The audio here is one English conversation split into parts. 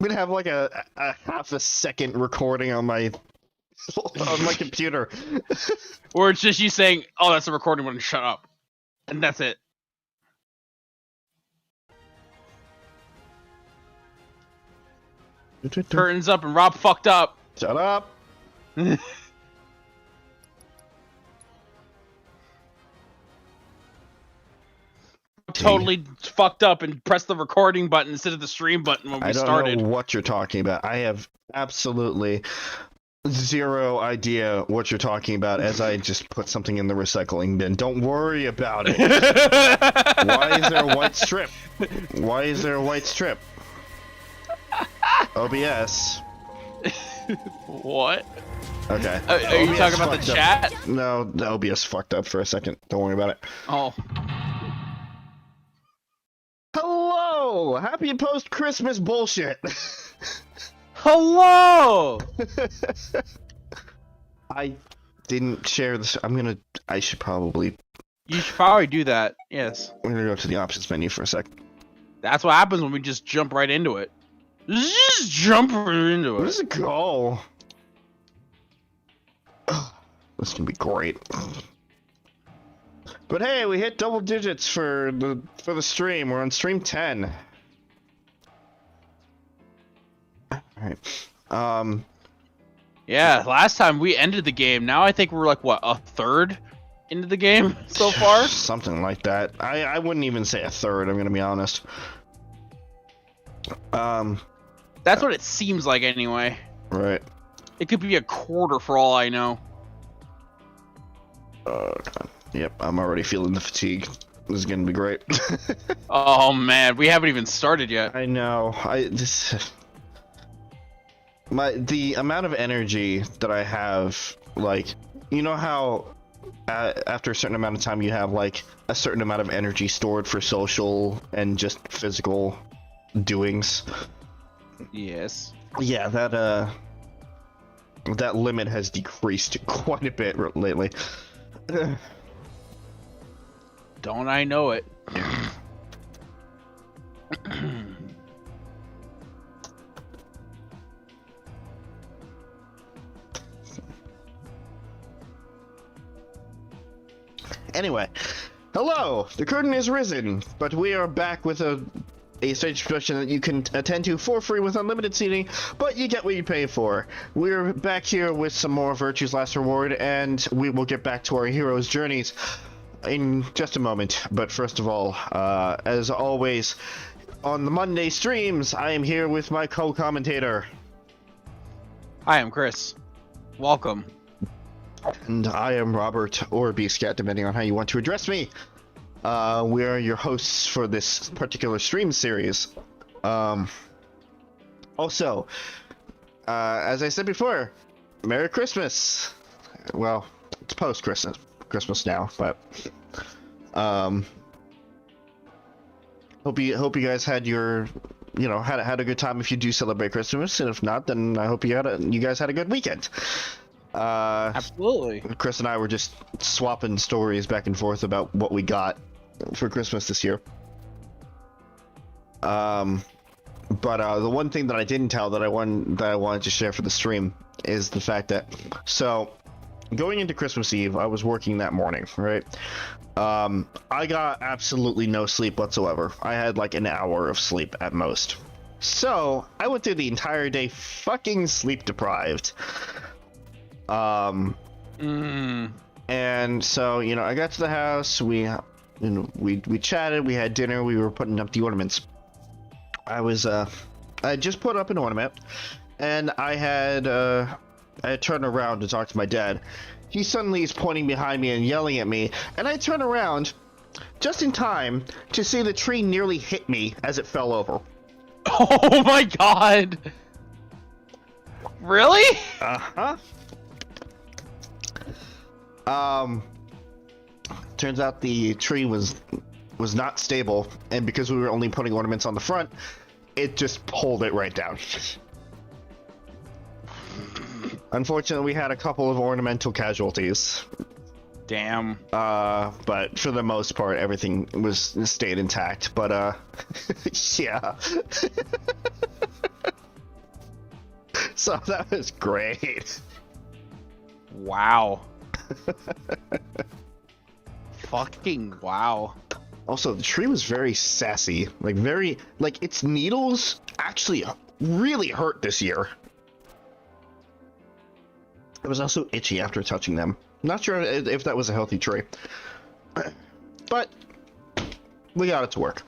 I'm gonna have like a half a second recording on my computer. Or it's just you saying, "Oh, that's a recording button. Shut up," and that's it. Curtains up and Rob fucked up. Shut up. Totally fucked up and pressed the recording button instead of the stream button when we started. I don't know what you're talking about. I have absolutely zero idea what you're talking about, as I just put something in the recycling bin. Don't worry about it. Why is there a white strip? Why is there a white strip? OBS. What? Okay. Are you talking about the chat? No, the OBS fucked up for a second. Don't worry about it. Oh. Hello! Happy post-Christmas bullshit! Hello! I didn't share this. I should probably... You should probably do that, yes. I'm gonna go to the options menu for a sec. That's what happens when we just jump right into it. Just jump right into it. Where does it go? This can be great. But hey, we hit double digits for the stream. We're on stream 10. Alright. Yeah, last time we ended the game. Now I think we're like, what, a third into the game so far? Something like that. I wouldn't even say a third, I'm gonna be honest. That's what it seems like anyway. Right. It could be a quarter for all I know. Yep, I'm already feeling the fatigue. This is gonna be great. Oh man, we haven't even started yet. I know. The amount of energy that I have, like, you know how after a certain amount of time you have like a certain amount of energy stored for social and just physical doings. Yes. Yeah, that limit has decreased quite a bit lately. Don't I know it? Anyway, hello! The curtain is risen, but we are back with a stage production that you can attend to for free with unlimited seating, but you get what you pay for. We're back here with some more Virtue's Last Reward, and we will get back to our heroes' journeys in just a moment. But first of all, as always, on the Monday streams, I am here with my co-commentator. Hi, I'm Chris. Welcome. And I am Robert, or BScat, depending on how you want to address me. We are your hosts for this particular stream series. Also, as I said before, Merry Christmas. Well, it's post-Christmas now, but hope you guys had your, had a good time if you do celebrate Christmas, and if not, then I hope you guys had a good weekend. Absolutely. Chris and I were just swapping stories back and forth about what we got for Christmas this year. But the one thing that I didn't tell that I wanted to share for the stream is the fact that, so going into Christmas Eve, I was working that morning, right? I got absolutely no sleep whatsoever. I had like an hour of sleep at most. So I went through the entire day fucking sleep deprived. And so, I got to the house, we chatted, we had dinner, we were putting up the ornaments. I had just put up an ornament, and I had turned around to talk to my dad. He suddenly is pointing behind me and yelling at me, and I turn around just in time to see the tree nearly hit me as it fell over. Oh my god! Really? Uh-huh. Turns out the tree was not stable, and because we were only putting ornaments on the front, it just pulled it right down. Unfortunately, we had a couple of ornamental casualties. Damn. But for the most part, everything stayed intact. But yeah. So that was great. Wow. Fucking wow. Also, the tree was very sassy. Like its needles actually really hurt this year. It was also itchy after touching them. Not sure if that was a healthy tree. But we got it to work.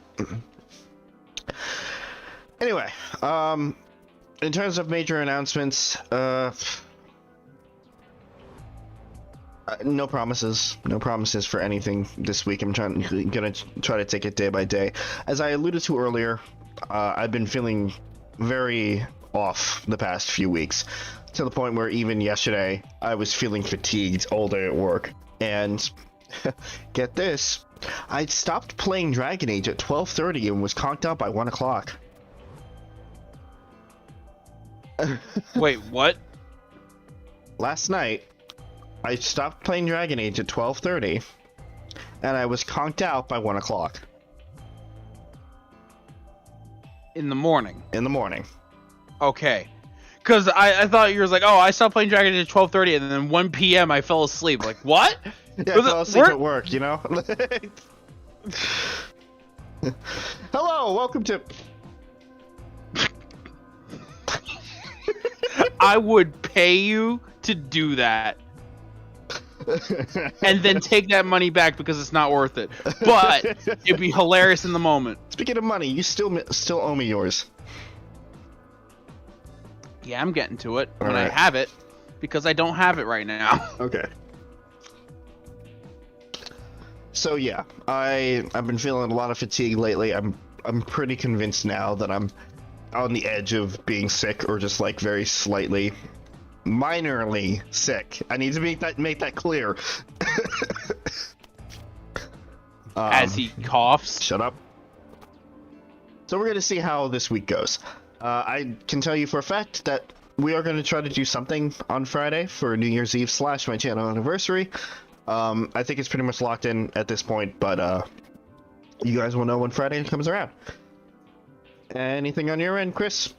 Anyway, in terms of major announcements, no promises. No promises for anything this week. I'm gonna try to take it day by day. As I alluded to earlier, I've been feeling very off the past few weeks, to the point where even yesterday I was feeling fatigued all day at work. And get this, I'd stopped playing Dragon Age at 12:30 and was conked out by 1 o'clock. Wait, what? Last night, I stopped playing Dragon Age at 12:30, and I was conked out by 1 o'clock. In the morning? In the morning. Okay. Because I thought you were like, oh, I stopped playing Dragon Age at 12:30, and then 1 p.m. I fell asleep. Like, what? Yeah, I fell asleep at work, you know? Hello, welcome to... I would pay you to do that. And then take that money back because it's not worth it. But it'd be hilarious in the moment. Speaking of money, you still owe me yours. Yeah, I'm getting to it when right. I have it, because I don't have it right now. Okay. So yeah, I've been feeling a lot of fatigue lately. I'm pretty convinced now that I'm on the edge of being sick, or just like very slightly, minorly sick. I need to make that clear. As he coughs. Shut up. So we're gonna see how this week goes. I can tell you for a fact that we are going to try to do something on Friday for New Year's Eve / my channel anniversary. I think it's pretty much locked in at this point, but you guys will know when Friday comes around. Anything on your end, Chris?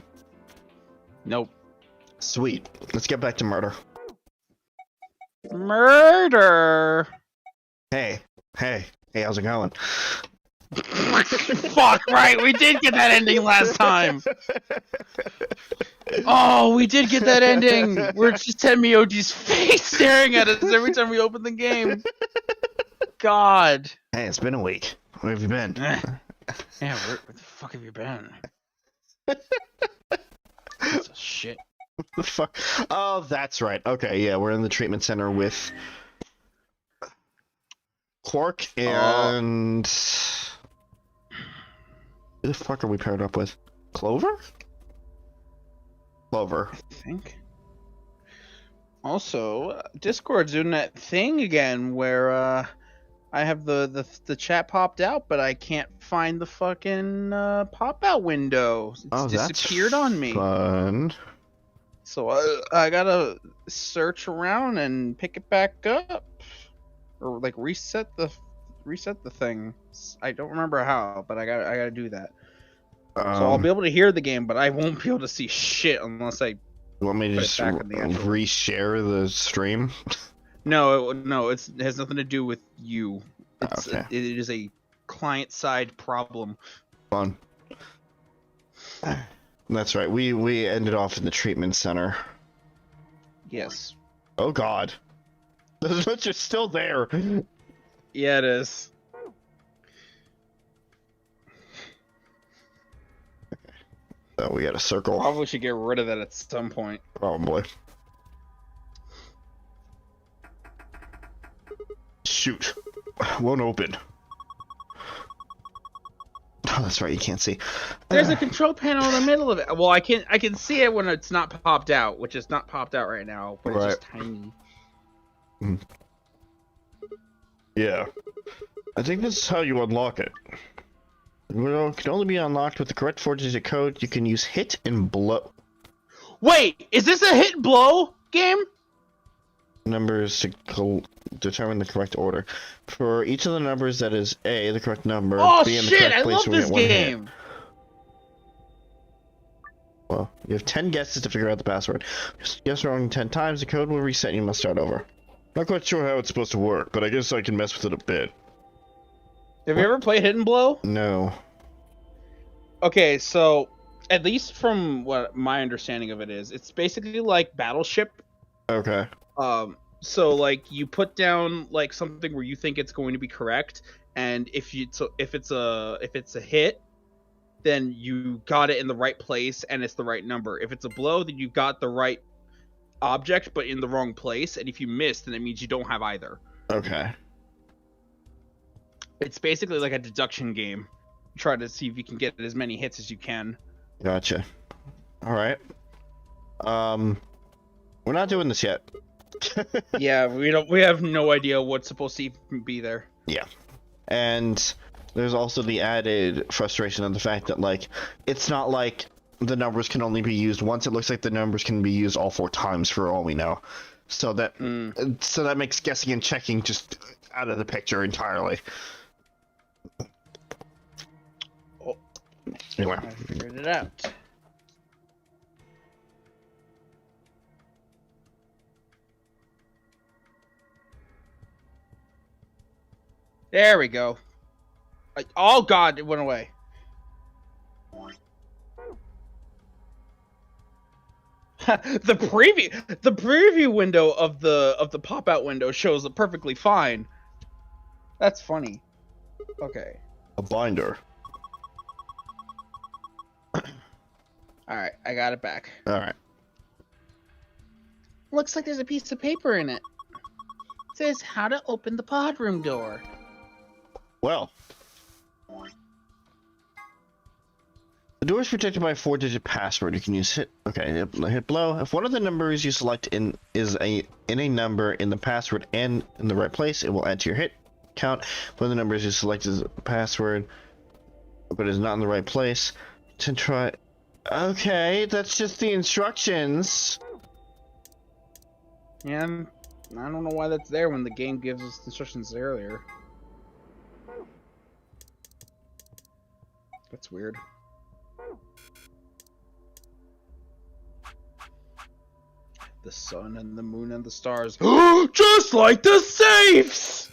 Nope. Sweet. Let's get back to murder. Murder! Hey, how's it going? Fuck, right, we did get that ending last time. Oh, we did get that ending. We're just Tenmyoji's face staring at us every time we open the game. God. Hey, it's been a week. Where have you been? Yeah, where the fuck have you been? That's a shit. What the fuck? Oh, that's right. Okay, yeah, we're in the treatment center with Quark and... Who the fuck are we paired up with? Clover? Clover. I think. Also, Discord's doing that thing again where I have the chat popped out, but I can't find the fucking pop out window. It's disappeared on me. Fun. So I gotta search around and pick it back up, or like reset the thing. I don't remember how, but I gotta do that. So I'll be able to hear the game, but I won't be able to see shit unless I. You want me to just reshare the stream? No, it has nothing to do with you. Okay. It is a client-side problem. Fun. That's right. We ended off in the treatment center. Yes. Oh God. The switch is still there. Yeah, it is. So we got a circle. Probably should get rid of that at some point. Probably. Shoot. Won't open. Oh, that's right. You can't see. There's a control panel in the middle of it. Well, I can see it when it's not popped out, which is not popped out right now, but it's just tiny. Yeah. I think this is how you unlock it. It can only be unlocked with the correct 4-digit code. You can use hit and blow. Wait, is this a hit and blow game? numbers to determine the correct order. For each of the numbers that is A, the correct number, Oh B in the shit! correct I place, love we this get one hit. game. Well, you have 10 guesses to figure out the password. Guess wrong 10 times, the code will reset and you must start over. Not quite sure how it's supposed to work, but I guess I can mess with it a bit. Have you ever played Hidden Blow? No. Okay, so at least from what my understanding of it is, it's basically like Battleship. Okay. So like you put down like something where you think it's going to be correct, and if it's a hit, then you got it in the right place and it's the right number. If it's a blow, then you got the right object but in the wrong place, and if you miss, then it means you don't have either. Okay. It's basically like a deduction game. Try to see if you can get as many hits as you can. Gotcha. Alright. We're not doing this yet. Yeah, we have no idea what's supposed to even be there. Yeah. And there's also the added frustration of the fact that, like, it's not like the numbers can only be used once. It looks like the numbers can be used all 4 times for all we know. So that makes guessing and checking just out of the picture entirely. Oh. Anyway. I figured it out. There we go. Oh god, it went away. the preview window of the pop-out window shows it perfectly fine. That's funny. Okay. A binder. Alright, I got it back. Alright. Looks like there's a piece of paper in it. It says how to open the pod room door. Well. The door is protected by a 4-digit password. You can use hit blow. If one of the numbers you select is in a number in the password and in the right place, it will add to your hit count. One of the numbers you select is a password, but is not in the right place. To try. Okay, that's just the instructions. Yeah, I don't know why that's there when the game gives us instructions earlier. That's weird. The sun and the moon and the stars. Just like the safes!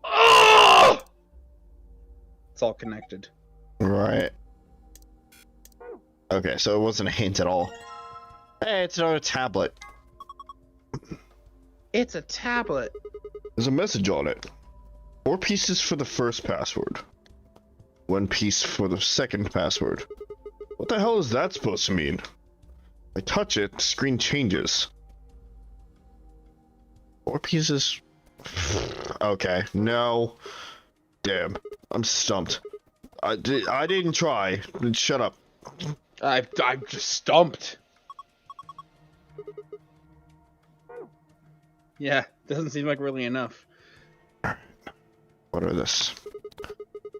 Oh! It's all connected. Right. Okay, so it wasn't a hint at all. Hey, it's another tablet. It's a tablet. There's a message on it. 4 pieces for the first password. 1 piece for the second password. What the hell is that supposed to mean? I touch it, the screen changes. 4 pieces. Okay, no. Damn, I'm stumped. I didn't try. Shut up. I'm just stumped. Yeah, doesn't seem like really enough. What are this?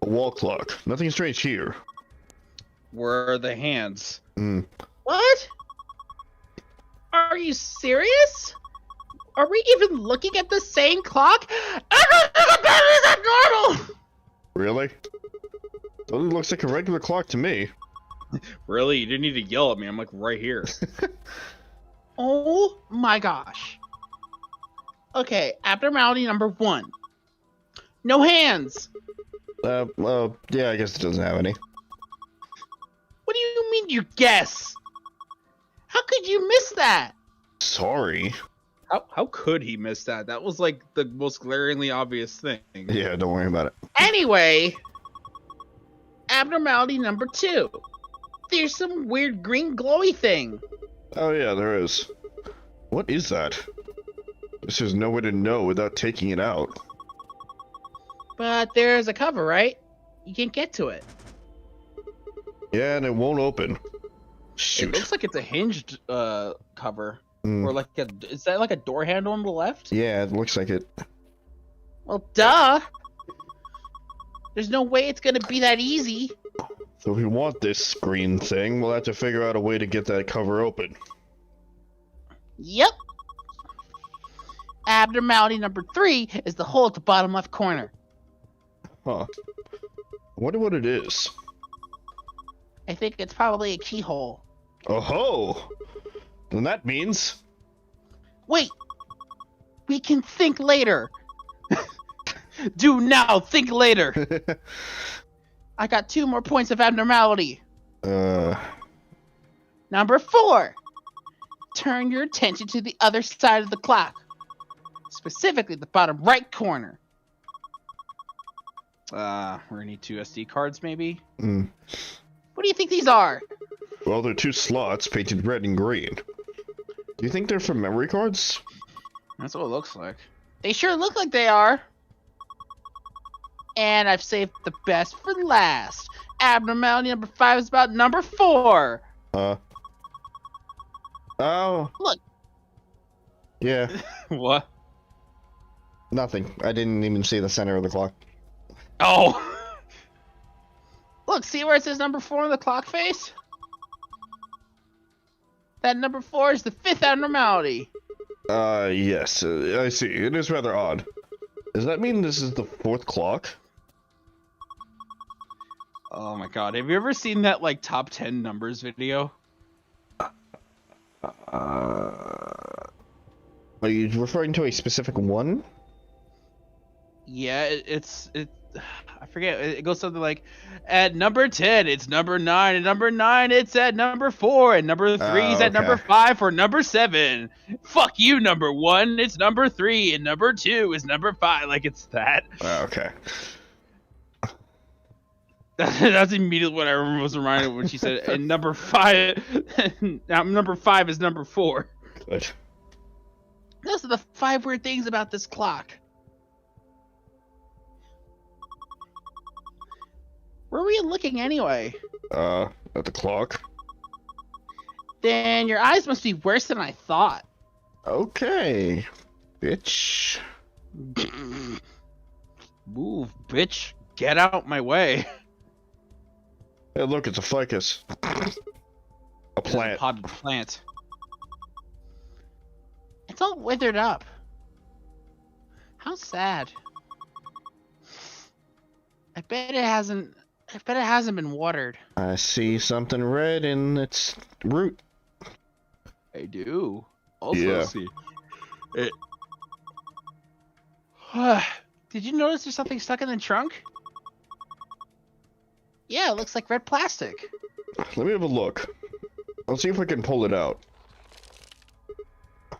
A wall clock. Nothing strange here. Where are the hands? What? Are you serious? Are we even looking at the same clock? Everything about it is abnormal! Really? Doesn't look like a regular clock to me. Really? You didn't need to yell at me. I'm like right here. Oh my gosh. Okay, abnormality number 1. No hands! Well, yeah, I guess it doesn't have any. What do you mean you guess? How could you miss that? Sorry. How could he miss that? That was like the most glaringly obvious thing. Yeah, don't worry about it. Anyway, abnormality number 2. There's some weird green glowy thing. Oh yeah, there is. What is that? There's no way to know without taking it out. But there's a cover, right? You can't get to it. Yeah, and it won't open. It Shoot. looks like it's a hinged cover. Or like is that like a door handle on the left? Yeah, it looks like it. Well, duh. There's no way it's gonna be that easy. So if we want this screen thing, we'll have to figure out a way to get that cover open. Yep. Abnormality number 3 is the hole at the bottom left corner. Huh. I wonder what it is. I think it's probably a keyhole. Oh ho! Then that means... Wait! We can think later! Do now, think later! I got 2 more points of abnormality. Number 4. Turn your attention to the other side of the clock. Specifically the bottom right corner. We're gonna need 2 SD cards, maybe? What do you think these are? Well, they're 2 slots painted red and green. Do you think they're for memory cards? That's what it looks like. They sure look like they are. And I've saved the best for last. Abnormality number 5 is about number 4. Oh. Look. Yeah. What? Nothing. I didn't even see the center of the clock. Oh! Look, see where it says number 4 on the clock face? That number 4 is the 5th abnormality. Yes. I see. It is rather odd. Does that mean this is the 4th clock? Oh my god, have you ever seen that, like, top 10 numbers video? Are you referring to a specific one? Yeah, I forget. It goes something like, at number 10, it's number 9, and number 9, it's at number 4, and number 3 is at number 5 for number 7. Fuck you, number 1, it's number 3, and number 2 is number 5. Like, it's that. Okay. That's immediately what I was reminded of when she said, and number 5, number 5 is number 4. Good. Those are the 5 weird things about this clock. Where were you looking anyway? At the clock. Then your eyes must be worse than I thought. Okay. Bitch. Move, bitch. Get out my way. Hey, look, it's a ficus. A plant. A potted plant. It's all withered up. How sad. I bet it hasn't been watered. I see something red in its root. I do. Also Yeah. see it. Did you notice there's something stuck in the trunk? Yeah, it looks like red plastic. Let me have a look. I'll see if I can pull it out.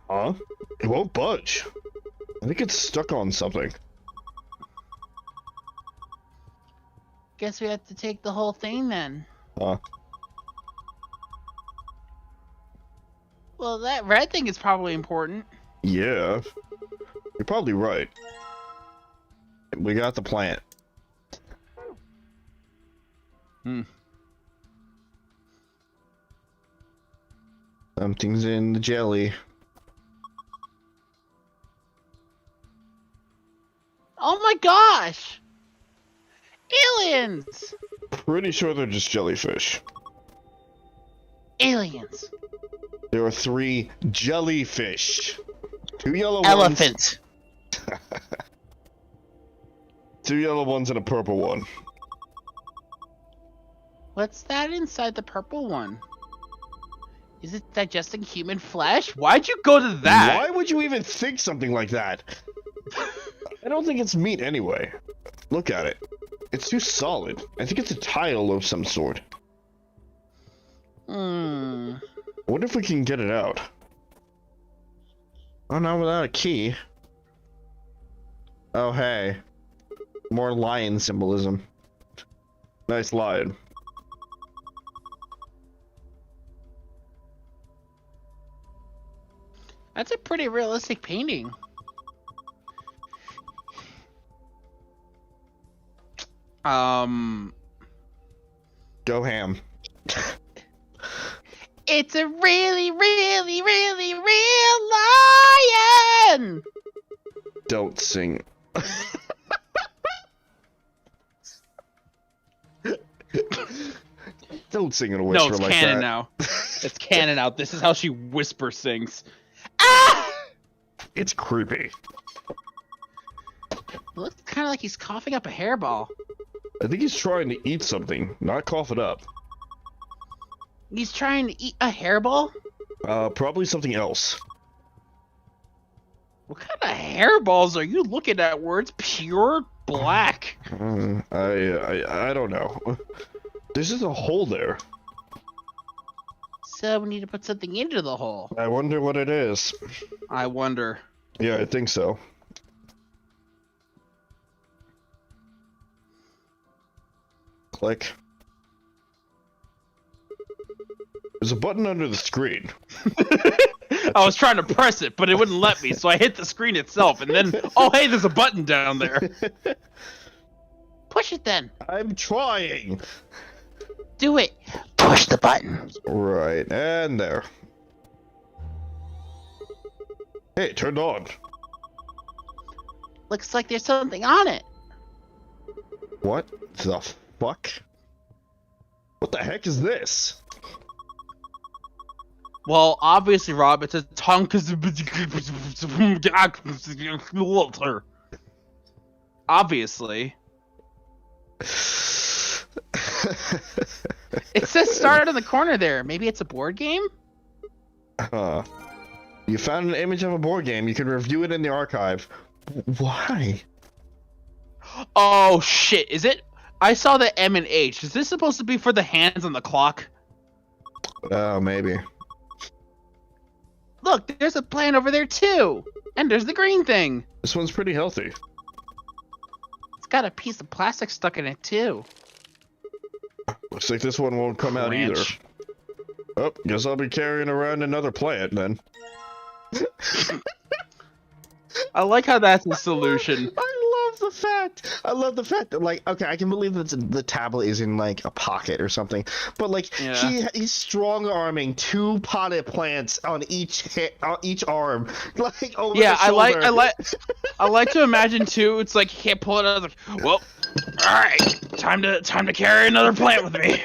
Huh? It won't budge. I think it's stuck on something. Guess we have to take the whole thing then. Huh? Well, that red thing is probably important. Yeah. You're probably right. We got the plant. Something's in the jelly. Oh my gosh! Aliens! Pretty sure they're just jellyfish. Aliens. There are 3 jellyfish. 2 yellow Elephant. ones. 2 yellow ones and a purple one. What's that inside the purple one? Is it digesting human flesh? Why'd you go to that? Why would you even think something like that? I don't think it's meat anyway. Look at it. It's too solid. I think it's a tile of some sort. I wonder if we can get it out. Oh no, without a key. Oh hey. More lion symbolism. Nice lion. That's a pretty realistic painting. Go ham. It's a really, really, really real lion! Don't sing. Don't sing in a whisper No, it's like canon that. now. It's canon now. This is how she whisper sings. It's creepy. It looks kind of like he's coughing up a hairball. I think he's trying to eat something, not cough it up. He's trying to eat a hairball? Probably something else. What kind of hairballs are you looking at where it's pure black? I don't know. There's just a hole there. So we need to put something into the hole. I wonder what it is. I wonder. Yeah, I think so. Click. There's a button under the screen. I was trying to press it, but it wouldn't let me, so I hit the screen itself, and then, oh hey, there's a button down there. Push it then. I'm trying. Do it. Push the button. Right, and there. Hey, it turned on. Looks like there's something on it. What the fuck? What the heck is this? Well, obviously, Rob, it's a tongue. Obviously. It says start in the corner there. Maybe it's a board game? You found an image of a board game. You can review it in the archive. Why? Oh, shit. Is it? I saw the M and H. Is this supposed to be for the hands on the clock? Oh, maybe. Look, there's a plant over there, too. And there's the green thing. This one's pretty healthy. It's got a piece of plastic stuck in it, too. Looks like this one won't come out either. Ranch. Oh, guess I'll be carrying around another plant then. I like how that's the solution. I love the fact that, like, okay, I can believe that the tablet is in, like, a pocket or something, but, like, Yeah. he's strong-arming 2 potted plants on each arm, like, over Yeah, the shoulder. I like to imagine too. It's like he can't pull it out. Like, well, all right, time to carry another plant with me.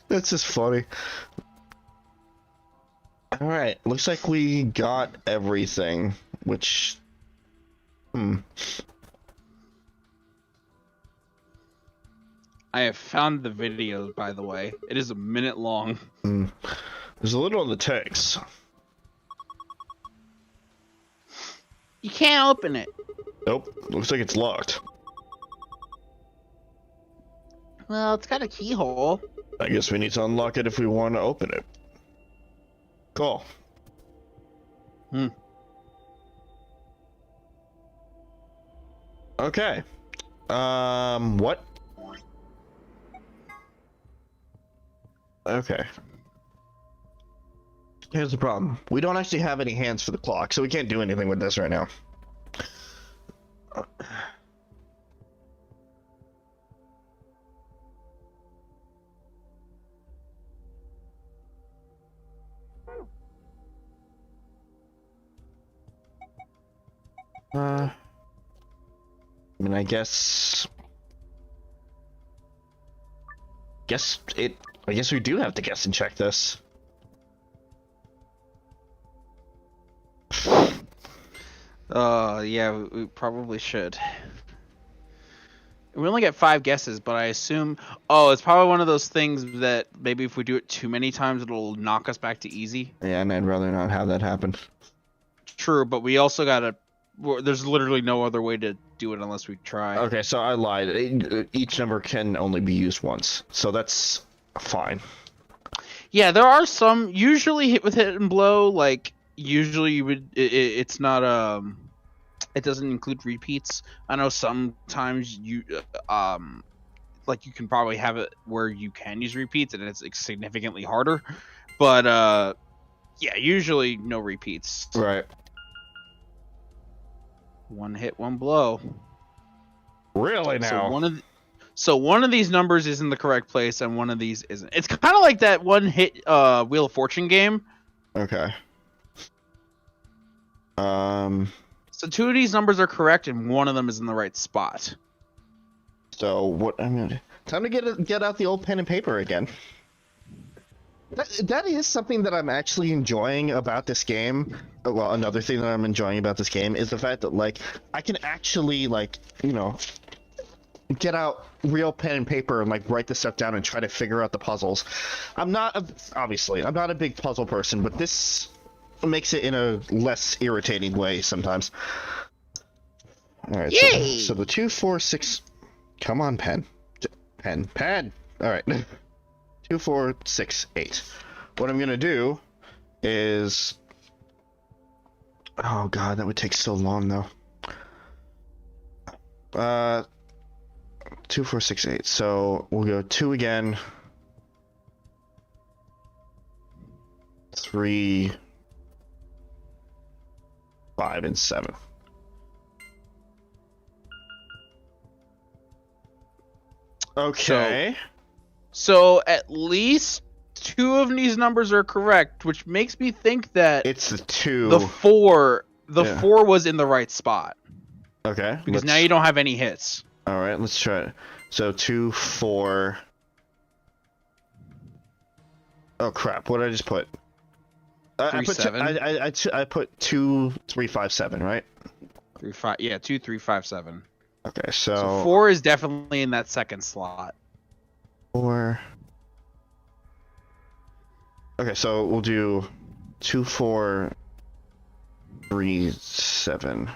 That's just funny. All right, looks like we got everything, which, I have found the video, by the way. It is a minute long. There's a little on the text. You can't open it. Nope, looks like it's locked. Well, it's got a keyhole. I guess we need to unlock it if we want to open it. Cool. Okay. What? Okay. Here's the problem. We don't actually have any hands for the clock, so we can't do anything with this right now. I mean, I guess we do have to guess and check this. Yeah, we probably should. We only get 5 guesses, but I assume... Oh, it's probably one of those things that maybe if we do it too many times, it'll knock us back to easy. Yeah, and I'd rather not have that happen. True, but we also gotta... There's literally no other way to do it unless we try. Okay, so I lied. Each number can only be used once, so that's fine. Yeah, there are some... Usually hit with hit and blow, like... Usually you would... It's not... It doesn't include repeats. I know sometimes you... like, you can probably have it where you can use repeats, and it's significantly harder. But, yeah, usually no repeats. Right. One hit, one blow. Really now? So one of these numbers is in the correct place, and one of these isn't. It's kind of like that one hit Wheel of Fortune game. Okay. So 2 of these numbers are correct, and one of them is in the right spot. So what? Time to get out the old pen and paper again. That is something that I'm actually enjoying about this game. Well, another thing that I'm enjoying about this game is the fact that, like, I can actually, like, you know, get out real pen and paper and, like, write this stuff down and try to figure out the puzzles. Obviously, I'm not a big puzzle person, but this makes it in a less irritating way sometimes. Alright, so the 2, 4, 6... Come on, pen. Pen! Alright. 2, 4, 6, 8. What I'm gonna do is... Oh god, that would take so long, though. 2, 4, 6, 8. So we'll go 2 again. 3, 5, and 7. Okay. So at least 2 of these numbers are correct, which makes me think that It's the 2. The 4 was in the right spot. Okay. Because now you don't have any hits. All right, let's try it. So 2, 4. Oh crap! What did I just put? 3, 7. I put 2, 3, 5, 7. Right? 3, 5. Yeah, 2, 3, 5, 7. Okay, so 4 is definitely in that second slot. 4. Okay, so we'll do 2, 4, 3, 7.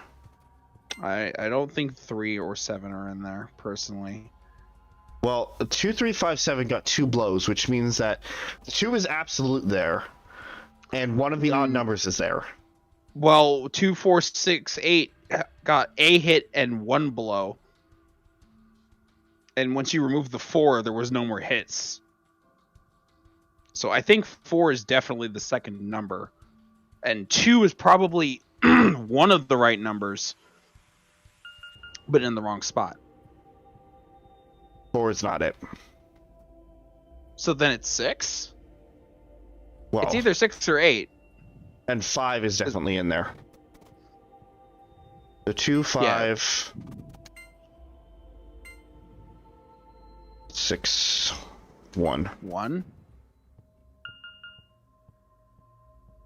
I don't think 3 or 7 are in there, personally. Well, 2, 3, 5, 7 got 2 blows, which means that the 2 is absolute there, and one of the odd numbers is there. Well, 2, 4, 6, 8 got a hit and 1 blow. And once you remove the 4, there was no more hits. So I think 4 is definitely the second number. And 2 is probably one of the right numbers, but in the wrong spot. 4 is not it. So then it's 6? Well, It's either 6 or 8. And 5 is definitely in there. The 2, 5, 6, 1. 1?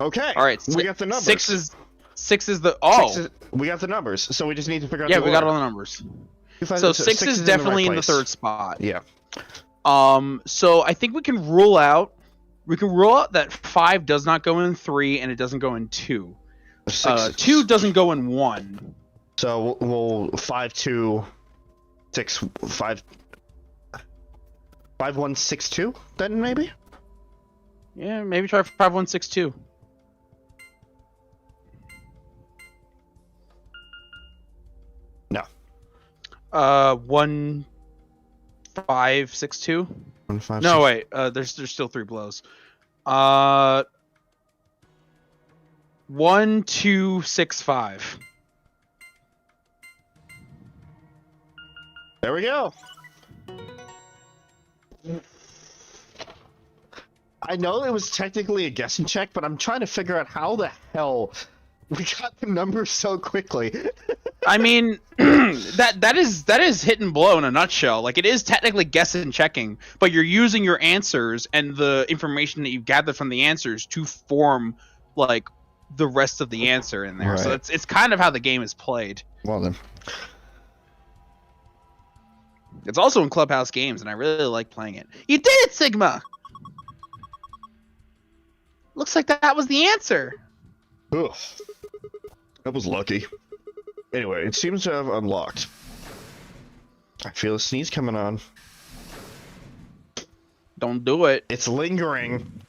Okay. All right. We got the numbers. 6 is the... We got the numbers, so we just need to figure out yeah, the we got order. all the numbers. 2, 5, So 6 is definitely in the third place. spot. Yeah. So I think we can rule out that 5 does not go in 3 and it doesn't go in 2. 2 doesn't go in 1. So we'll 5, 2, 6, 5, 5, 1, 6, 2. Then maybe. Yeah, maybe try 5, 1, 6, 2. No. 1, 5, 6, 2. 1, 5, No, 6. wait. There's still 3 blows. 1, 2, 6, 5. There we go. I know it was technically a guessing check, but I'm trying to figure out how the hell we got the numbers so quickly. I mean, that is hit and blow in a nutshell. Like, it is technically guessing checking, but you're using your answers and the information that you've gathered from the answers to form, like, the rest of the answer in there. Right. So it's kind of how the game is played. Well then. It's also in Clubhouse Games, and I really like playing it. You did it, Sigma! Looks like that was the answer. Ugh. That was lucky. Anyway, it seems to have unlocked. I feel a sneeze coming on. Don't do it. It's lingering.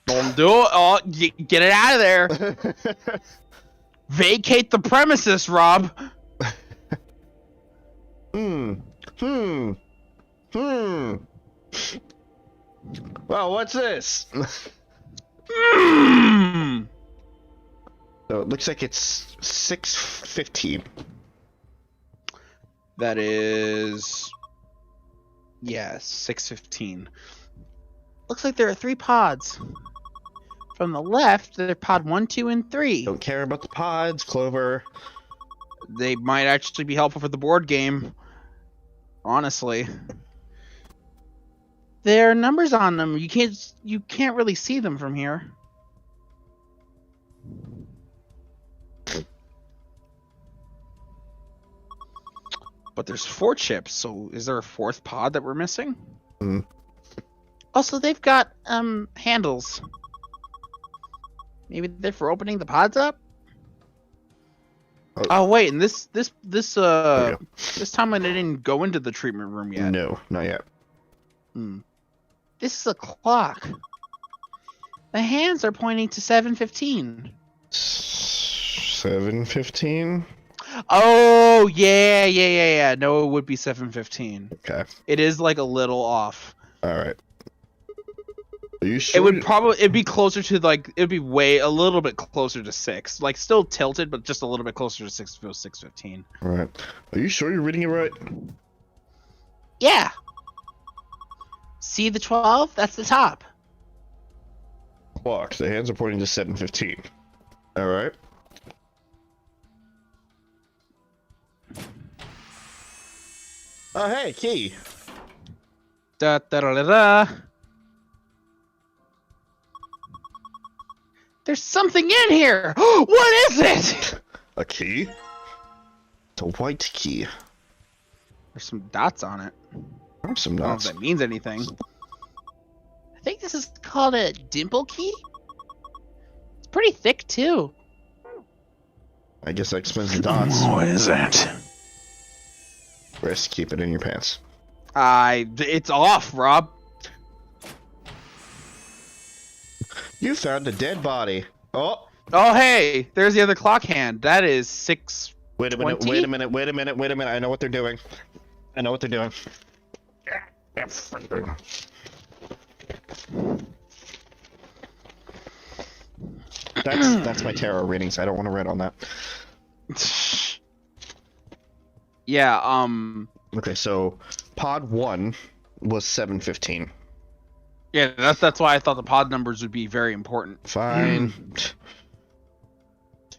Don't do it. Oh, get it out of there. Vacate the premises, Rob. Well, what's this? So it looks like it's 6:15. That is... yeah, 6:15. Looks like there are 3 pods. From the left, they're pod 1, 2, and 3. Don't care about the pods, Clover. They might actually be helpful for the board game. Honestly. There are numbers on them. You can't really see them from here. But there's 4 chips, so is there a 4th pod that we're missing? Mm. Also, they've got handles. Maybe they're for opening the pods up? Oh wait, and this time I didn't go into the treatment room yet. No, not yet. This is a clock. The hands are pointing to 7:15. 7:15? Oh yeah. No, it would be 7:15. Okay. It is like a little off. Alright. Are you sure? It'd be closer to it'd be a little bit closer to 6. Like still tilted, but just a little bit closer to 6 if it was 6:15. Alright. Are you sure you're reading it right? Yeah. See the 12? That's the top. Clock. The hands are pointing to 7:15. Alright. Oh hey, key. Da da da da da. There's something in here! What is it? A key? It's a white key. There's some dots on it. There's some I don't know if dots. that means anything. I think this is called a dimple key. It's pretty thick too. I guess that explains the dots. What is it? Rest, keep it in your pants. It's off, Rob. You found a dead body. Oh! Oh, hey, there's the other clock hand. That is 6. Wait a minute, 20? wait a minute, wait a minute, wait a minute. I know what they're doing. I know what they're doing. That's my tarot readings. I don't want to read on that. Yeah, Okay, so pod 1 was 7:15. yeah, that's why I thought the pod numbers would be very important. Fine.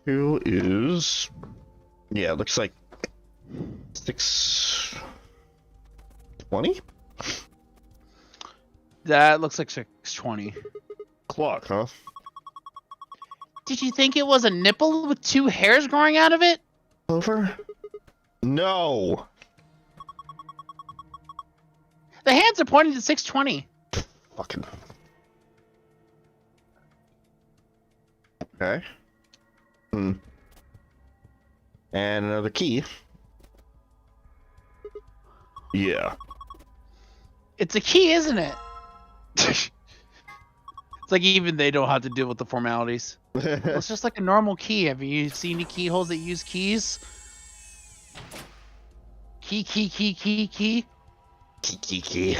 2 is... Yeah, it looks like 6:20? That looks like 6:20. Clock, huh? Did you think it was a nipple with 2 hairs growing out of it? Clover? No! The hands are pointing to 6:20. Fucking... Okay. And another key. Yeah. It's a key, isn't it? It's like even they don't have to deal with the formalities. It's just like a normal key. Have you seen any keyholes that use keys? Key. Key. I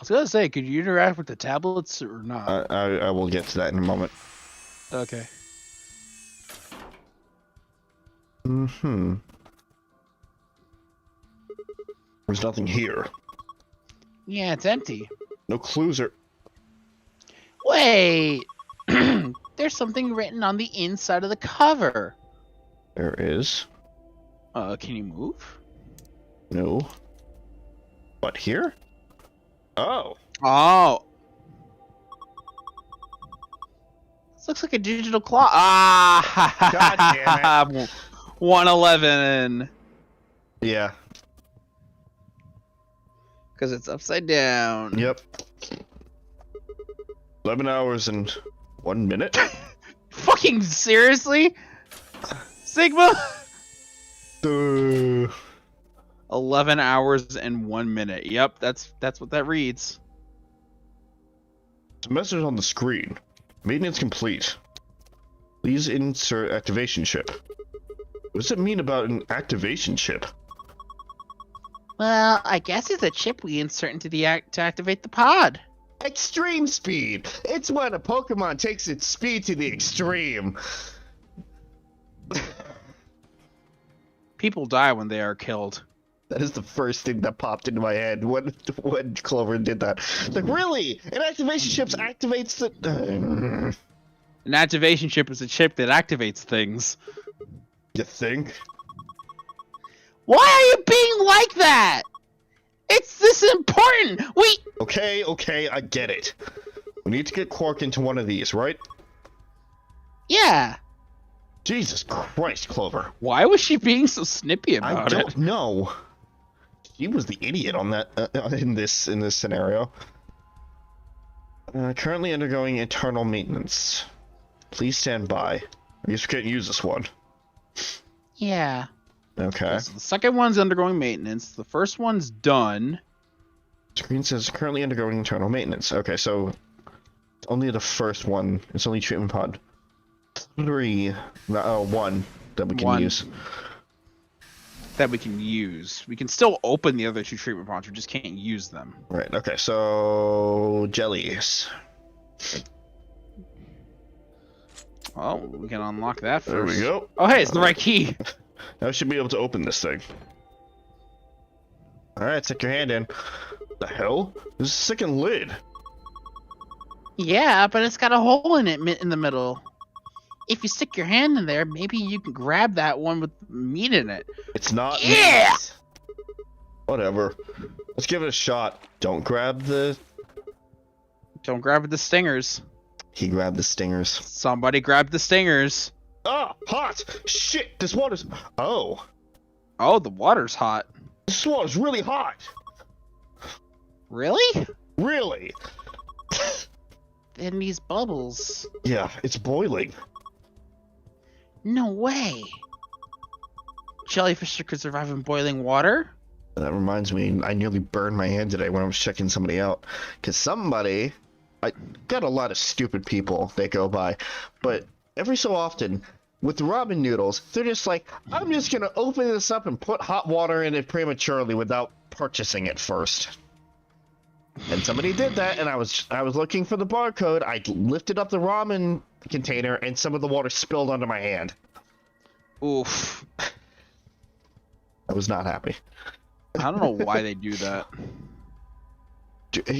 was gonna say, could you interact with the tablets or not? I will get to that in a moment. Okay. Mm-hmm. There's nothing here. Yeah, it's empty. No clues or... Wait! There's something written on the inside of the cover. There is. Can you move? No. What, here? Oh. Oh. This looks like a digital clock. Ah! God damn it. 111. Yeah. Because it's upside down. Yep. 11 hours and 1 minute? Fucking seriously? Sigma? 11 hours and 1 minute. Yep, that's what that reads. The message on the screen. Maintenance complete. Please insert activation chip. What does it mean about an activation chip? Well, I guess it's a chip we insert into the to activate the pod. Extreme speed! It's when a Pokemon takes its speed to the extreme. People die when they are killed. That is the first thing that popped into my head when Clover did that. Like, really? An activation chip activates the... An activation chip is a chip that activates things. You think? Why are you being like that? It's this important! Wait! Okay, I get it. We need to get Quark into one of these, right? Yeah. Jesus Christ, Clover. Why was she being so snippy about it? I don't know. She was the idiot on that in this scenario. Currently undergoing internal maintenance. Please stand by. I guess we can't use this one. Yeah. Okay. So the second one's undergoing maintenance. The first one's done. Screen says currently undergoing internal maintenance. Okay, so only the first one. It's only treatment pod 3. One that we can use. That we can use. We can still open the other 2 treatment pods. We just can't use them. Right. Okay. So jellies. Well, we can unlock that first. There we go. Oh, hey, it's the right key. Now we should be able to open this thing. Alright, stick your hand in. The hell? There's a second lid. Yeah, but it's got a hole in it in the middle. If you stick your hand in there, maybe you can grab that one with meat in it. It's not Yeah! meat. Whatever. Let's give it a shot. Don't grab the stingers. He grabbed the stingers. Somebody grab the stingers. Ah, hot! Shit, this water's... Oh. Oh, the water's hot. This water's really hot. Really? Really? In these bubbles. Yeah, it's boiling. No way. Jellyfish could survive in boiling water? That reminds me, I nearly burned my hand today when I was checking somebody out. Because somebody... I got a lot of stupid people that go by, but every so often, with the ramen noodles, they're just like, I'm just going to open this up and put hot water in it prematurely without purchasing it first. And somebody did that, and I was looking for the barcode. I lifted up the ramen container, and some of the water spilled onto my hand. Oof. I was not happy. I don't know why they do that.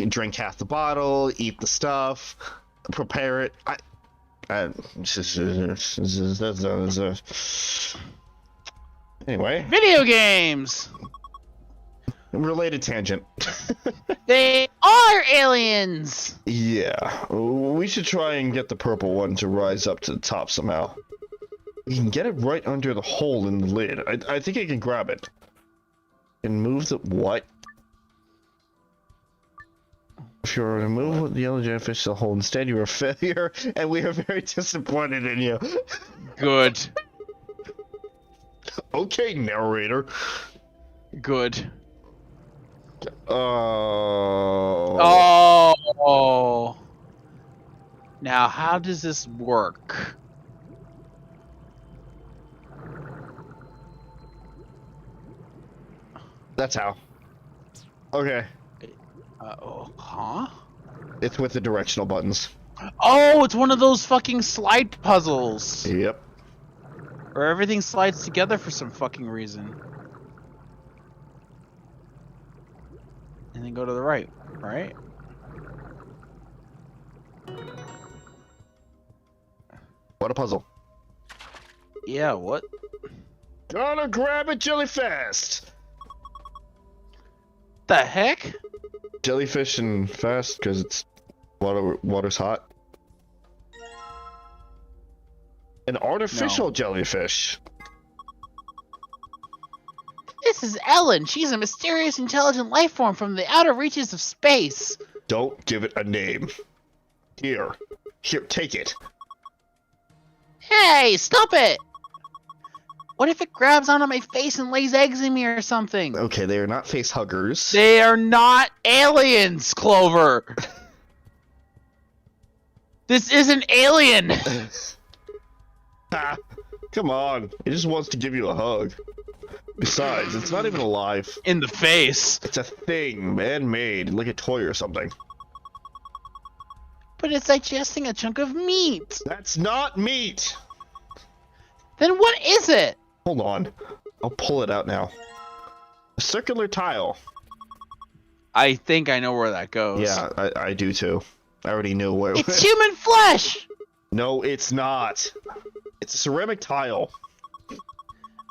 Drink half the bottle, eat the stuff, prepare it. Anyway. Video games! Related tangent. They are aliens! Yeah, we should try and get the purple one to rise up to the top somehow. You can get it right under the hole in the lid. I think I can grab it. And move the... What? If you're to move the yellow jellyfish to the hole, instead you're a failure, and we are very disappointed in you. Good. Okay, narrator. Good. Oh. Oh. Now, how does this work? That's how. Okay. Huh? It's with the directional buttons. Oh, it's one of those fucking slide puzzles. Yep. Where everything slides together for some fucking reason. And then go to the right, right? What a puzzle. Yeah, what? Gotta grab it, jellyfish! The heck? Jellyfish and fast, because it's water's hot. An artificial jellyfish. This is Ellen. She's a mysterious, intelligent life form from the outer reaches of space. Don't give it a name. Here, take it. Hey, stop it! What if it grabs onto my face and lays eggs in me or something? Okay, they are not face huggers. They are not aliens, Clover! This isn't Alien! Ah, come on, it just wants to give you a hug. Besides, it's not even alive. In the face. It's a thing, man-made, like a toy or something. But it's digesting a chunk of meat. That's not meat! Then what is it? Hold on. I'll pull it out now. A circular tile. I think I know where that goes. Yeah, I do too. I already knew where. It's human flesh! No, it's not. It's a ceramic tile.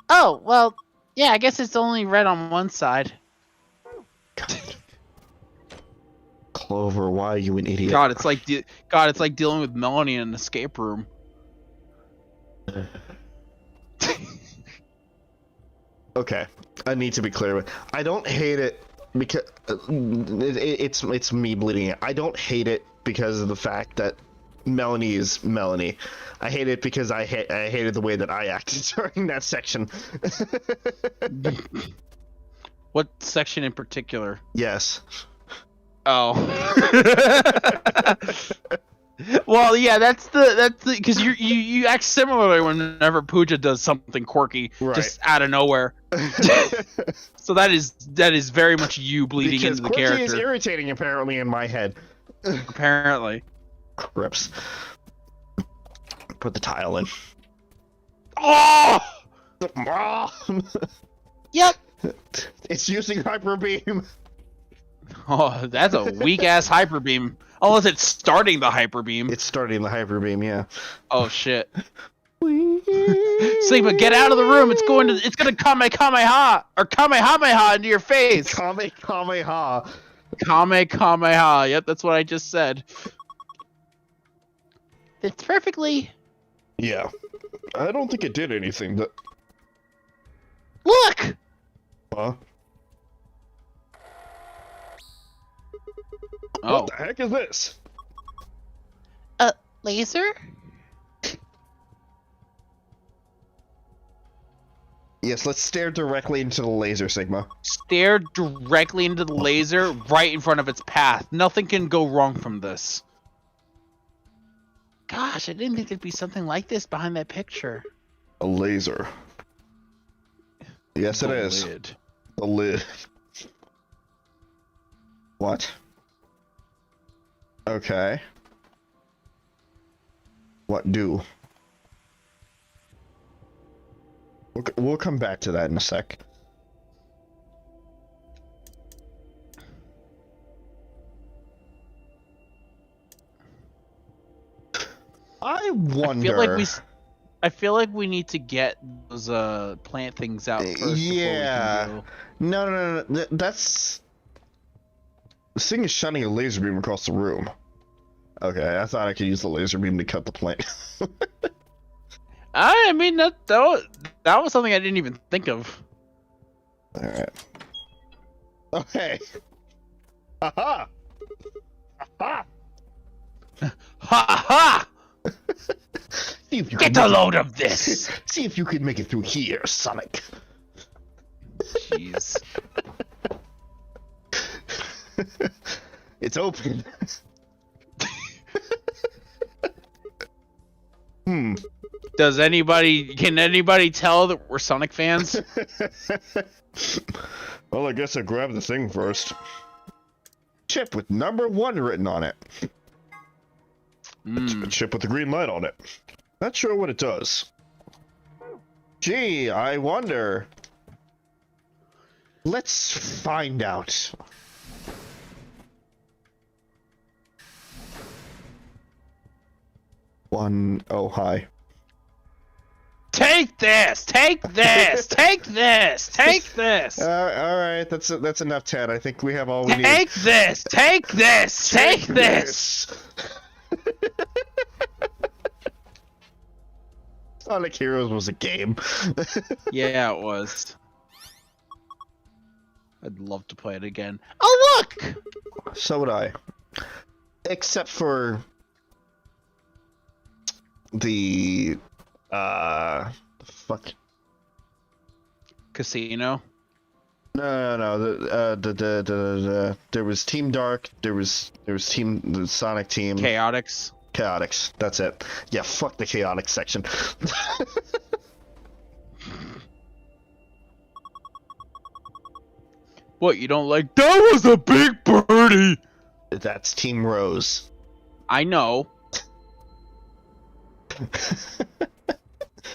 Oh, well, yeah, I guess it's only red on one side. God Clover, why are you an idiot? God, it's like dealing with Melanie in an escape room. Okay, I need to be clear. I don't hate it because it's me bleeding it. I don't hate it because of the fact that Melanie is Melanie. I hate it because I hated the way that I acted during that section. What section in particular? Yes. Oh. Well, yeah, that's the because you act similarly whenever Pooja does something quirky, Right. just out of nowhere. So that is very much you bleeding Because into the quirky character. is irritating apparently in my head. Apparently. Crips. Put the tile in. Oh! Yep. It's using hyper beam. Oh, that's a weak ass hyper beam. Unless it's starting the hyper beam. It's starting the hyper beam, yeah. Oh shit. Sigma, get out of the room. It's gonna Kamehameha or Kamehameha into your face. Kamehameha. Kamehameha. Yep, that's what I just said. It's perfectly. Yeah. I don't think it did anything. That... Look. Huh? Oh. What the heck is this? Laser? Yes, let's stare directly into the laser, Sigma. Stare directly into the laser right in front of its path. Nothing can go wrong from this. Gosh, I didn't think there'd be something like this behind that picture. A laser. Yes, it is. Lid. The lid. What? Okay. What do? We'll come back to that in a sec. I wonder. I feel like we need to get those plant things out first. Yeah. Before we can No. That's. This thing is shining a laser beam across the room. Okay, I thought I could use the laser beam to cut the plant. I mean that was something I didn't even think of. All right. Okay. Aha! Aha! Ha ha! See if you Get can a load of this. See if you can make it through here, Sonic. Jeez. It's open. Can anybody tell that we're Sonic fans? Well, I guess I grabbed the thing first. Chip with number 1 written on it. A chip with the green light on it. Not sure what it does. Gee, I wonder. Let's find out. Oh, hi. Take this! Take this! Take this! Take this! All right, that's enough, Ted. I think we have all we need. Take this! Take this! Take this! Sonic Heroes was a game. Yeah, it was. I'd love to play it again. Oh, look! So would I. Except for the fuck. Casino. No. There was Team Dark. There was the Sonic team. Chaotix. Chaotix. That's it. Yeah, fuck the Chaotix section. What, you don't like? That was a big birdie! That's Team Rose. I know.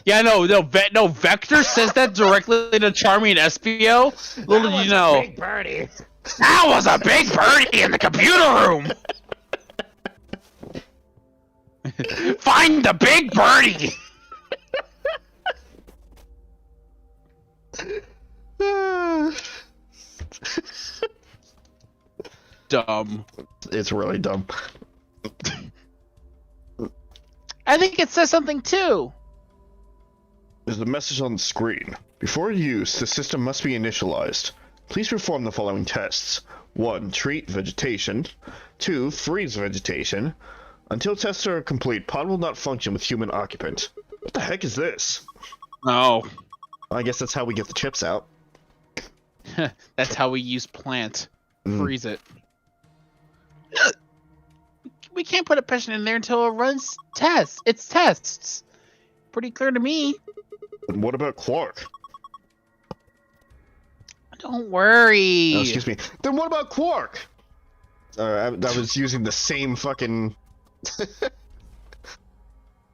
Yeah, no, Vector says that directly to Charmy and Espio. Little did you know. Big birdie. That was a big birdie in the computer room! Find the big birdie! Dumb. It's really dumb. I think it says something too. There's a message on the screen. Before use, the system must be initialized. Please perform the following tests. 1. Treat vegetation. 2. Freeze vegetation. Until tests are complete, pod will not function with human occupant. What the heck is this? Oh. I guess that's how we get the chips out. That's how we use plant. Freeze it. We can't put a patient in there until it runs tests. It's tests. Pretty clear to me. And what about Quark? Don't worry. Oh, excuse me. Then what about Quark? I was using the same fucking...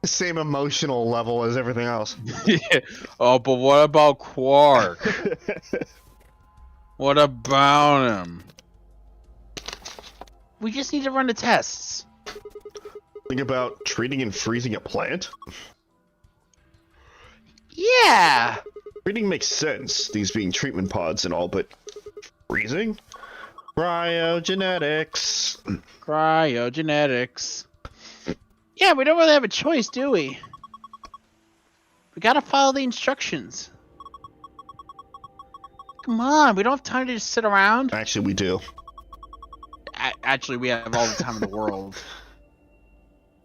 same emotional level as everything else. Yeah. Oh, but what about Quark? What about him? We just need to run the tests. Think about treating and freezing a plant? Yeah. Treating makes sense, these being treatment pods and all, but freezing? Cryogenetics. Cryogenetics. Yeah, we don't really have a choice, do we? We gotta follow the instructions. Come on, we don't have time to just sit around. Actually, we do. Actually, we have all the time in the world.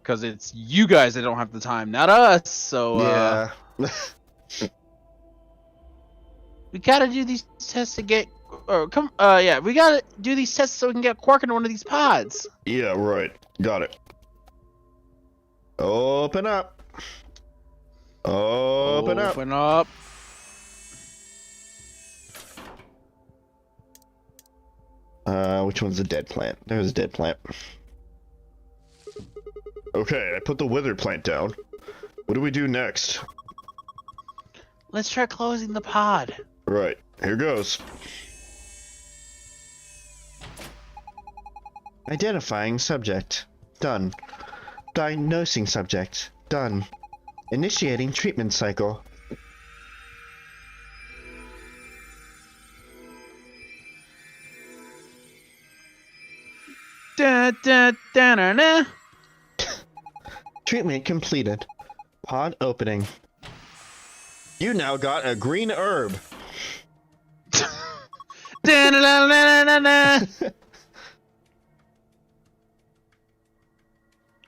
Because it's you guys that don't have the time, not us. So, yeah. We gotta do these tests to get... yeah, we gotta do these tests so we can get Quark into one of these pods. Yeah, right. Got it. Open up. Open up. Open up. Which one's a dead plant? There's a dead plant. Okay, I put the withered plant down. What do we do next? Let's try closing the pod. Right, here goes. Identifying subject. Done. Diagnosing subject. Done. Initiating treatment cycle. Da, da, da, da, da. Treatment completed. Pod opening. You now got a green herb. Da, da, da, da, da, da.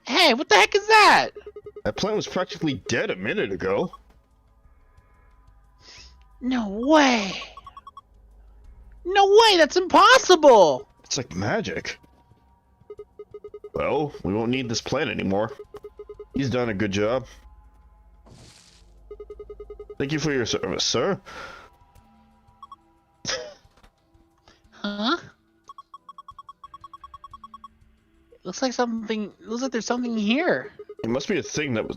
Hey, what the heck is that? That plant was practically dead a minute ago. No way. No way, that's impossible. It's like magic. Well, we won't need this plant anymore. He's done a good job. Thank you for your service, sir. Huh? Looks like there's something here. It must be a thing that was...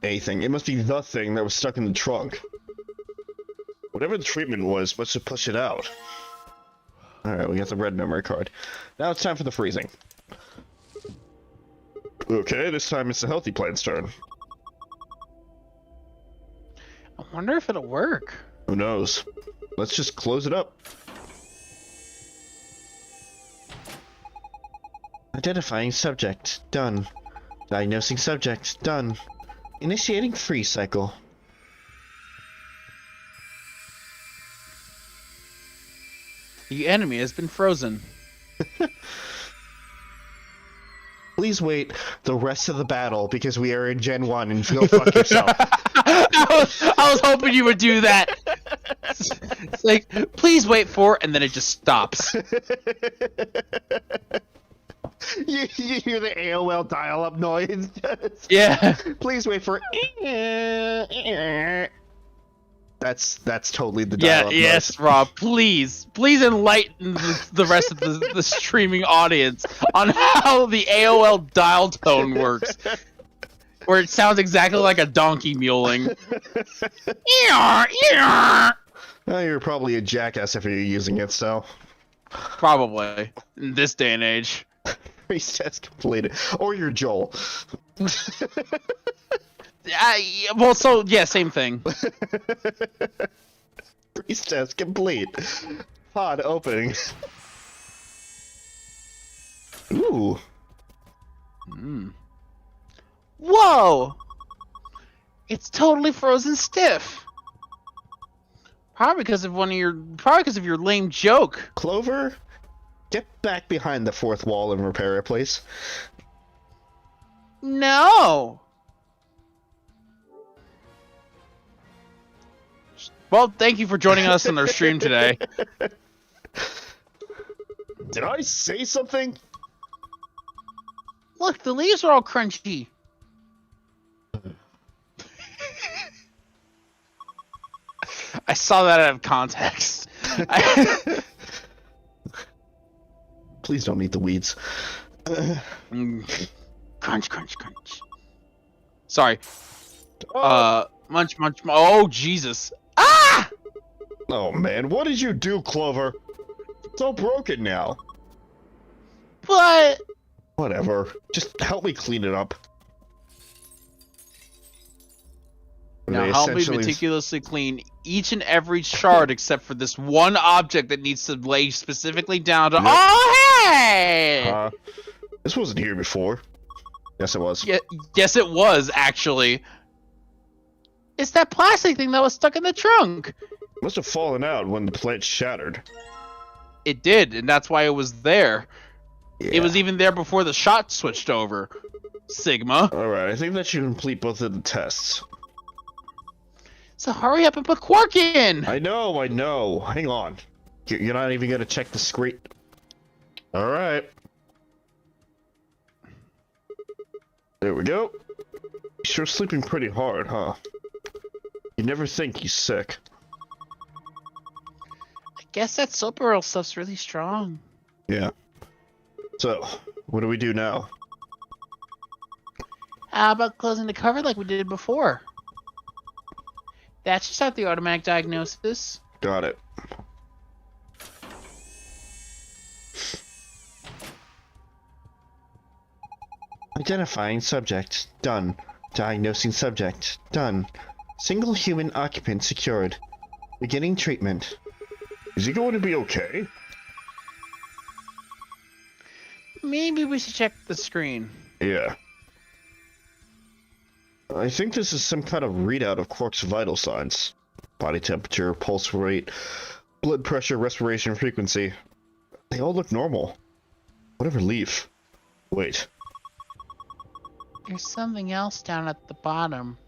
a thing. It must be the thing that was stuck in the trunk. Whatever the treatment was, must have pushed it out. Alright, we got the red memory card. Now it's time for the freezing. Okay, this time it's the healthy plant's turn. I wonder if it'll work. Who knows? Let's just close it up. Identifying subject. Done. Diagnosing subject. Done. Initiating freeze cycle. The enemy has been frozen. Please wait the rest of the battle because we are in Gen 1 and go fuck yourself. I was hoping you would do that. It's like, please wait for it, and then it just stops. You hear the AOL dial-up noise. Yeah. Please wait for That's totally the dial-up noise. Yes, Rob. Please enlighten the rest of the streaming audience on how the AOL dial tone works, where it sounds exactly like a donkey mewling. Well, you're probably a jackass if you're using it, so. Probably in this day and age. Freeze test completed. Or you're Joel. Well, so yeah, same thing. Freeze test complete. Pod opening. Ooh. Whoa! It's totally frozen stiff. Probably because of your lame joke. Clover, get back behind the fourth wall and repair it, please. No. Well, thank you for joining us on our stream today. Did I say something? Look, the leaves are all crunchy. I saw that out of context. Please don't eat the weeds. Crunch, crunch, crunch. Sorry. Munch, munch. Oh, Jesus. Ah! Oh man, what did you do, Clover? It's all broken now. But Whatever. Just help me clean it up. now They help me essentially- meticulously clean each and every shard except for this one object that needs to lay specifically down to. Yep. Oh, hey! This wasn't here before. Yes, it was. Yes, it was actually. It's that plastic thing that was stuck in the trunk. Must have fallen out when the plant shattered. It did, and that's why it was there. Yeah. It was even there before the shot switched over. Sigma. Alright, I think that should complete both of the tests. So hurry up and put Quark in! I know. Hang on. You're not even gonna check the screen. Alright. There we go. Sure sleeping pretty hard, huh? You never think he's sick. I guess that Soparil stuff's really strong. Yeah. So, what do we do now? How about closing the cover like we did before? That should start the automatic diagnosis. Got it. Identifying subject. Done. Diagnosing subject. Done. Single human occupant secured. Beginning treatment. Is he going to be okay? Maybe we should check the screen. Yeah. I think this is some kind of readout of Quark's vital signs. Body temperature, pulse rate, blood pressure, respiration frequency. They all look normal. Whatever leaf. Wait. There's something else down at the bottom.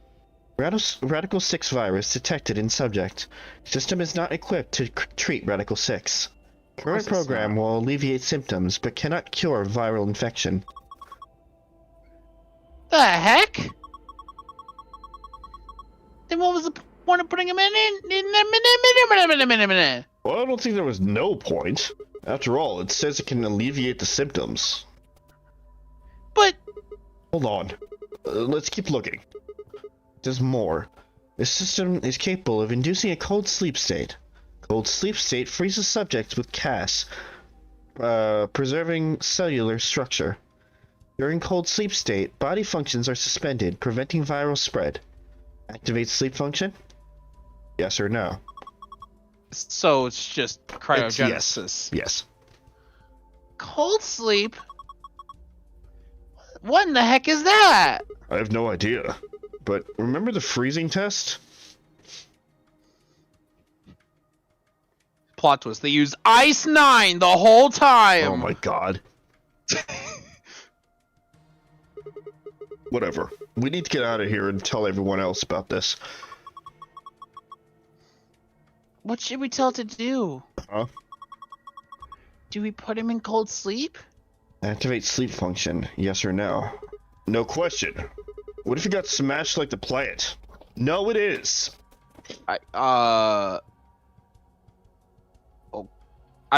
Radical 6 virus detected in subject. System is not equipped to treat Radical 6. Current program will alleviate symptoms, but cannot cure viral infection. The heck? Then what was the point of putting him in? Well, I don't think there was no point. After all, it says it can alleviate the symptoms. But Hold on. Let's keep looking. There's more. This system is capable of inducing a cold sleep state. Cold sleep state freezes subjects with CAS, preserving cellular structure. During cold sleep state, body functions are suspended, preventing viral spread. Activate sleep function? Yes or no? so it's just cryogenesis. Yes. Cold sleep? What in the heck is that? I have no idea. But remember the freezing test? Plot twist. They used Ice 9 the whole time. Oh my god. Whatever. We need to get out of here and tell everyone else about this. What should we tell it to do? Huh? Do we put him in cold sleep? Activate sleep function, yes or no? No question. What if he got smashed like the plant? No, it is. I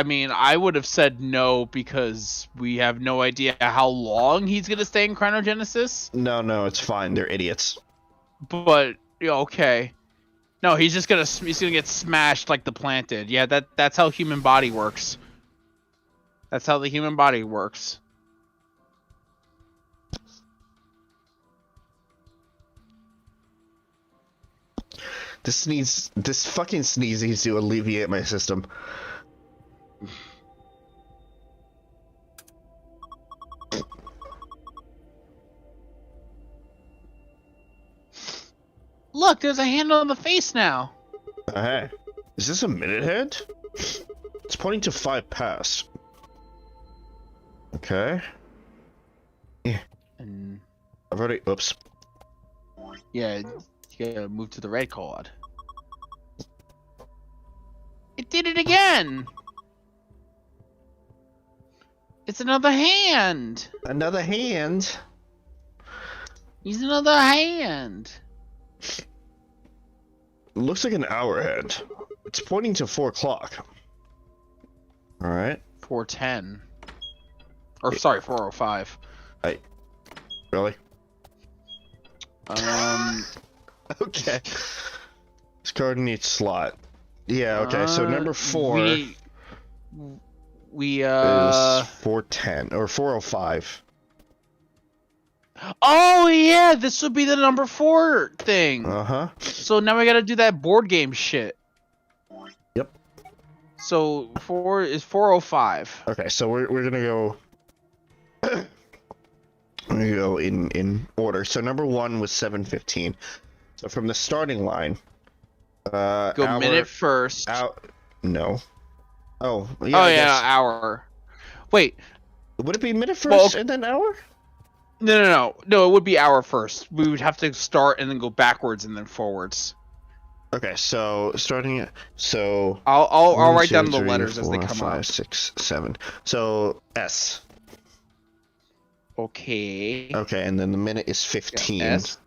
mean, I would have said no because we have no idea how long he's gonna stay in cryogenesis. No, it's fine. They're idiots. But yeah, okay. No, he's gonna get smashed like the plant did. Yeah, that's how human body works. That's how the human body works. This fucking sneeze needs to alleviate my system. Look, there's a handle on the face now. Hey, is this a minute head? It's pointing to 5 past. Okay. Yeah. And I've already. Oops. yeah, you gotta move to the red card. It did it again. It's another hand. Another hand. He's another hand. Looks like an hour head. It's pointing to 4 o'clock. Alright. 410. Or sorry, 405. Really? Okay. This card needs slot. Yeah, okay, so number 4 we is 410 or 405. Oh yeah, this would be the number 4 thing. Uh-huh. So now we gotta do that board game shit. Yep. So 4 is 405. Okay, so we're gonna go in order. So number 1 was 7:15. So from the starting line, Go minute first. No. Oh, yeah. Oh yeah, hour. Wait. Would it be minute first and then hour? No. It would be hour first. We would have to start and then go backwards and then forwards. Okay, so starting. So I'll write down the letters as they come 5, up. 6, 7. So S. Okay. Okay, and then the minute is 15. Yeah, S.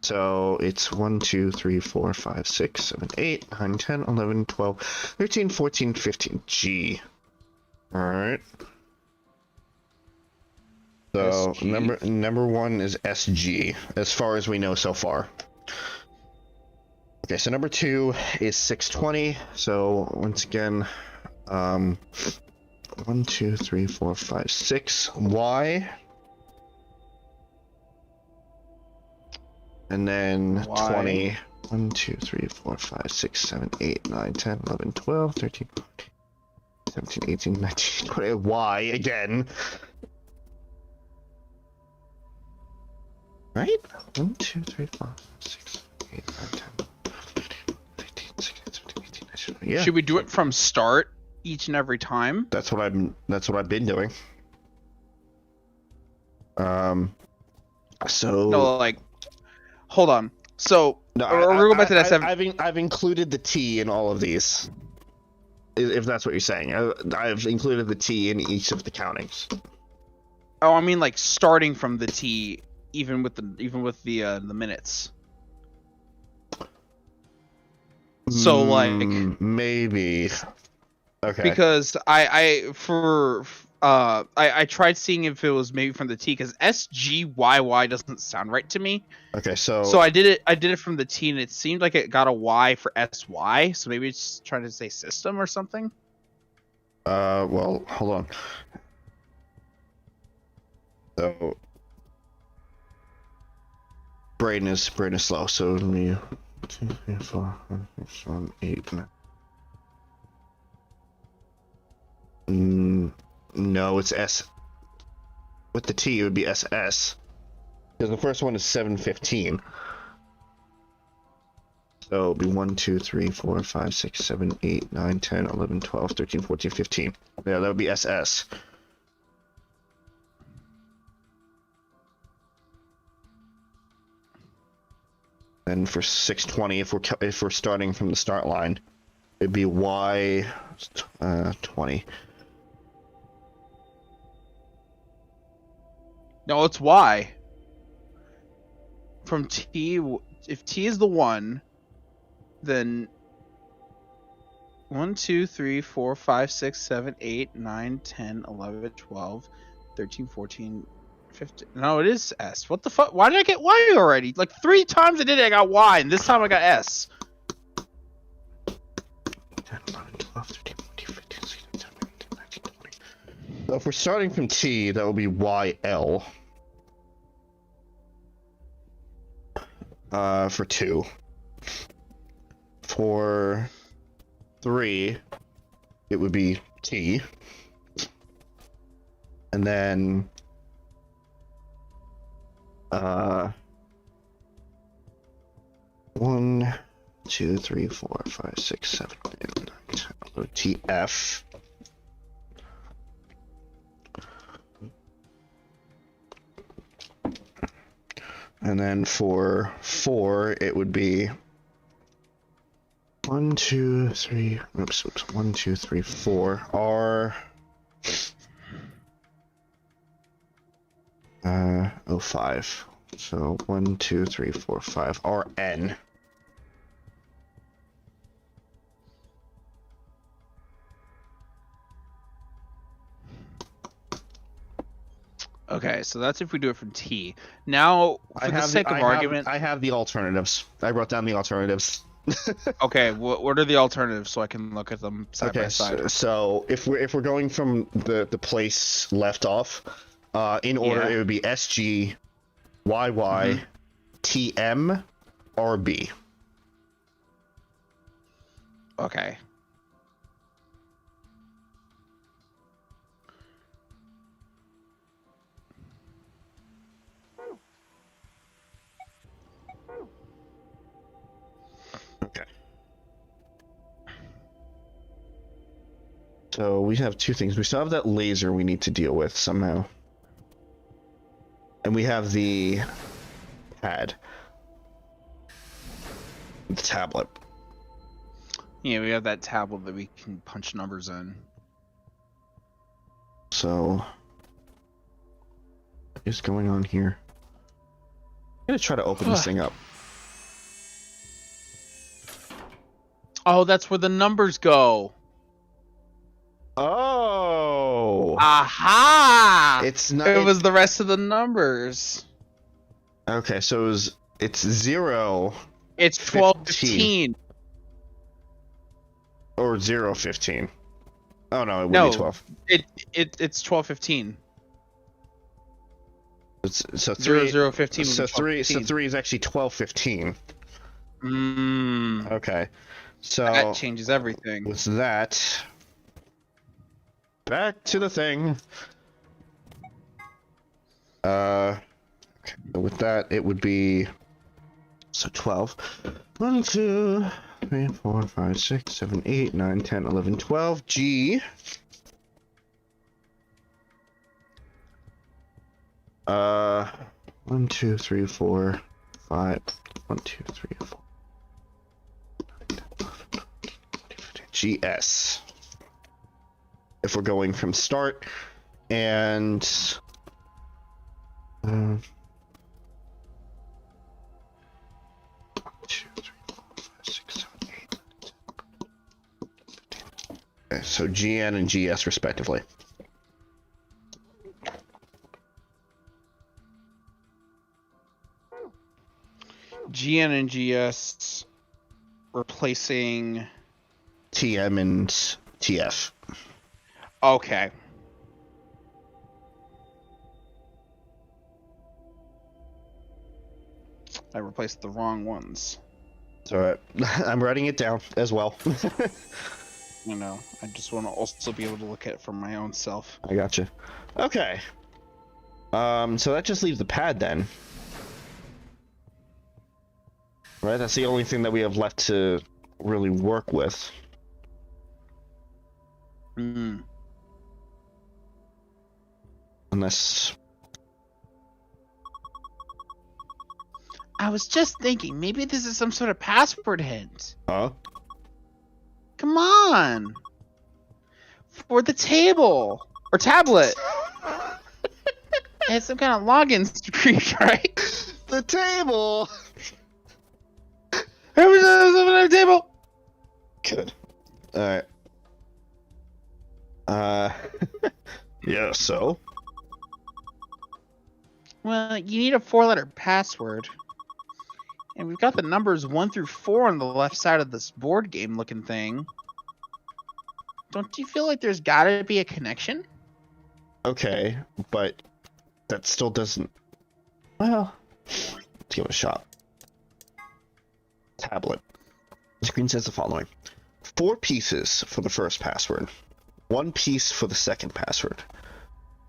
So it's 1, 2, 3, 4, 5, 6, 7, 8, 9, 10, 11, 12, 13, 14, 15. G. Alright. So SG. number 1 is SG, as far as we know so far. Okay, so number 2 is 620. So once again, 1, 2, 3, 4, 5, 6. Y. And then Y. 20. 1, 2, 3, 4, 5, 6, 7, 8, 9, 10, 11, 12, 13, 14, 17, 18, 19, 20. Y again. Right? 1, 2, 3, 4, 5, 6, 8, 9, 10, 15, 16, 17, 18, 19. Yeah. Should we do it from start each and every time? That's what I've been doing. So No, like, hold on. So no, we'll go back to that 7. I've included the T in all of these. If that's what you're saying, I've included the T in each of the countings. Oh, I mean like starting from the T, even with the minutes. So like maybe. Okay. Because I tried seeing if it was maybe from the T, because SGYY doesn't sound right to me. Okay, so I did it from the T, and it seemed like it got a Y for SY, so maybe it's trying to say system or something. well, hold on. So brain is slow, so let me 2, 3, 4, 5, 6, 7, 8, 9. No, it's S. With the T, it would be SS. Because the first one is 7:15. So it would be 1, 2, 3, 4, 5, 6, 7, 8, 9, 10, 11, 12, 13, 14, 15. Yeah, that would be SS. And for 620, if we're starting from the start line, it'd be Y 20. No, it's Y. From T, if T is the 1, then 1, 2, 3, 4, 5, 6, 7, 8, 9, 10, 11, 12, 13, 14, 15. No, it is S. What the fuck? Why did I get Y already? Like 3 times I did it, I got Y, and this time I got S. 10, 11, 12, 13, 14, 15, 16, 17, 18, 19, 20. So if we're starting from T, that will be YL. For 2. For 3, it would be T. And then 1, 2, 3, 4, 5, 6, 7, 8, 9, 10. TF. And then for 4, it would be 1, 2, 3. Oops. 1, 2, 3, 4. R. 05. So 1, 2, 3, 4, 5. RN. Okay, so that's if we do it from T. Now, for the sake of argument, I have the alternatives. I wrote down the alternatives. okay, what are the alternatives so I can look at them side by side? So if we're going from the place left off, in order it would be SG, YY, TM, RB. Okay. Okay. So we have two things. We still have that laser we need to deal with somehow. And we have the pad. The tablet. Yeah, we have that tablet that we can punch numbers in. So, what is going on here? I'm gonna try to open this thing up. Oh, that's where the numbers go. Oh! Aha! It's not. It was the rest of the numbers. Okay, so it's 0. It's 12, 15. Or 0, 15. Oh no, it would be 12. It's 12, 15. So 3, 0, 15. So 3 is actually 12, 15. Okay, so that changes everything. with that, back to the thing. Okay, with that, it would be so 12. 1, 2, 3, 4, 5, 6, 7, 8, 9, 10, 11, 12. G. 1, 2, 3, 4, 5. 1, 2, 3, 4. 9, 10, 11, 12, 13, 14, 15. GS. If we're going from start, and 1, 2, 3, 4, 5, 6, 7, 8, 9, 10. Okay, so GN and GS respectively. GN and GS replacing TM and TF. Okay. I replaced the wrong ones. So I'm writing it down as well. You know, I just want to also be able to look at it for my own self. I gotcha. Okay. So that just leaves the pad then. Right, that's the only thing that we have left to really work with. Unless... I was just thinking, maybe this is some sort of password hint. Huh? Come on! For the table! Or tablet! It's some kind of login screen, right? The table! Who's on the table? Good. Alright. Yeah, so? Well, you need a 4-letter password. And we've got the numbers 1 through 4 on the left side of this board game looking thing. Don't you feel like there's gotta be a connection? Okay, but that still doesn't... Well, let's give it a shot. Tablet. The screen says the following. 4 pieces for the first password. 1 piece for the second password.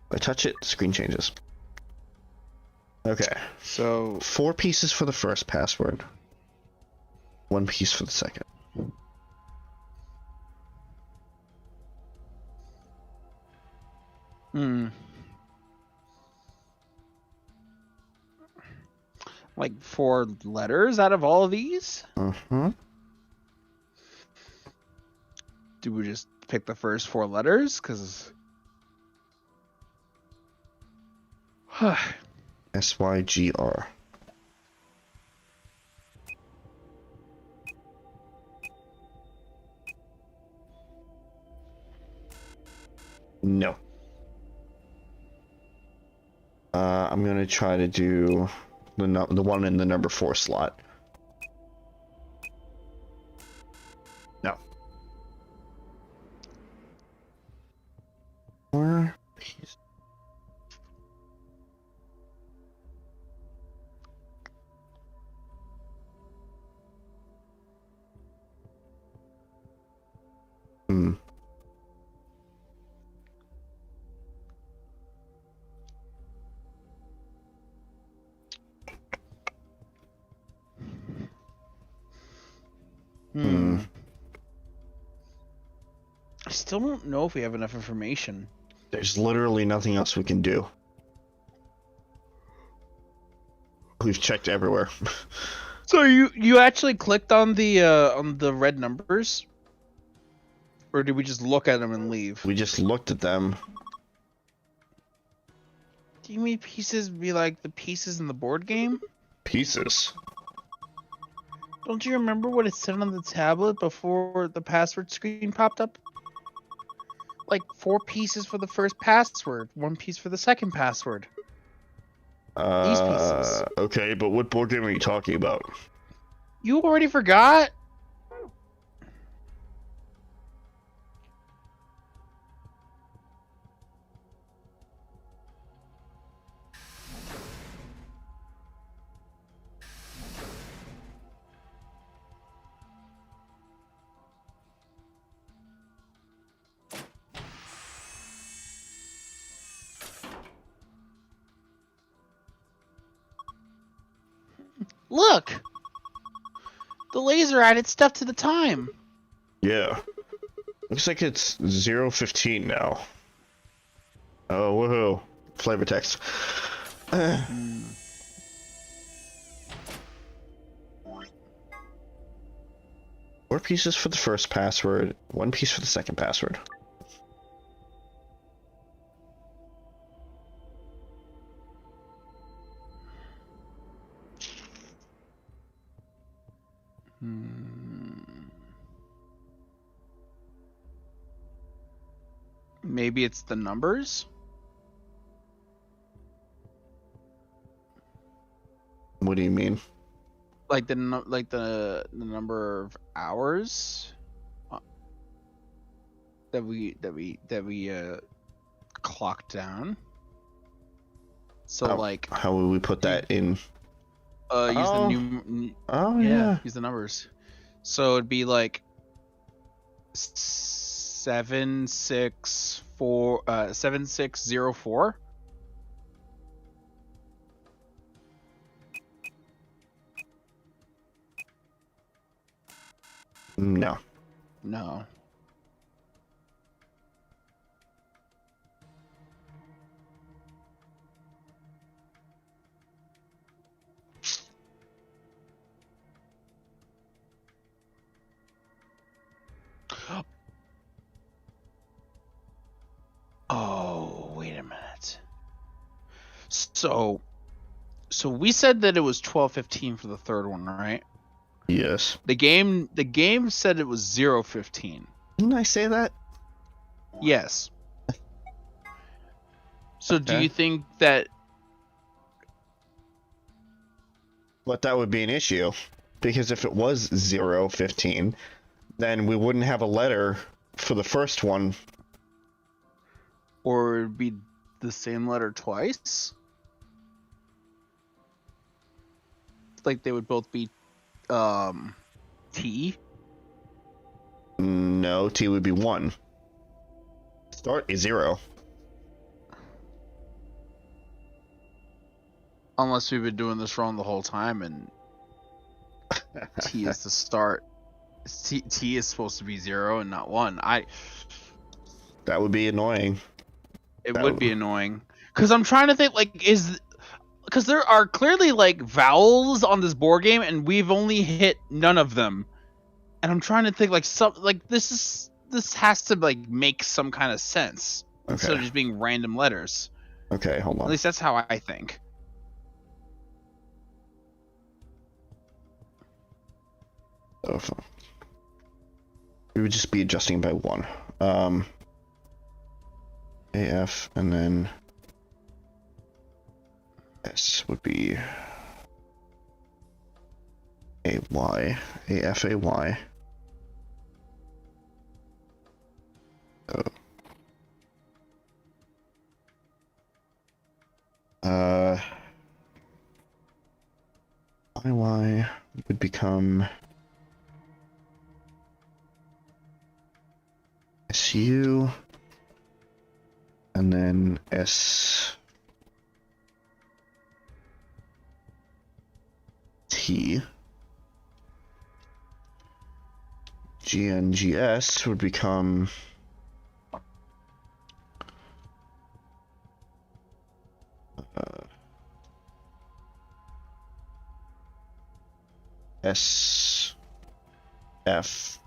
If I touch it, the screen changes. Okay. So 4 pieces for the first password. 1 piece for the second. Like 4 letters out of all of these? Mm-hmm. Do we just pick the first 4 letters? Because... SYGR. No. I'm gonna try to do the one in the number 4 slot. No. 4 pieces. I still don't know if we have enough information. There's literally nothing else we can do. We've checked everywhere. So you actually clicked on the red numbers? Or did we just look at them and leave? We just looked at them. Do you mean pieces be like the pieces in the board game? Pieces. Don't you remember what it said on the tablet before the password screen popped up? Like 4 pieces for the first password, 1 piece for the second password. These pieces. Okay, but what board game are you talking about? You already forgot? Look! The laser added stuff to the time. Yeah. Looks like it's 0:15 now. Oh, woohoo. Flavor text. 4 pieces for the first password, 1 piece for the second password. Maybe it's the numbers? What do you mean? Like the number of hours that we clocked down. So how would we put that in? Use the new. Oh yeah. Use the numbers. So it'd be like 7604. No. No. Oh, wait a minute. So we said that it was 12:15 for the third one, right? Yes. The game said it was 0:15. Didn't I say that? Yes. So do Okay. you think that? But that would be an issue, because if it was 0:15, then we wouldn't have a letter for the first one. Or it'd be the same letter twice? Like they would both be T? No, T would be 1. Start is 0. Unless we've been doing this wrong the whole time and T is the start. T is supposed to be 0 and not 1. That would be annoying. It would be annoying. Because I'm trying to think, like, because there are clearly, like, vowels on this board game, and we've only hit none of them. And I'm trying to think, like, this has to, like, make some kind of sense. Instead of just being random letters. Okay, hold on. At least that's how I think. Oh, we would just be adjusting by 1. AF, and then S would be AY, AF, AY. Oh. IY would become SU, and then S T. GNGS would become S F.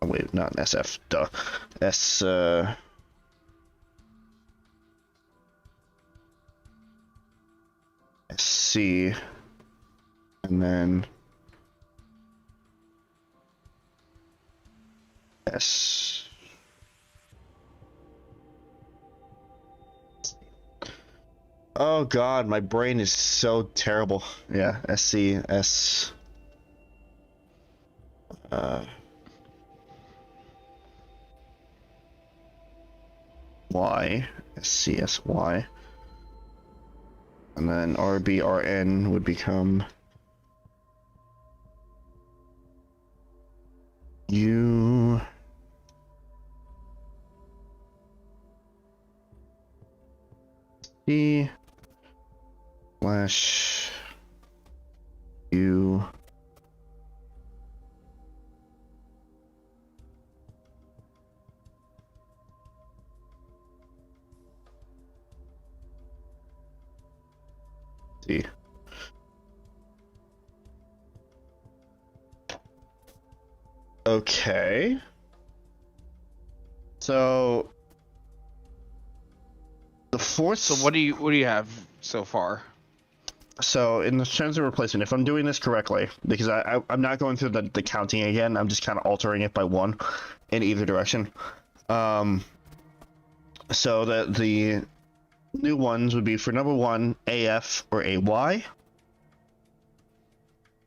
Oh wait, not SF. Duh. S. SC, and then S. Oh god, my brain is so terrible. Yeah, SC, S. Y, SCSY. And then RBRN would become U. T slash U. T. Okay. So the fourth. So what do you have so far? So in the terms of replacement, if I'm doing this correctly, because I'm not going through the counting again, I'm just kind of altering it by 1 in either direction. So that the new ones would be for number 1, AF or AY.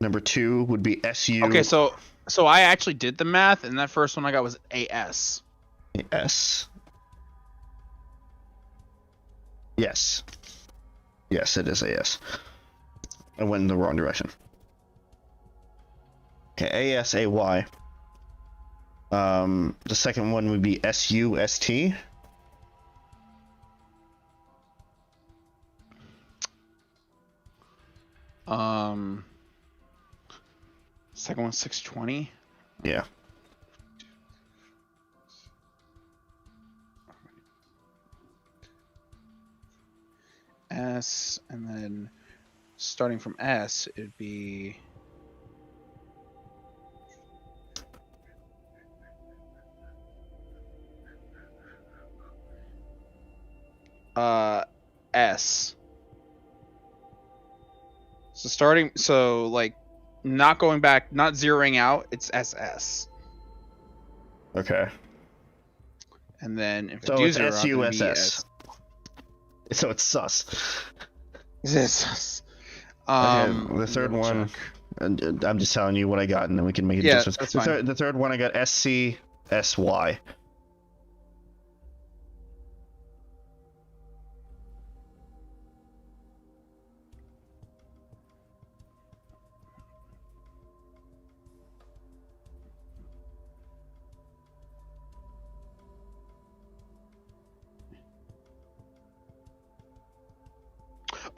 Number 2 would be SU. Okay, so I actually did the math, and that first one I got was AS. AS. Yes. Yes, it is AS. I went in the wrong direction. Okay, ASAY. The second one would be SUST. Second one's 620. Yeah. S, and then starting from S, it'd be S. So like not going back, not zeroing out, it's SS. Okay. And then if So I do it's zero out, it'd be SUSS. So it's sus. SS. Okay, the third one, check. and I'm just telling you what I got, and then we can make adjustments. That's fine. The third one I got SCSY.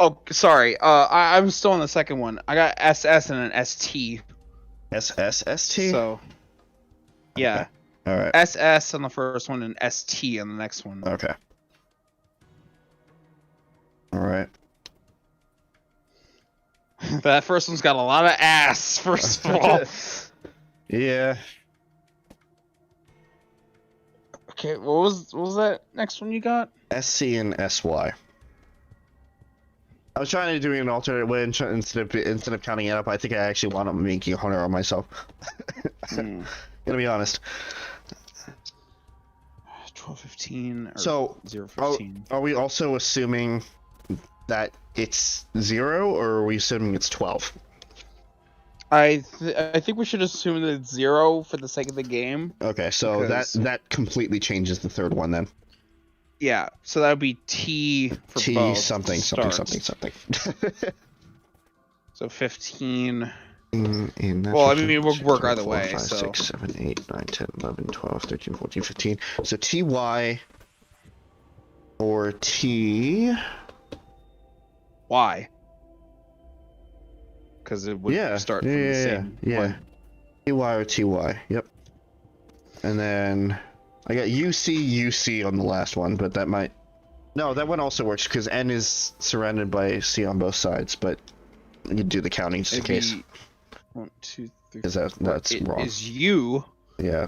Oh, sorry. I'm still on the second one. I got SS and an ST. SSST? So, yeah. Okay. All right. SS on the first one and ST on the next one. Okay. All right. That first one's got a lot of ass, first of all. Yeah. Okay, what was that next one you got? SC and SY. I was trying to do an alternate way instead of counting it up. I think I actually wound up making a 100 on myself. Gonna be honest. 1215 or So 015. are we also assuming that it's 0, or are we assuming it's 12? I think we should assume that it's 0 for the sake of the game. Okay, so because- that completely changes the third one then. Yeah, so that would be T for T both. something. starts. So 15. Well, I mean, it would work either way. 5, So 6, 7, 8, 9, 10, 11, 12, 13, 14, 15. So TY or T. why? Because it would start from the same one. TY or TY. Yep. And then I got UC on the last one, but that might. No, that one also works because N is surrounded by C on both sides, but you do the counting just in case. 1, 2, 3. Because that's it wrong. is U. Yeah.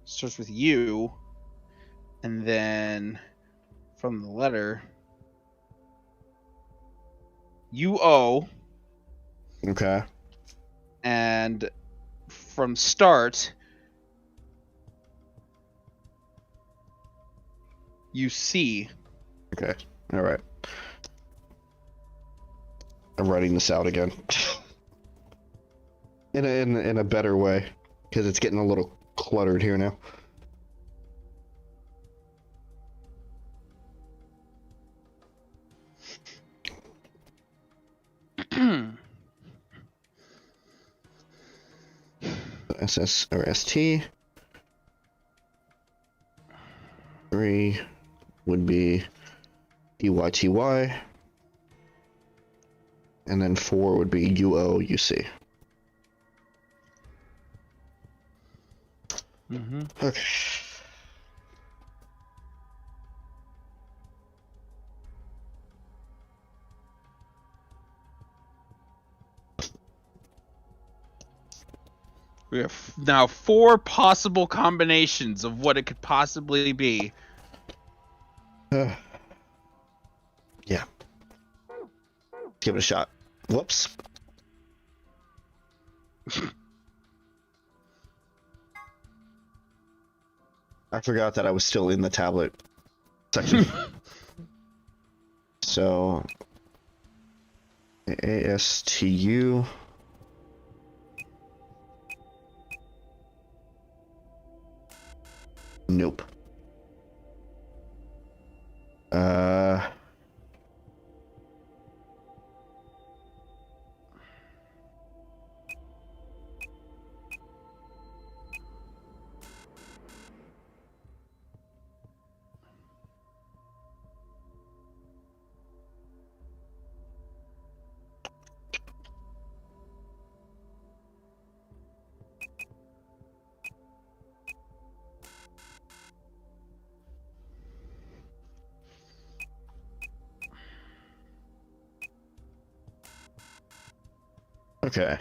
Starts with U, and then from the letter UO, Okay. and from start UC. Okay. All right. I'm writing this out again. in a better way, because it's getting a little cluttered here now. SS or ST. 3 would be TYTY. And then 4 would be UOUC. Okay. We have now 4 possible combinations of what it could possibly be. Yeah. Give it a shot. Whoops. I forgot that I was still in the tablet section. So ASTU. Nope. Okay.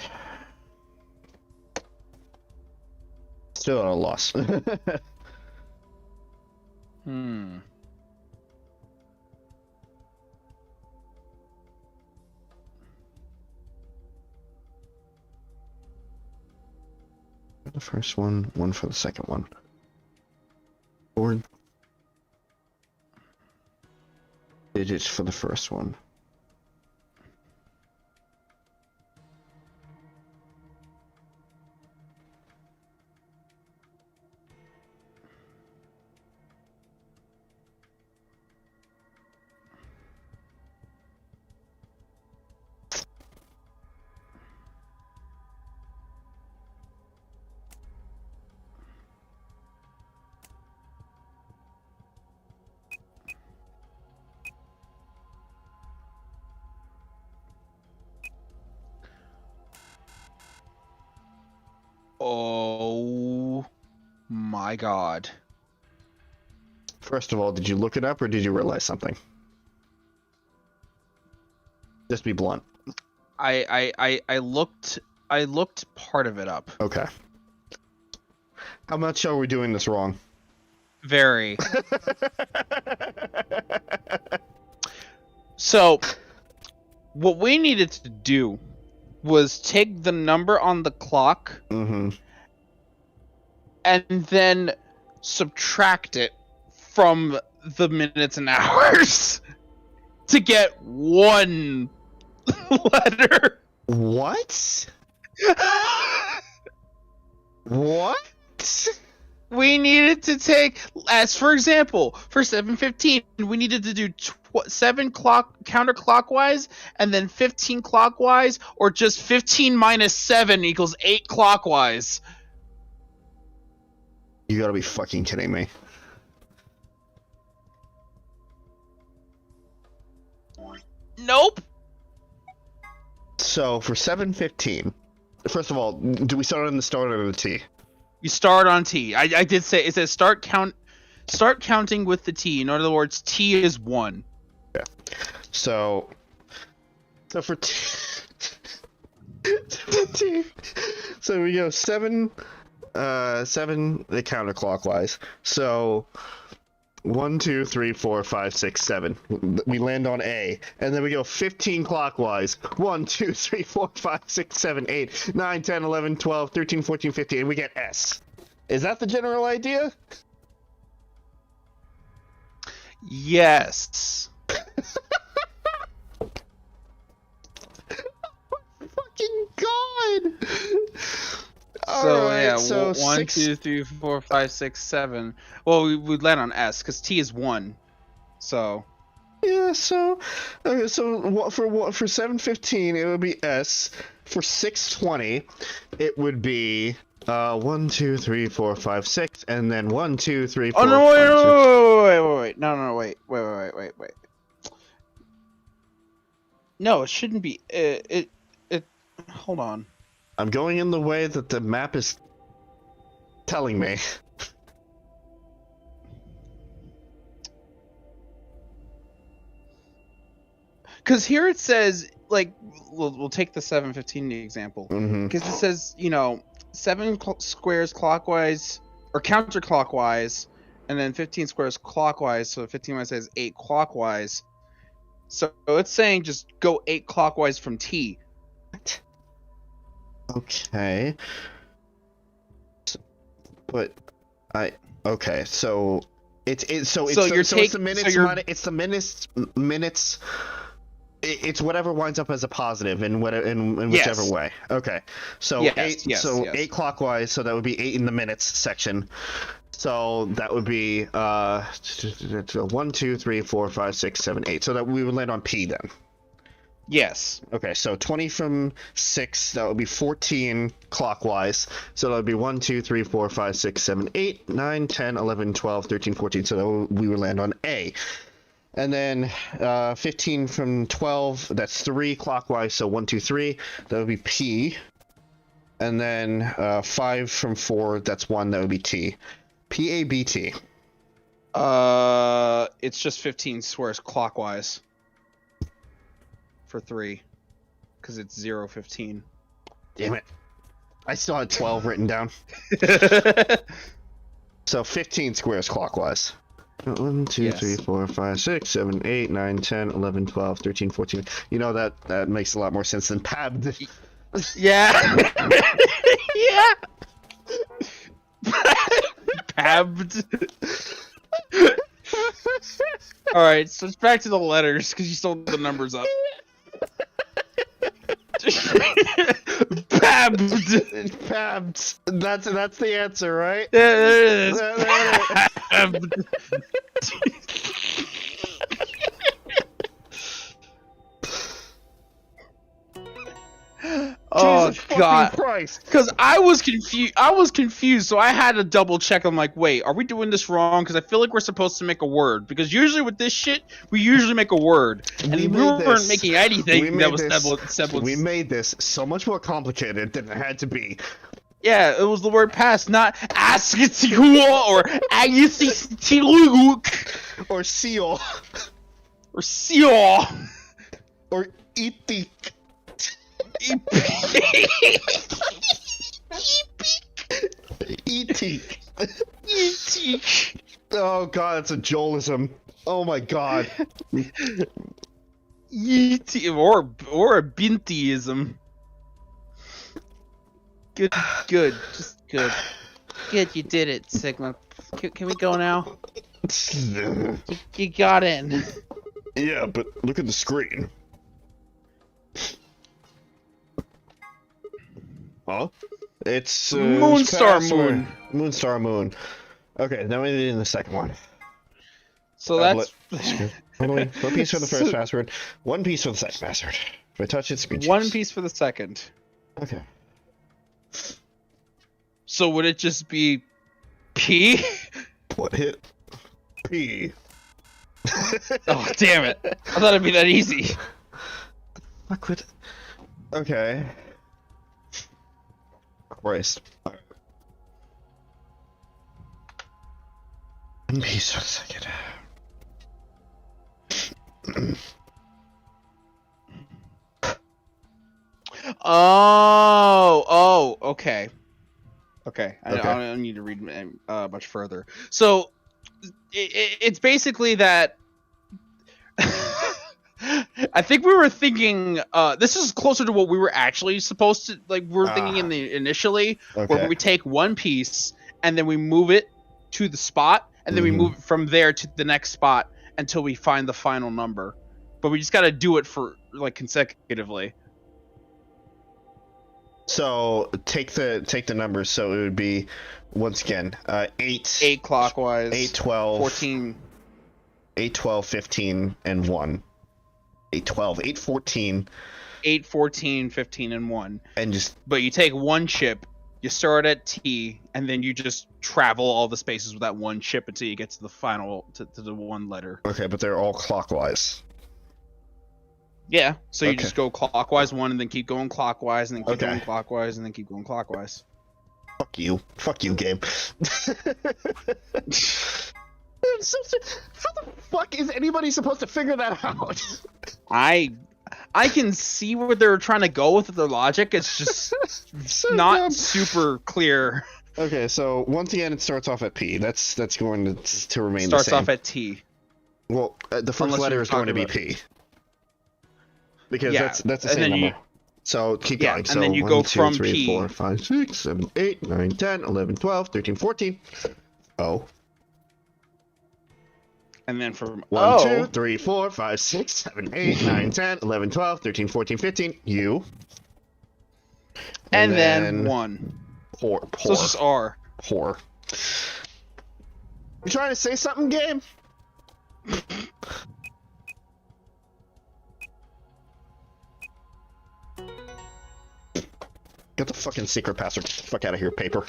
Still at a loss. For the first one, 1 for the second one. 4 digits for the first one. Oh my god. First of all, did you look it up or did you realize something? Just be blunt. I looked part of it up. Okay. How much are we doing this wrong? Very. So, what we needed to do was take the number on the clock Mm-hmm. and then subtract it from the minutes and hours to get one letter. What? What? We needed to take, as for example, for 7:15, we needed to do 7 counterclockwise and then 15 clockwise, or just 15 minus 7 equals 8 clockwise. You gotta be fucking kidding me. Nope. So for 7:15, first of all, do we start on the start or the T? You start on T. I did say it says start counting with the T. In other words, T is 1. Yeah. So for T, so we go 7 the counterclockwise. So 1, 2, 3, 4, 5, 6, 7. We land on A, and then we go 15 clockwise. 1, 2, 3, 4, 5, 6, 7, 8, 9, 10, 11, 12, 13, 14, 15, and we get S. Is that the general idea? Yes. Fucking God! So Alright, yeah, so 1, 2, 3, 4, 5, 6, 7. Well, we'd land on S because T is 1. So yeah, so okay, so for 7:15 it would be S. For 6:20 it would be 1, 2, 3, 4, 5, 6, and then 1, 2, 3, 4. oh no! 5, 6. Wait! No, it shouldn't be. It. Hold on. I'm going in the way that the map is telling me. Because here it says, like, we'll take the 7:15 example. Mm-hmm. Because it says, 7 squares clockwise or counterclockwise, and then 15 squares clockwise. So 15 minus 8 is 8 clockwise. So it's saying just go 8 clockwise from T. What? Okay. But okay, so it's the minutes. It's whatever winds up as a positive in whichever way. Okay, so Yes, 8 clockwise, so that would be 8 in the minutes section. So that would be 1, 2, 3, 4, 5, 6, 7, 8. So that we would land on P then. Yes. Okay, so 20 from 6, that would be 14 clockwise. So that would be 1, 2, 3, 4, 5, 6, 7, 8, 9, 10, 11, 12, 13, 14. So that we would land on A. And then 15 from 12, that's 3 clockwise. So 1, 2, 3, that would be P. And then 5 from 4, that's 1, that would be T. P-A-B-T. It's just 15 squares clockwise. For 3, because it's 0, 15. Damn it. I still had 12 written down. So 15 squares clockwise. 1, 2, 3, 4, 5, 6, 7, 8, 9, 10, 11, 12, 13, 14. That makes a lot more sense than Pabt. Yeah. Yeah. Pabt. Alright, so it's back to the letters, because you still have the numbers up. Pabt. Pabt. That's the answer, right? Yeah, there it is. Pabt. Oh God! Because I was confused. So I had to double check. I'm like, wait, are we doing this wrong? Because I feel like we're supposed to make a word. Because usually with this shit, we usually make a word, and we weren't making anything that was semblance. We made this so much more complicated than it had to be. Yeah, it was the word pass, not askitsihua or agisitiluguk Or seal. or seal. Or itik. Etik. Etik. Oh god, it's a Joelism. Oh my god. Or a bintyism. Good, just good. Good, you did it, Sigma. Can we go now? You got in. Yeah, but look at the screen. Huh? It's Moonstar password. Moon. Moonstar Moon. Okay, now we need the second one. So that's One piece for the first password, one piece for the second password. If I touch it, screen one changes. piece for the second. Okay. So would it just be P? What hit? P. Oh, damn it. I thought it'd be that easy. Fuck with. Okay. Christ. Alright. One piece for the second. Okay. Okay, I don't need to read much further. So, it's basically that... I think we were thinking... this is closer to what we were actually supposed to... Like, we were thinking initially, where we take one piece, and then we move it to the spot, and then we move it from there to the next spot until we find the final number. But we just gotta do it for, like, consecutively. So take the numbers. So it would be, once again, 8 clockwise, 8, 12, 14, 8, 12, 15, and 1. 8, 12, 8, 14, 8, 14, 15, and 1. and just But you take one chip, you start at T, and then you just travel all the spaces with that one chip until you get to the final, to the one letter. okay, but they're all clockwise. Yeah, so you Okay. just go clockwise one, and then keep going clockwise, and then keep Okay. going clockwise, and then keep going clockwise. Fuck you, game. How the fuck is anybody supposed to figure that out? I can see where they're trying to go with their logic. It's just So not dumb. super clear. Okay, so once again, it starts off at P. That's going to remain Starts the same. off at T. Well, the first Unless letter you're is going to be talking P. Because Yeah, that's the and same then number. So keep Yeah, going. and So then you 1, go 2, from 3, P. 4, 5, 6, 7, 8, 9, 10, 11, 12, 13, 14. Oh. And then from 1, 2, 3, 4, 5, 6, 7, 8, 9, 10, 11, 12, 13, 14, 15. U. and then 1. Poor. So it's just R. Poor. You trying to say something, game? Get the fucking secret password. Get the fuck out of here, paper.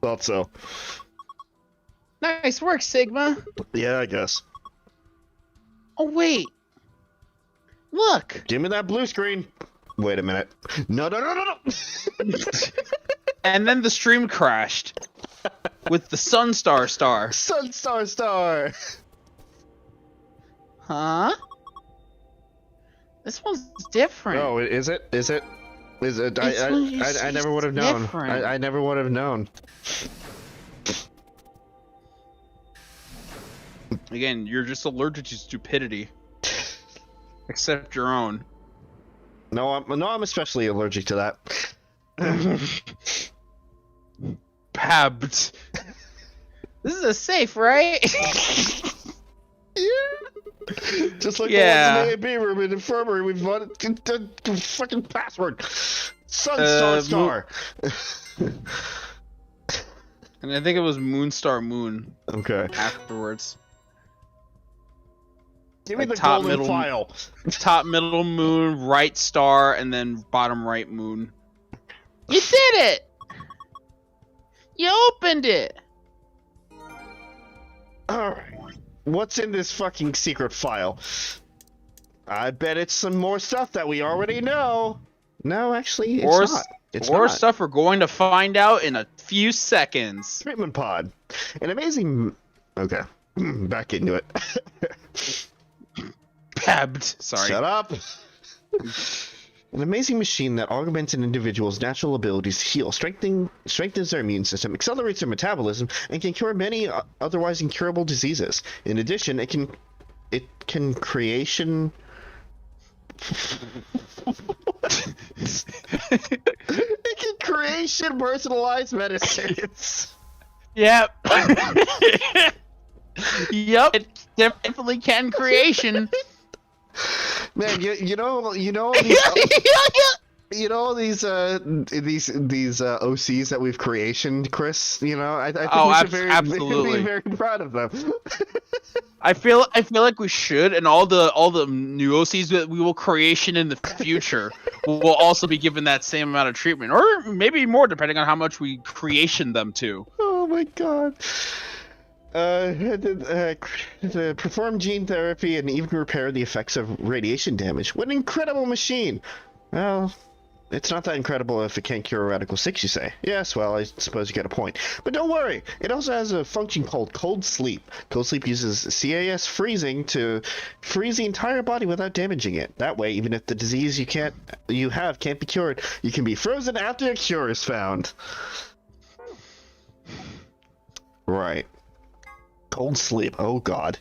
Thought so. Nice work, Sigma. Yeah, I guess. Oh, wait. Look. Give me that blue screen. Wait a minute. No. And then the stream crashed with the Sunstar star. Sun star. Huh? This one's different. Oh, is it? Is it? I never would have known. I never would have known. Again, you're just allergic to stupidity. Except your own. No, I'm especially allergic to that. Pabt. This is a safe, right? Yeah. Just like Yeah. the ones in the A&B room in the infirmary, we've wanted the fucking password. Sun star. And I think it was Moonstar Moon Okay. afterwards. Give me Like the top, golden middle- file. Top middle moon, right star, and then bottom right moon. You did it! You opened it! Alright. What's in this fucking secret file? I bet it's some more stuff that we already know. No, actually, it's or not. It's or not. stuff we're going to find out in a few seconds. Treatment pod. An amazing... Okay. Back into it. Pabt. Sorry. Shut up! An amazing machine that augments an individual's natural abilities to heal, strengthens their immune system, accelerates their metabolism, and can cure many otherwise incurable diseases. In addition, it can creation... It can creation personalized medicines. Yep. Yep. It definitely can creation. Man, you know these OCs that we've created, Chris. You know, I think we should absolutely be very proud of them. I feel like we should, and all the new OCs that we will creation in the future will also be given that same amount of treatment, or maybe more, depending on how much we creation them to. Oh my god. To perform gene therapy and even repair the effects of radiation damage. What an incredible machine! Well, it's not that incredible if it can't cure Radical 6, you say. Yes, well, I suppose you get a point. But don't worry, it also has a function called Cold Sleep. Cold Sleep uses CAS freezing to freeze the entire body without damaging it. That way, even if the disease you have can't be cured, you can be frozen after a cure is found. Right. Cold sleep. Oh god.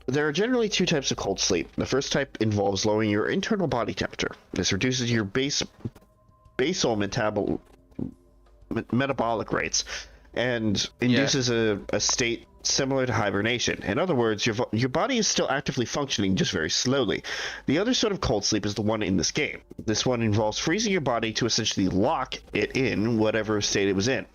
There are generally two types of cold sleep. The first type involves lowering your internal body temperature. This reduces your basal metabolic rates and induces a state similar to hibernation. In other words, your body is still actively functioning, just very slowly. The other sort of cold sleep is the one in this game. This one involves freezing your body to essentially lock it in whatever state it was in.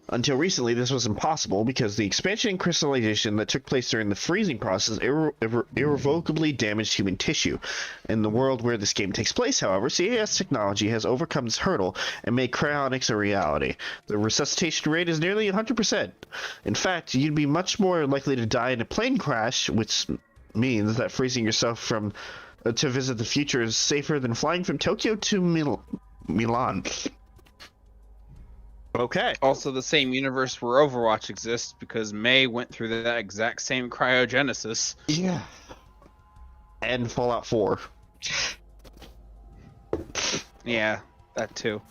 Until recently, this was impossible because the expansion and crystallization that took place during the freezing process irrevocably damaged human tissue. In the world where this game takes place, however, CAS technology has overcome this hurdle and made cryonics a reality. The resuscitation rate is nearly 100%. In fact, you'd be much more likely to die in a plane crash, which means that freezing yourself to visit the future is safer than flying from Tokyo to Milan. Okay. Also, the same universe where Overwatch exists because May went through that exact same cryogenesis. Yeah. And Fallout 4. Yeah, that too.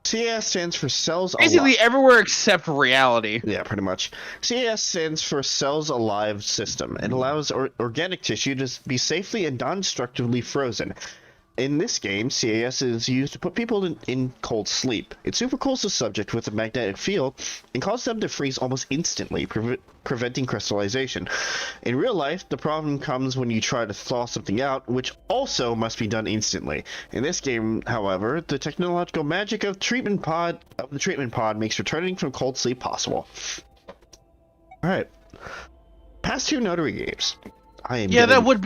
CAS stands for Cells Basically everywhere except reality. Yeah, pretty much. CAS stands for Cells Alive System. It allows organic tissue to be safely and non-destructively frozen. In this game, CAS is used to put people in cold sleep. It supercools the subject with a magnetic field and causes them to freeze almost instantly, preventing crystallization. In real life, the problem comes when you try to thaw something out, which also must be done instantly. In this game, however, the technological magic of the treatment pod makes returning from cold sleep possible. Alright. Past two notary games. That would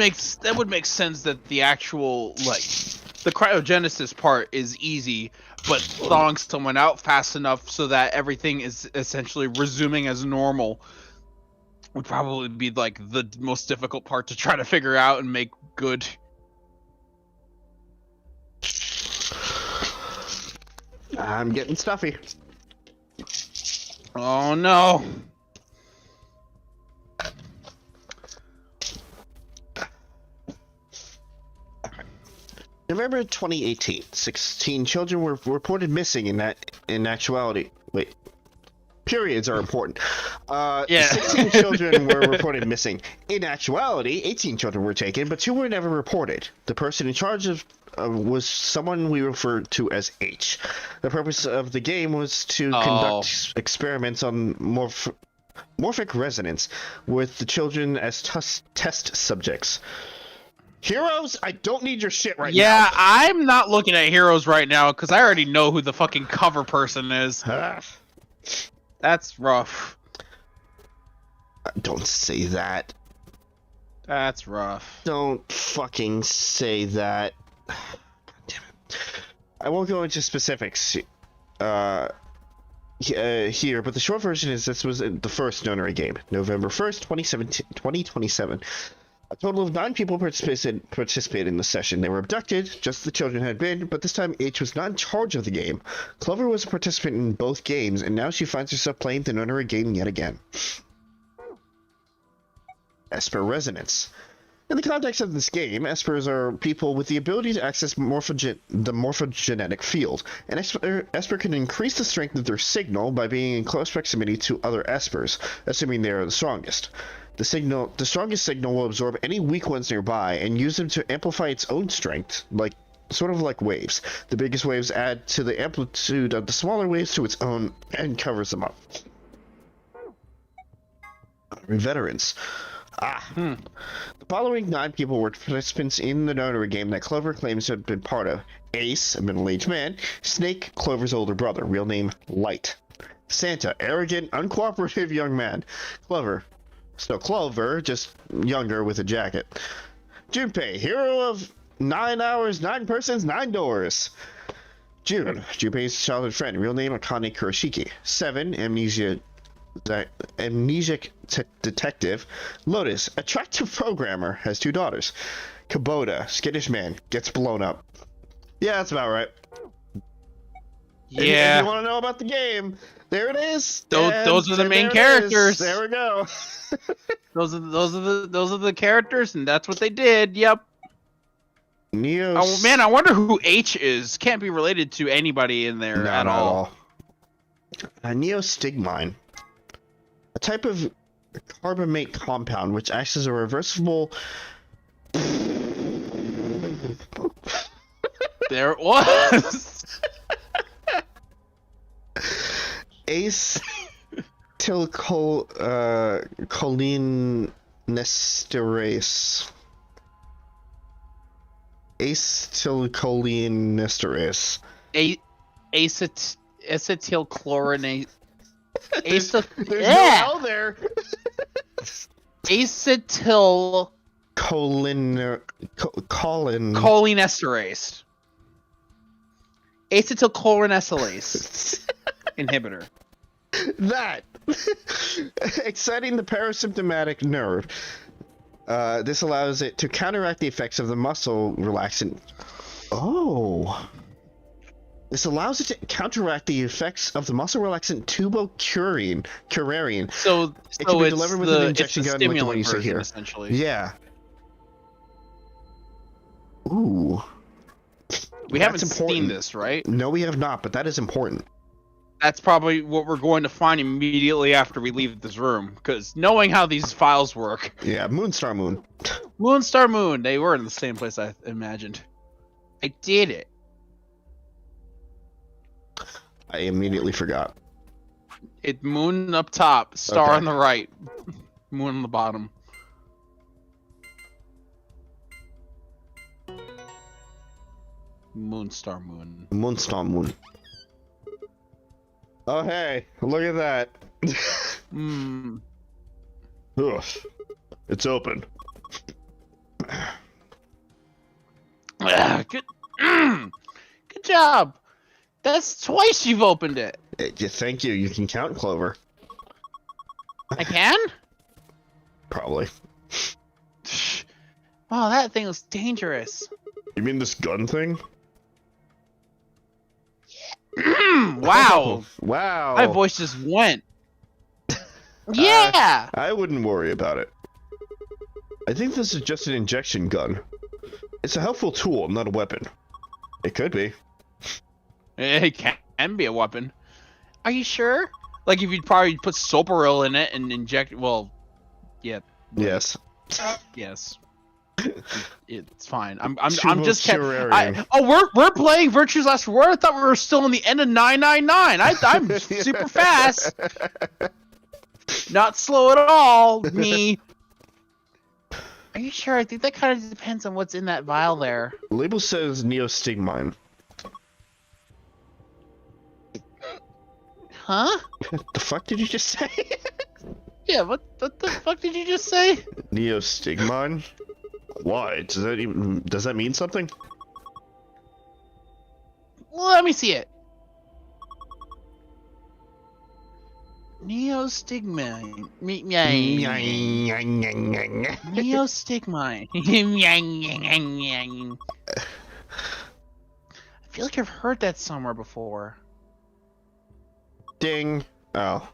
make sense that the actual, like, the cryogenesis part is easy, but thawing someone out fast enough so that everything is essentially resuming as normal would probably be, like, the most difficult part to try to figure out and make good. I'm getting stuffy. Oh no. November 2018, 16 children were reported missing in actuality. Wait. Periods are important. 16 children were reported missing. In actuality, 18 children were taken, but 2 were never reported. The person in charge of was someone we referred to as H. The purpose of the game was to conduct experiments on morphic resonance with the children as test subjects. Heroes, I don't need your shit right now. Yeah, I'm not looking at Heroes right now because I already know who the fucking cover person is. That's rough. Don't say that. That's rough. Don't fucking say that. God damn it. I won't go into specifics here, but the short version is this was the first notary game, November 1st, 2027. A total of 9 people participated in the session. They were abducted, just as the children had been, but this time H was not in charge of the game. Clover was a participant in both games, and now she finds herself playing the Nonary game yet again. Esper Resonance. In the context of this game, Espers are people with the ability to access the Morphogenetic Field. An Esper can increase the strength of their signal by being in close proximity to other Espers, assuming they are the strongest. The strongest signal will absorb any weak ones nearby and use them to amplify its own strength, sort of like waves. The biggest waves add to the amplitude of the smaller waves to its own and covers them up. Veterans. The following 9 people were participants in the notary game that Clover claims to have been part of. Ace, a middle-aged man. Snake, Clover's older brother, real name Light. Santa, arrogant, uncooperative young man. Clover, just younger with a jacket. Junpei, hero of 9 hours, 9 persons, 9 doors. June, Junpei's childhood friend, real name Akane Kurashiki. 7, amnesic detective. Lotus, attractive programmer, has 2 daughters. Kubota, skittish man, gets blown up. Yeah, that's about right. Yeah. If you want to know about the game, there it is. Those are the main characters. There we go. those are the characters, and that's what they did. Yep. Neo. Oh man, I wonder who H is. Can't be related to anybody in there at all. Neostigmine, a type of carbamate compound which acts as a reversible. There it was. Acetylcholinesterase. Acetylcholinesterase. Acetylchlorinate. There's no L there. Acetyl. Cholinesterase. Acetylcholinesterase inhibitor. That. Exciting the parasympathetic nerve. This allows it to counteract the effects of the muscle relaxant. Oh. This allows it to counteract the effects of the muscle relaxant tubocurarine. So it can be it's delivered with the, an injection it's the gun like the one stimulant you see version, here. essentially. Yeah. Ooh. We haven't seen this, right? No, we have not, but that is important. That's probably what we're going to find immediately after we leave this room, because knowing how these files work. Yeah, Moonstar Moon. Moonstar Moon. They were in the same place I imagined. I did it. I immediately forgot. It moon up top, star on the right, moon on the bottom. Moonstar Moon. Moonstar Moon. Oh hey, look at that. Ugh. It's open. Good. Good job. That's twice you've opened it. Thank you. You can count, Clover. I can? Probably. Oh, that thing was dangerous. You mean this gun thing? Wow. Wow. My voice just went. Yeah. I wouldn't worry about it. I think this is just an injection gun. It's a helpful tool, not a weapon. It could be. It can be a weapon. Are you sure? Like if you'd probably put Soparil in it and inject. Well, yeah. Yes. Yes. It's fine. I'm just we're playing Virtue's Last Reward. I thought we were still in the end of 999. I'm super fast. Not slow at all. Me. Are you sure? I think that kind of depends on what's in that vial there. The label says Neostigmine. Huh? What the fuck did you just say? Yeah, what the fuck did you just say? Neostigmine? Why? Does that mean something? Let me see it. Neostigmine. Neostigmine. I feel like I've heard that somewhere before. Ding. Oh.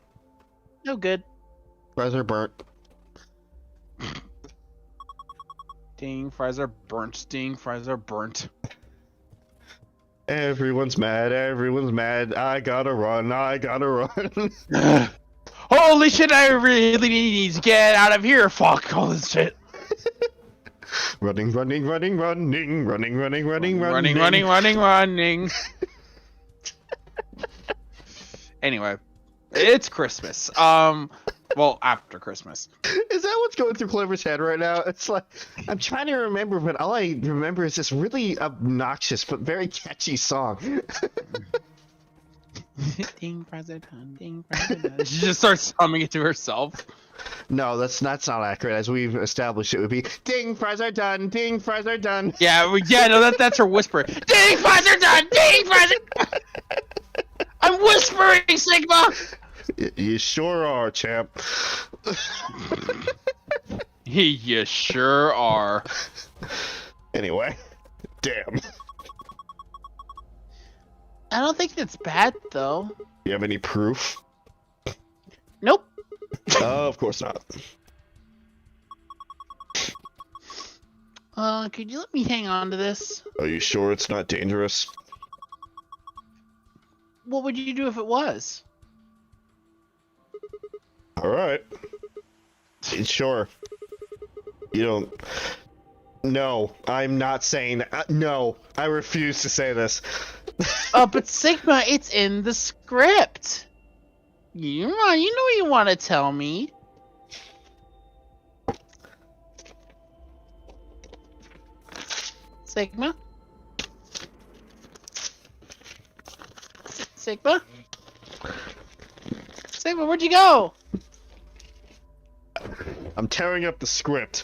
No good. Fries are burnt. Ding, fries are burnt. Ding, fries are burnt. Everyone's mad. Everyone's mad. I gotta run. I gotta run. Holy shit, I really need to get out of here. Fuck all this shit. Running, running, running, running, running, running, running, running, running. Anyway, it's Christmas. Well, after Christmas. Is that what's going through Clover's head right now? It's like, I'm trying to remember, but all I remember is this really obnoxious but very catchy song. Ding, fries are done. Ding, fries are done. She just starts humming it to herself. No, that's not accurate. As we've established, it would be ding, fries are done. Ding, fries are done. Yeah, no, that's her whisper. Ding, fries are done. Ding, fries are done. I'm whispering, Sigma. You sure are, champ. You sure are. Anyway, damn. I don't think that's bad, though. You have any proof? Nope. Of course not. Could you let me hang on to this? Are you sure it's not dangerous? What would you do if it was? Alright. Sure. You don't... No, I'm not saying that. No, I refuse to say this. But Sigma, it's in the script. You know you want to tell me. Sigma? Sigma? Sigma, where'd you go? I'm tearing up the script.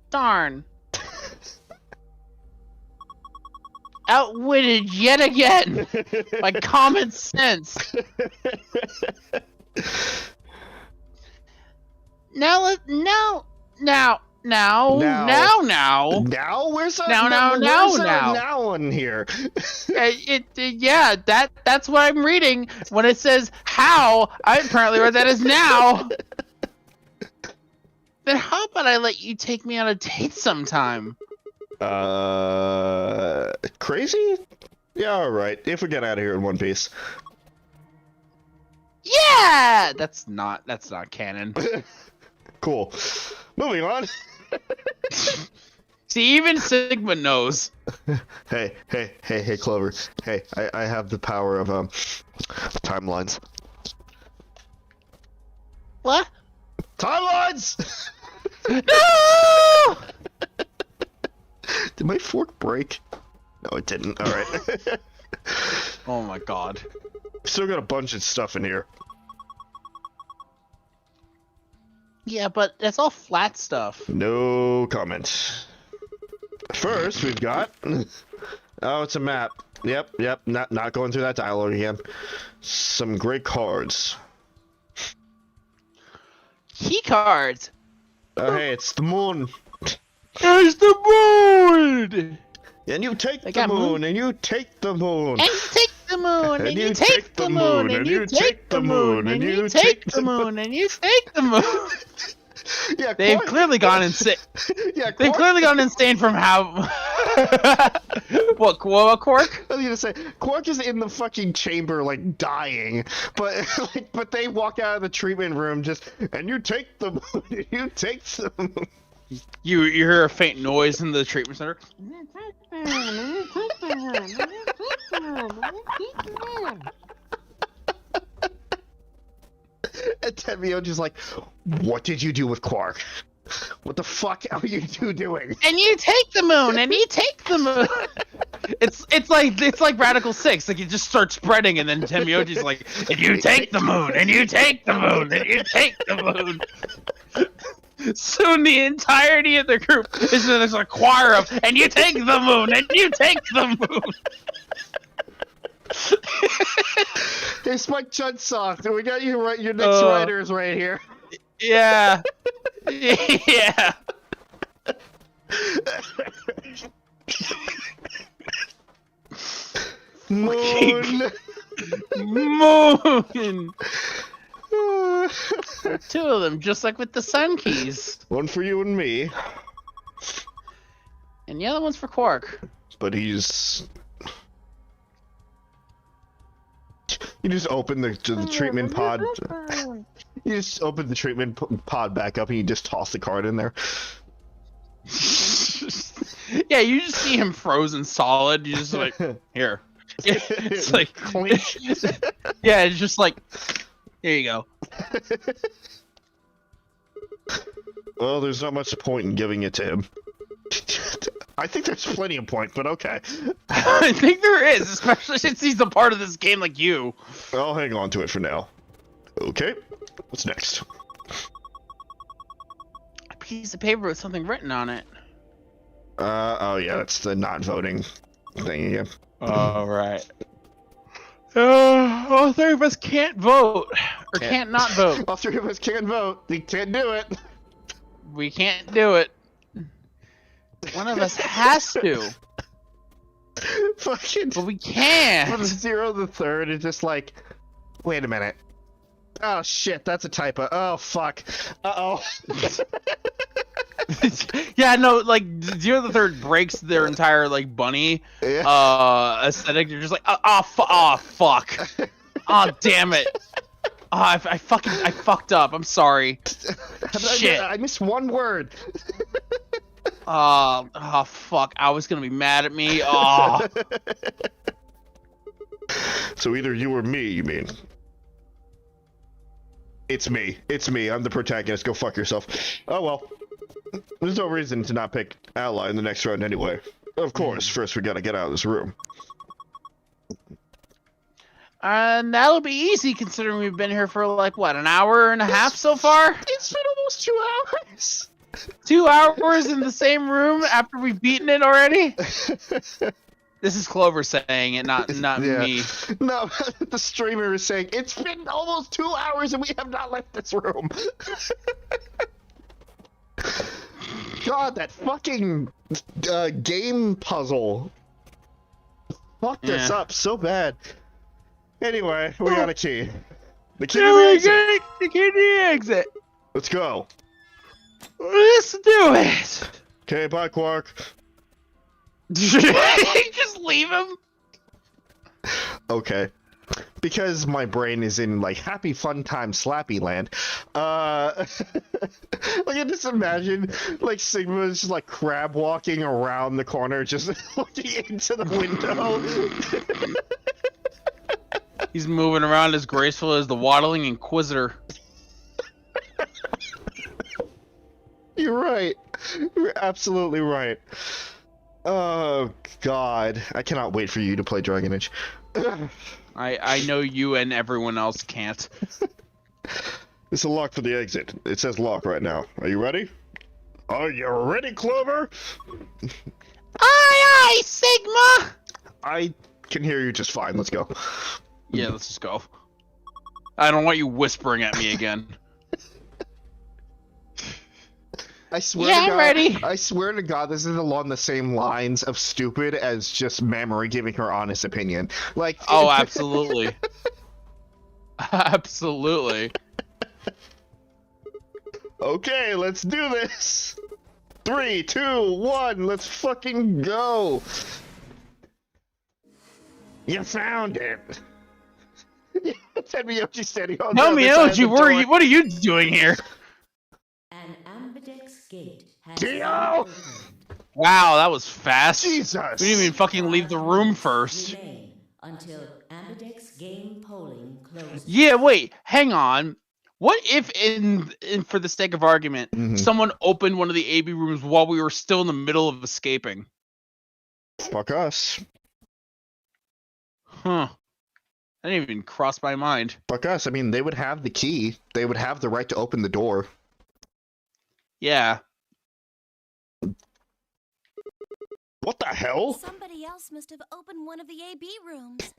Darn. Outwitted yet again by common sense. Now, where's the now? Where's the now in here? Yeah, that's what I'm reading when it says how. I apparently read that as now. Then how about I let you take me on a date sometime? Crazy? Yeah, alright. If we get out of here in one piece. Yeah! That's not canon. Cool. Moving on. See, even Sigma knows. Hey, Clover. Hey, I have the power of, timelines. What? Timelines! No! Did my fork break? No, it didn't. Alright. Oh my god. Still got a bunch of stuff in here. Yeah, but that's all flat stuff. No comment. First, we've got... Oh, it's a map. Yep. Not going through that dialogue again. Some great cards. Key cards. Oh, hey, it's the moon. It's the moon! And you take the moon, and you take the moon. And you take the moon, and you take the moon, and you take the moon, and you take the moon, and you take the moon. Yeah, they've clearly gone insane. Yeah, they've clearly gone insane from how. What Quark? I was gonna say Quark is in the fucking chamber, like dying, but they walk out of the treatment room and you take the moon, and you take the moon. You hear a faint noise in the treatment center. And Tenmyoji's like, what did you do with Quark? What the fuck are you two doing? And you take the moon, and you take the moon. It's like Radical 6. Like, it just starts spreading, and then Tenmyoji's like, and you take the moon, and you take the moon, and you take the moon. Soon the entirety of the group is in this choir of, and you take the moon, and you take the moon. Hey, Spike Chunsoft, we got you right. Your next writers right here. Yeah. Yeah. Moon. Moon. Two of them, just like with the sun keys. One for you and me. And the other one's for Quark. But he's... You just open the treatment pod. You just open the treatment pod back up and you just toss the card in there. Yeah, you just see him frozen solid. You just like, here. It's like clink. Yeah, it's just like, here you go. Well, there's not much point in giving it to him. I think there's plenty of point, but okay. I think there is, especially since he's a part of this game like you. I'll hang on to it for now. Okay, what's next? A piece of paper with something written on it. Oh yeah, that's the not voting thing again. All right. All three of us can't vote, or can't not vote. All three of us can't vote. We can't do it. We can't do it. One of us has to. Fucking. But we can't. From 0 to the third, it's just like, wait a minute. Oh shit, that's a typo. Oh fuck. Uh-oh. Yeah, no, like 0 to the third breaks their entire like bunny aesthetic. You're just like, oh fuck. Oh damn it. Oh, I fucked up. I'm sorry. Shit. I missed one word. Oh fuck. I was gonna be mad at me. Oh. So either you or me, you mean? It's me. It's me. I'm the protagonist. Go fuck yourself. Oh well. There's no reason to not pick ally in the next round anyway. Of course, first we gotta get out of this room. And that'll be easy considering we've been here for like, what, an hour and a half so far? It's been almost 2 hours! 2 hours in the same room after we've beaten it already? This is Clover saying it, not me. No, the streamer is saying, it's been almost 2 hours and we have not left this room! God, that fucking game puzzle fucked us up so bad. Anyway, we got a key. The key to the exit. The key to the exit. Let's go. Let's do it. Okay, bye, Quark. Just leave him. Okay. Because my brain is in, like, happy fun time slappy land, like, I just imagine, like, Sigma's just, like, crab walking around the corner, just looking into the window. He's moving around as graceful as the waddling inquisitor. You're right. You're absolutely right. Oh, God. I cannot wait for you to play Dragon Age. I know you and everyone else can't. It's a lock for the exit. It says lock right now. Are you ready? Are you ready, Clover? Aye, Sigma! I can hear you just fine. Let's go. Yeah, let's just go. I don't want you whispering at me again. I swear yeah, to God, I'm ready. I swear to God, this is along the same lines of stupid as just Mamory giving her honest opinion. Like, oh, absolutely. Absolutely. Okay, let's do this. 3, 2, 1, let's fucking go. You found it. Tenmyoji standing on the other side of the door. What are you doing here? An ambidex gate has Dio! Wow, that was fast. Jesus. We didn't even fucking leave the room first. remain until ambidex game polling closes. Yeah, wait, hang on. What if, in for the sake of argument, someone opened one of the AB rooms while we were still in the middle of escaping? Fuck us. Huh. That didn't even cross my mind. Fuck us. I mean, they would have the key. They would have the right to open the door. Yeah. What the hell? Somebody else must have opened one of the AB rooms.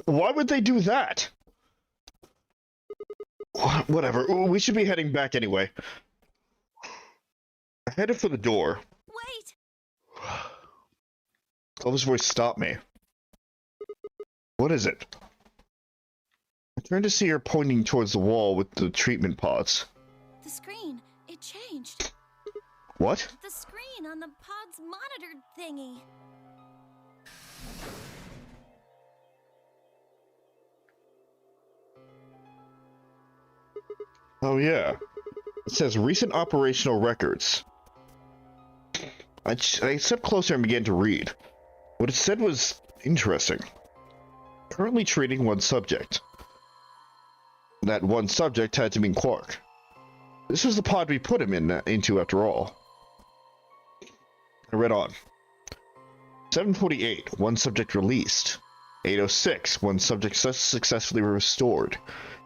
Why would they do that? Whatever. We should be heading back anyway. I headed for the door. Wait! Clover's voice stopped me. What is it? I turned to see her pointing towards the wall with the treatment pods. The screen, it changed. What? The screen on the pod's monitor thingy. Oh yeah. It says recent operational records. I stepped closer and began to read. What it said was interesting. Currently treating one subject. That one subject had to be Quark. This was the pod we put him into after all. I read on. 748, one subject released. 806, one subject successfully restored.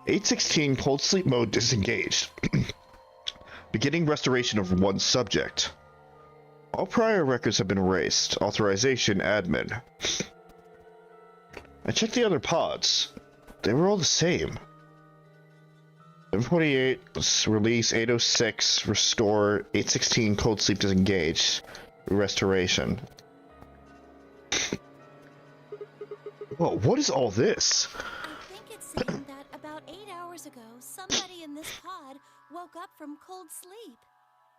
816, cold sleep mode disengaged. Beginning restoration of one subject. All prior records have been erased. Authorization admin. I checked the other pods. They were all the same. 748, release. 806, restore. 816, cold sleep disengaged. Restoration. Whoa, what is all this? I think it's saying that about 8 hours ago, somebody in this pod woke up from cold sleep.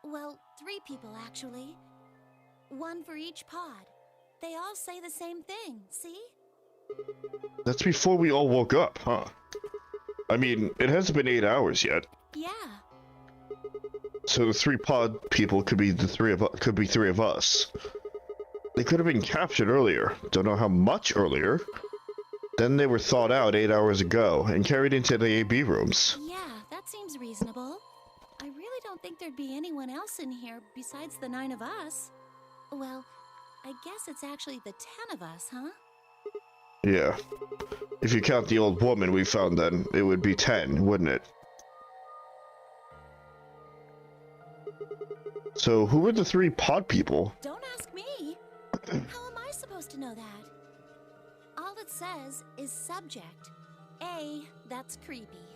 Well, 3 people actually. 1 for each pod. They all say the same thing, see? That's before we all woke up, huh? I mean, it hasn't been 8 hours yet. Yeah. So the 3 pod people could be the 3 of us. They could have been captured earlier. Don't know how much earlier. Then they were thawed out 8 hours ago and carried into the AB rooms. Yeah, that seems reasonable. I really don't think there'd be anyone else in here besides the 9 of us. Well, I guess it's actually the 10 of us, huh? Yeah. If you count the old woman we found then, it would be 10, wouldn't it? So who were the 3 pod people? Don't ask me. How am I supposed to know that? All it says is subject. A, that's creepy.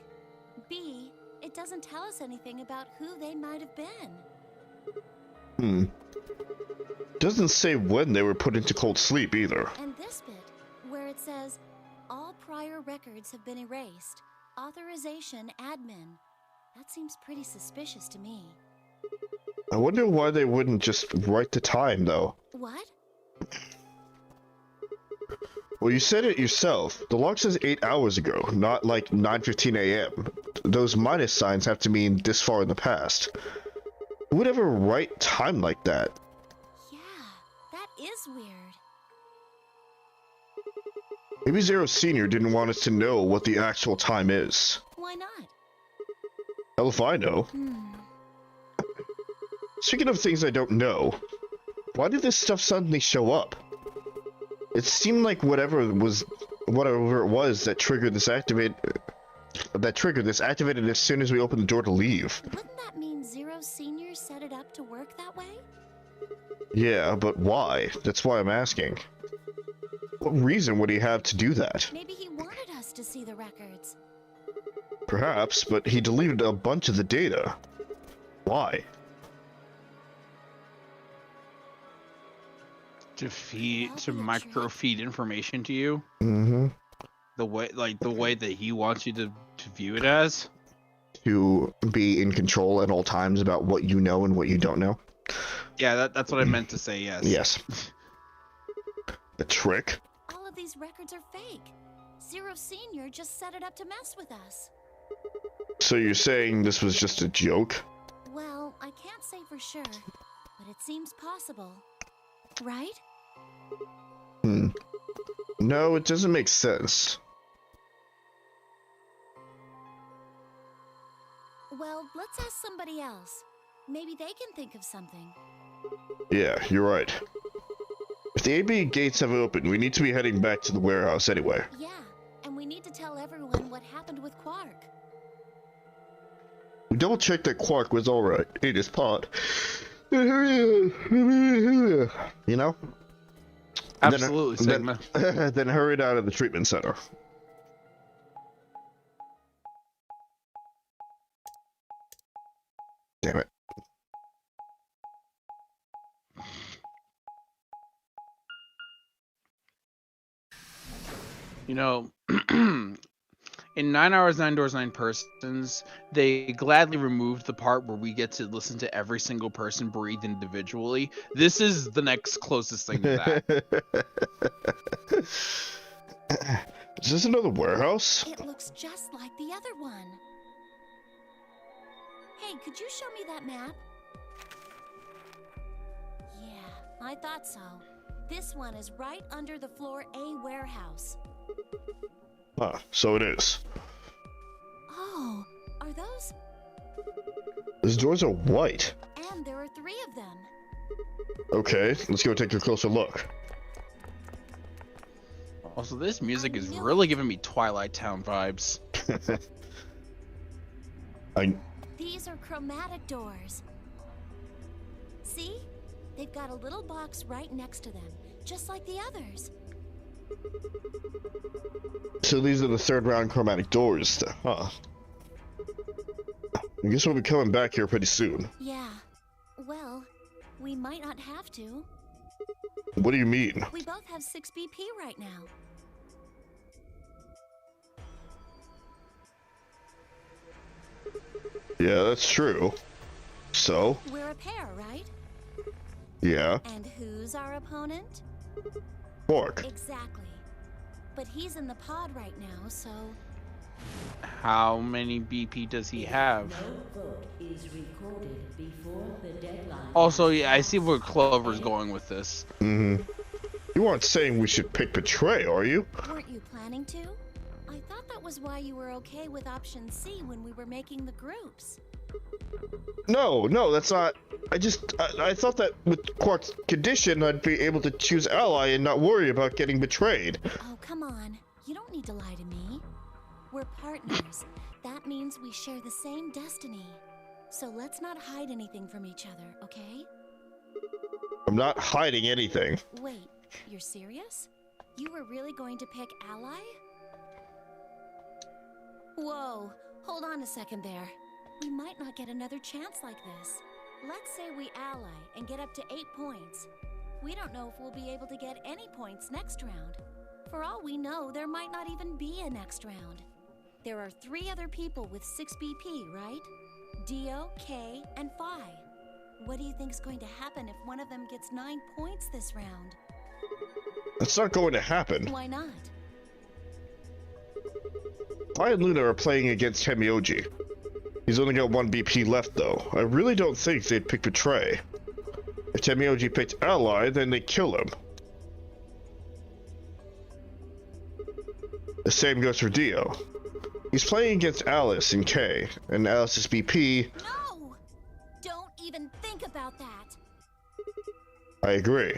B, it doesn't tell us anything about who they might have been. Doesn't say when they were put into cold sleep either. And this bit, where it says, all prior records have been erased. Authorization admin. That seems pretty suspicious to me. I wonder why they wouldn't just write the time, though. What? Well, you said it yourself. The log says 8 hours ago, not like 9:15 a.m. Those minus signs have to mean this far in the past. Who would ever write time like that? Yeah, that is weird. Maybe Zero Senior didn't want us to know what the actual time is. Why not? Hell if I know. Speaking of things I don't know, why did this stuff suddenly show up? It seemed like whatever it was that triggered this activated as soon as we opened the door to leave. Wouldn't that mean Zero Senior set it up to work that way? Yeah, but why? That's why I'm asking. What reason would he have to do that? Maybe he wanted us to see the records. Perhaps, but he deleted a bunch of the data. Why? To microfeed information to you. Mm-hmm. The way that he wants you to view it as. To be in control at all times about what you know and what you don't know. Yeah, that's what I meant to say, yes. Yes. A trick? All of these records are fake. Zero Senior just set it up to mess with us. So you're saying this was just a joke? Well, I can't say for sure, but it seems possible. Right? No, it doesn't make sense. Well, let's ask somebody else. Maybe they can think of something. Yeah, you're right. If the AB gates have opened, we need to be heading back to the warehouse anyway. Yeah, and we need to tell everyone what happened with Quark. Double check that Quark was alright in his pod. You know? Absolutely, Sigma. Then hurried out of the treatment center. Damn it. You know, in 9 Hours, 9 Doors, 9 Persons, they gladly removed the part where we get to listen to every single person breathe individually. This is the next closest thing to that. Is this another warehouse? It looks just like the other one. Hey, could you show me that map? Yeah, I thought so. This one is right under the floor A warehouse. Ah, so it is. Oh, are those? These doors are white. And there are 3 of them. Okay, let's go take a closer look. Also, this music is really giving me Twilight Town vibes. These are chromatic doors. See? They've got a little box right next to them, just like the others. So these are the 3rd round chromatic doors, huh? I guess we'll be coming back here pretty soon. Yeah. Well, we might not have to. What do you mean? We both have 6 BP right now. Yeah, that's true. So? We're a pair, right? Yeah. And who's our opponent? Quark. Exactly. But he's in the pod right now, so... How many BP does he have? No vote is recorded before the deadline. Also, yeah, I see where Clover's going with this. Mm-hmm. You aren't saying we should pick Betray, are you? Weren't you planning to? I thought that was why you were okay with option C when we were making the groups. No, that's not... I thought that with Quark's condition, I'd be able to choose Ally and not worry about getting betrayed. Oh, come on. You don't need to lie to me. We're partners. That means we share the same destiny. So let's not hide anything from each other, okay? I'm not hiding anything. Wait, you're serious? You were really going to pick Ally? Whoa, hold on a second there. We might not get another chance like this. Let's say we ally and get up to 8 points. We don't know if we'll be able to get any points next round. For all we know, there might not even be a next round. There are 3 other people with 6 BP, right? Dio, K, and Phi. What do you think's going to happen if one of them gets 9 points this round? That's not going to happen. Why not? I and Luna are playing against Tenmyoji. He's only got 1 BP left, though. I really don't think they'd pick Betray. If Tenmyoji picked Ally, then they kill him. The same goes for Dio. He's playing against Alice and K, and Alice's BP... No! Don't even think about that! I agree.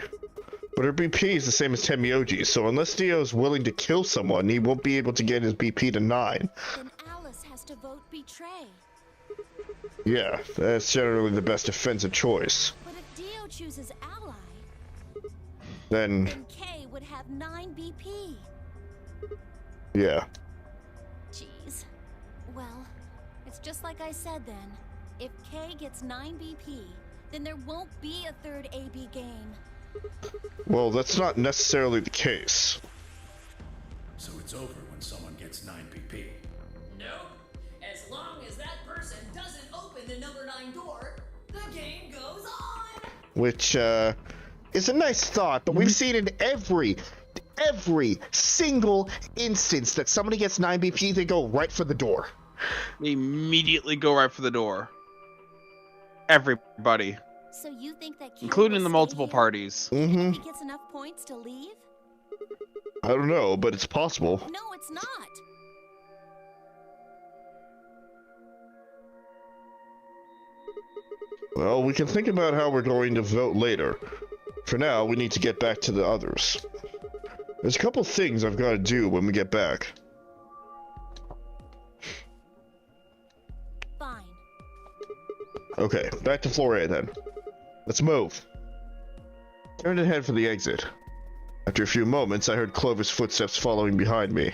But her BP is the same as Tenmyoji, so unless Dio is willing to kill someone, he won't be able to get his BP to 9. Then Alice has to vote Betray. Yeah, that's generally the best defensive choice. But if Dio chooses Ally, Then K would have 9 BP. yeah. Jeez. Well, it's just like I said then. If K gets 9 BP, then there won't be a 3rd AB game. Well, that's not necessarily the case. So it's over when someone gets 9 PP. Nope. As long as that person doesn't open the number 9 door, the game goes on! Which, is a nice thought, but we've seen in every single instance that somebody gets 9 BP, they go right for the door. They immediately go right for the door. Everybody. So you think that K Including will the stay multiple here parties. if he gets enough points to leave? I don't know, but it's possible. No, it's not. Well, we can think about how we're going to vote later. For now, we need to get back to the others. There's a couple things I've got to do when we get back. Fine. Okay, back to floor A then. Let's move. Turned and head for the exit. After a few moments, I heard Clover's footsteps following behind me.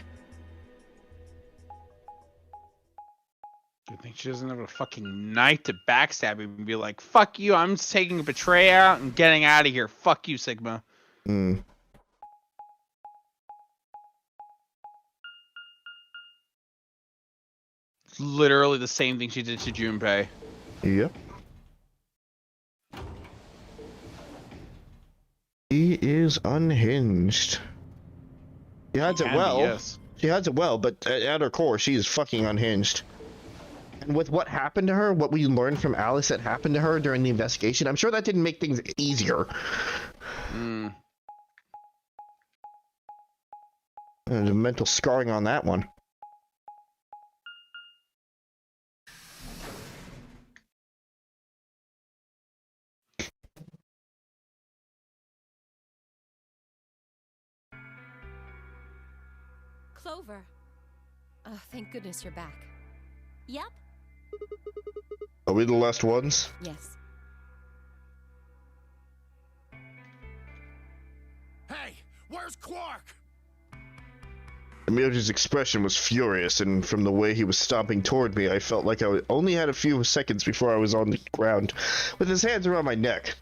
Good thing she doesn't have a fucking knife to backstab him and be like, fuck you, I'm just taking a betray out and getting out of here. Fuck you, Sigma. Hmm. It's literally the same thing she did to Junpei. Yep. He is unhinged. She hides it Can be, well. yes. She hides it well, but at her core, she is fucking unhinged. And with what happened to her, what we learned from Alice that happened to her during the investigation, I'm sure that didn't make things easier. There's a mental scarring on that one. Clover. Oh, thank goodness you're back. Yep. Are we the last ones? Yes. Hey, where's Quark? Tenmyoji's expression was furious, and from the way he was stomping toward me, I felt like I only had a few seconds before I was on the ground, with his hands around my neck.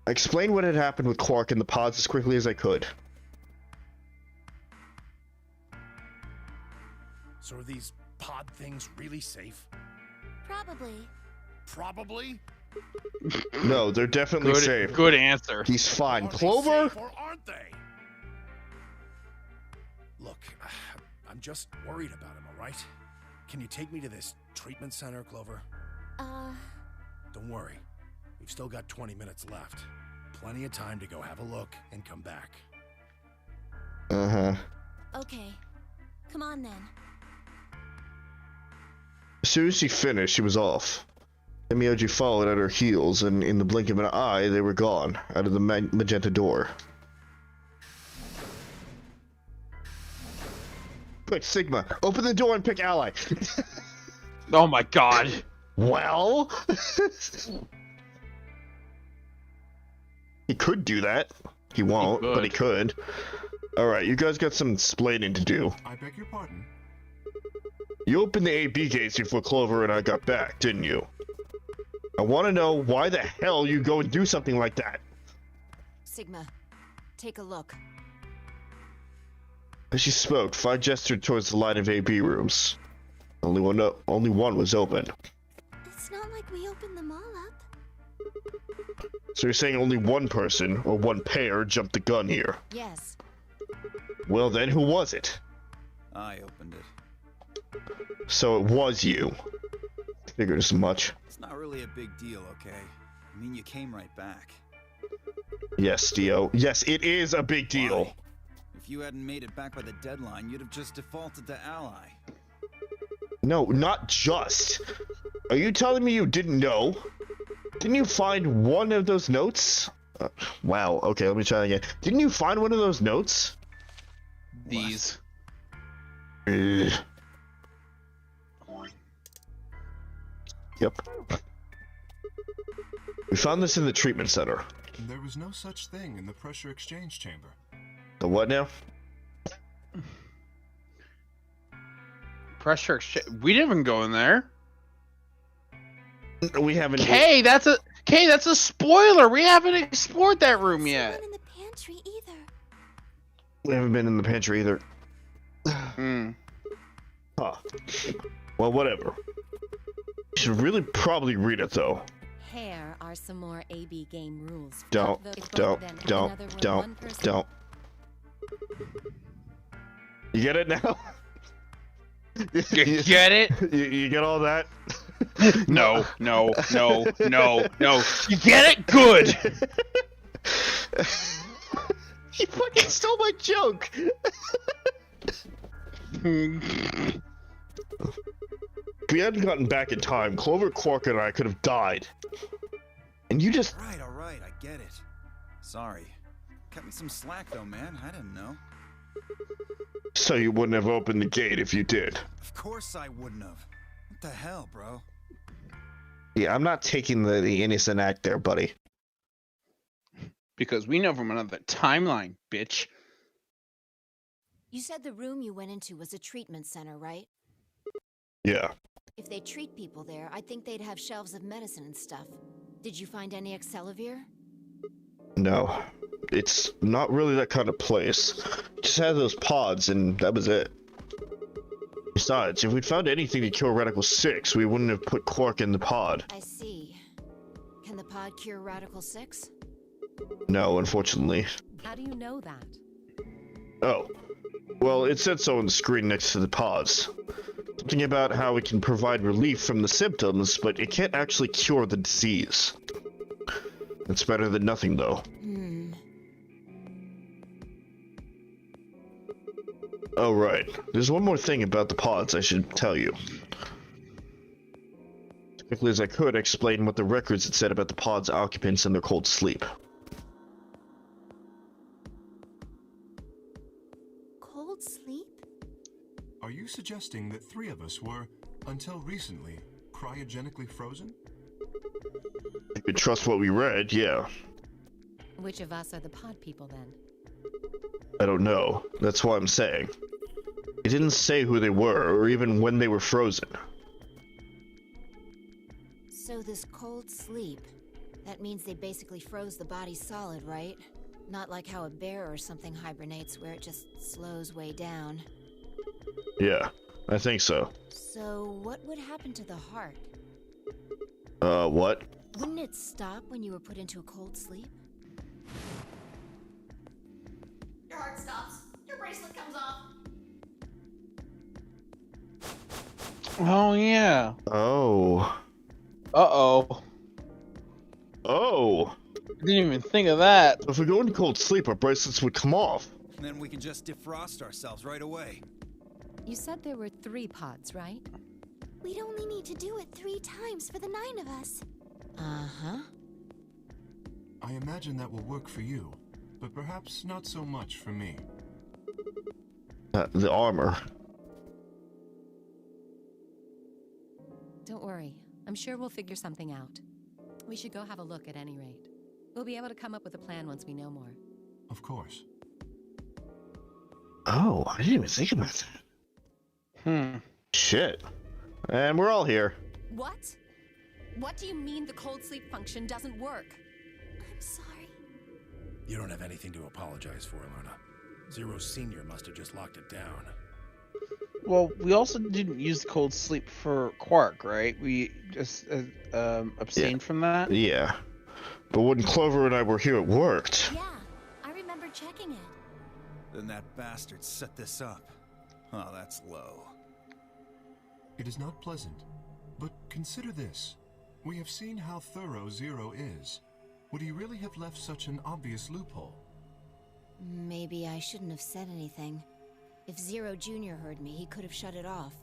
I explained what had happened with Quark and the pods as quickly as I could. So are these pod things really safe? Probably. Probably? No, they're definitely safe. Good answer. He's fine. Are they Clover? safe or aren't they? Look, I'm just worried about him, all right? Can you take me to this treatment center, Clover? Don't worry. We've still got 20 minutes left. Plenty of time to go have a look and come back. Uh-huh. Okay. Come on then. As soon as she finished, she was off. Tenmyoji followed at her heels, and in the blink of an eye, they were gone, out of the magenta door. Quick, Sigma, open the door and pick ally. Oh my god. Well? He could do that. He won't, but he could. Alright, you guys got some explaining to do. I beg your pardon? You opened the AB gates before Clover and I got back, didn't you? I want to know why the hell you go and do something like that. Sigma, take a look. As she spoke, Phi gestured towards the line of AB rooms. Only one was open. It's not like we opened them all up. So you're saying only one person, or one pair, jumped the gun here? Yes. Well then, who was it? I opened it. So it was you. Figured as much. It's not really a big deal, okay? I mean, you came right back. Yes, Dio. Yes, it is a big deal. Why? If you hadn't made it back by the deadline, you'd have just defaulted to ally. No, not just. Are you telling me you didn't know? Didn't you find one of those notes? Wow, okay, let me try again. Didn't you find one of those notes? These. Yep. We found this in the treatment center. There was no such thing in the pressure exchange chamber. The what now? Pressure exchange. We didn't even go in there. We haven't. Okay, that's a spoiler. We haven't explored that room yet. Not in the pantry either. We haven't been in the pantry either. Huh. Well, whatever. You should really probably read it though. Here are some more AB game rules. Don't. You get it now? You get it? You get all that? No. You get it? Good. You fucking stole my joke. If we hadn't gotten back in time, Clover, Quark, and I could have died. And you just... All right, I get it. Sorry. Cut me some slack though, man. I didn't know. So you wouldn't have opened the gate if you did. Of course I wouldn't have. What the hell, bro? Yeah, I'm not taking the innocent act there, buddy. Because we know from another timeline, bitch. You said the room you went into was a treatment center, right? Yeah. If they treat people there, I'd think they'd have shelves of medicine and stuff. Did you find any Accelavir? No. It's not really that kind of place. Just had those pods, and that was it. Besides, if we'd found anything to cure Radical 6, we wouldn't have put Quark in the pod. I see. Can the pod cure Radical 6? No, unfortunately. How do you know that? Oh. Well, it said so on the screen next to the pods. Something about how it can provide relief from the symptoms, but it can't actually cure the disease. It's better than nothing, though. Oh, right. There's one more thing about the pods I should tell you. As quickly as I could, explain what the records had said about the pod's occupants and their cold sleep. Cold sleep? Are you suggesting that 3 of us were, until recently, cryogenically frozen? You could trust what we read, yeah. Which of us are the pod people then? I don't know. That's what I'm saying. It didn't say who they were, or even when they were frozen. So this cold sleep, that means they basically froze the body solid, right? Not like how a bear or something hibernates where it just slows way down. Yeah, I think so. So what would happen to the heart? What? Wouldn't it stop when you were put into a cold sleep? Your heart stops. Your bracelet comes off. Oh, yeah. Oh. Uh-oh. Oh! Didn't even think of that. If we go into cold sleep, our bracelets would come off. And then we can just defrost ourselves right away. You said there were 3 pods, right? We'd only need to do it 3 times for the 9 of us. Uh-huh. I imagine that will work for you, but perhaps not so much for me. The armor. Don't worry. I'm sure we'll figure something out. We should go have a look at any rate. We'll be able to come up with a plan once we know more. Of course. Oh, I didn't even think about that. Shit. And we're all here. What? What do you mean the cold sleep function doesn't work? I'm sorry. You don't have anything to apologize for, Luna. Zero Senior must have just locked it down. Well, we also didn't use the cold sleep for Quark, right? We just abstained from that? Yeah. But when Clover and I were here, it worked. Yeah, I remember checking it. Then that bastard set this up. Oh, that's low. It is not pleasant, but consider this. We have seen how thorough Zero is. Would he really have left such an obvious loophole? Maybe I shouldn't have said anything. If Zero Jr. heard me, he could have shut it off.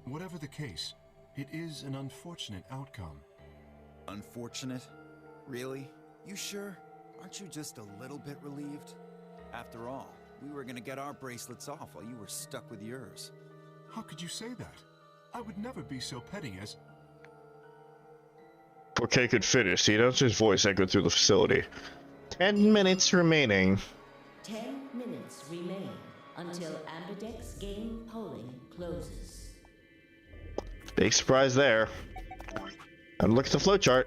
Whatever the case, it is an unfortunate outcome. Unfortunate? Really? You sure? Aren't you just a little bit relieved? After all, we were gonna get our bracelets off while you were stuck with yours. How could you say that? I would never be so petty as... Before Kay could finish, the announcer's voice echoed through the facility. 10 minutes remaining. 10 minutes remain until Ambidex game polling closes. Big surprise there. And look at the flowchart.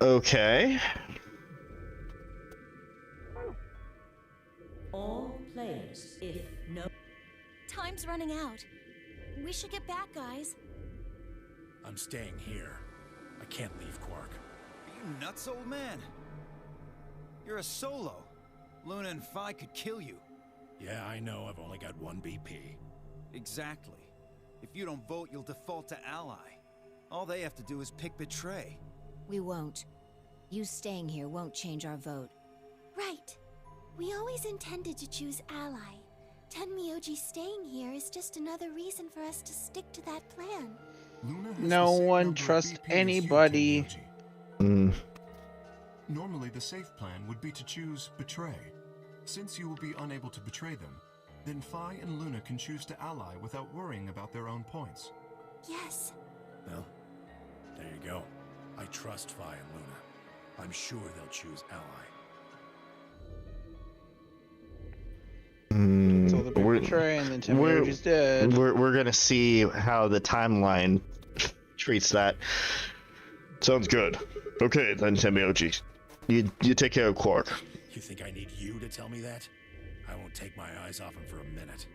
Okay. All players, if no... Time's running out. We should get back, guys. I'm staying here. I can't leave Quark. Are you nuts, old man? You're a solo. Luna and Phi could kill you. Yeah, I know. I've only got 1 BP. Exactly. If you don't vote, you'll default to ally. All they have to do is pick betray. We won't. You staying here won't change our vote. Right. We always intended to choose ally. Tenmyoji staying here is just another reason for us to stick to that plan. Luna has No the same one number of trusts BP as you, anybody. Tenmyoji. Normally, the safe plan would be to choose betray. Since you will be unable to betray them, then Phi and Luna can choose to ally without worrying about their own points. Yes. Well, trust Vi and Luna. I'm sure they'll choose ally. So the big betray, and then Tenmyoji's dead. We're gonna see how the timeline treats that. Sounds good. Okay, then Tenmyoji, you take care of Quark. You think I need you to tell me that? I won't take my eyes off him for a minute.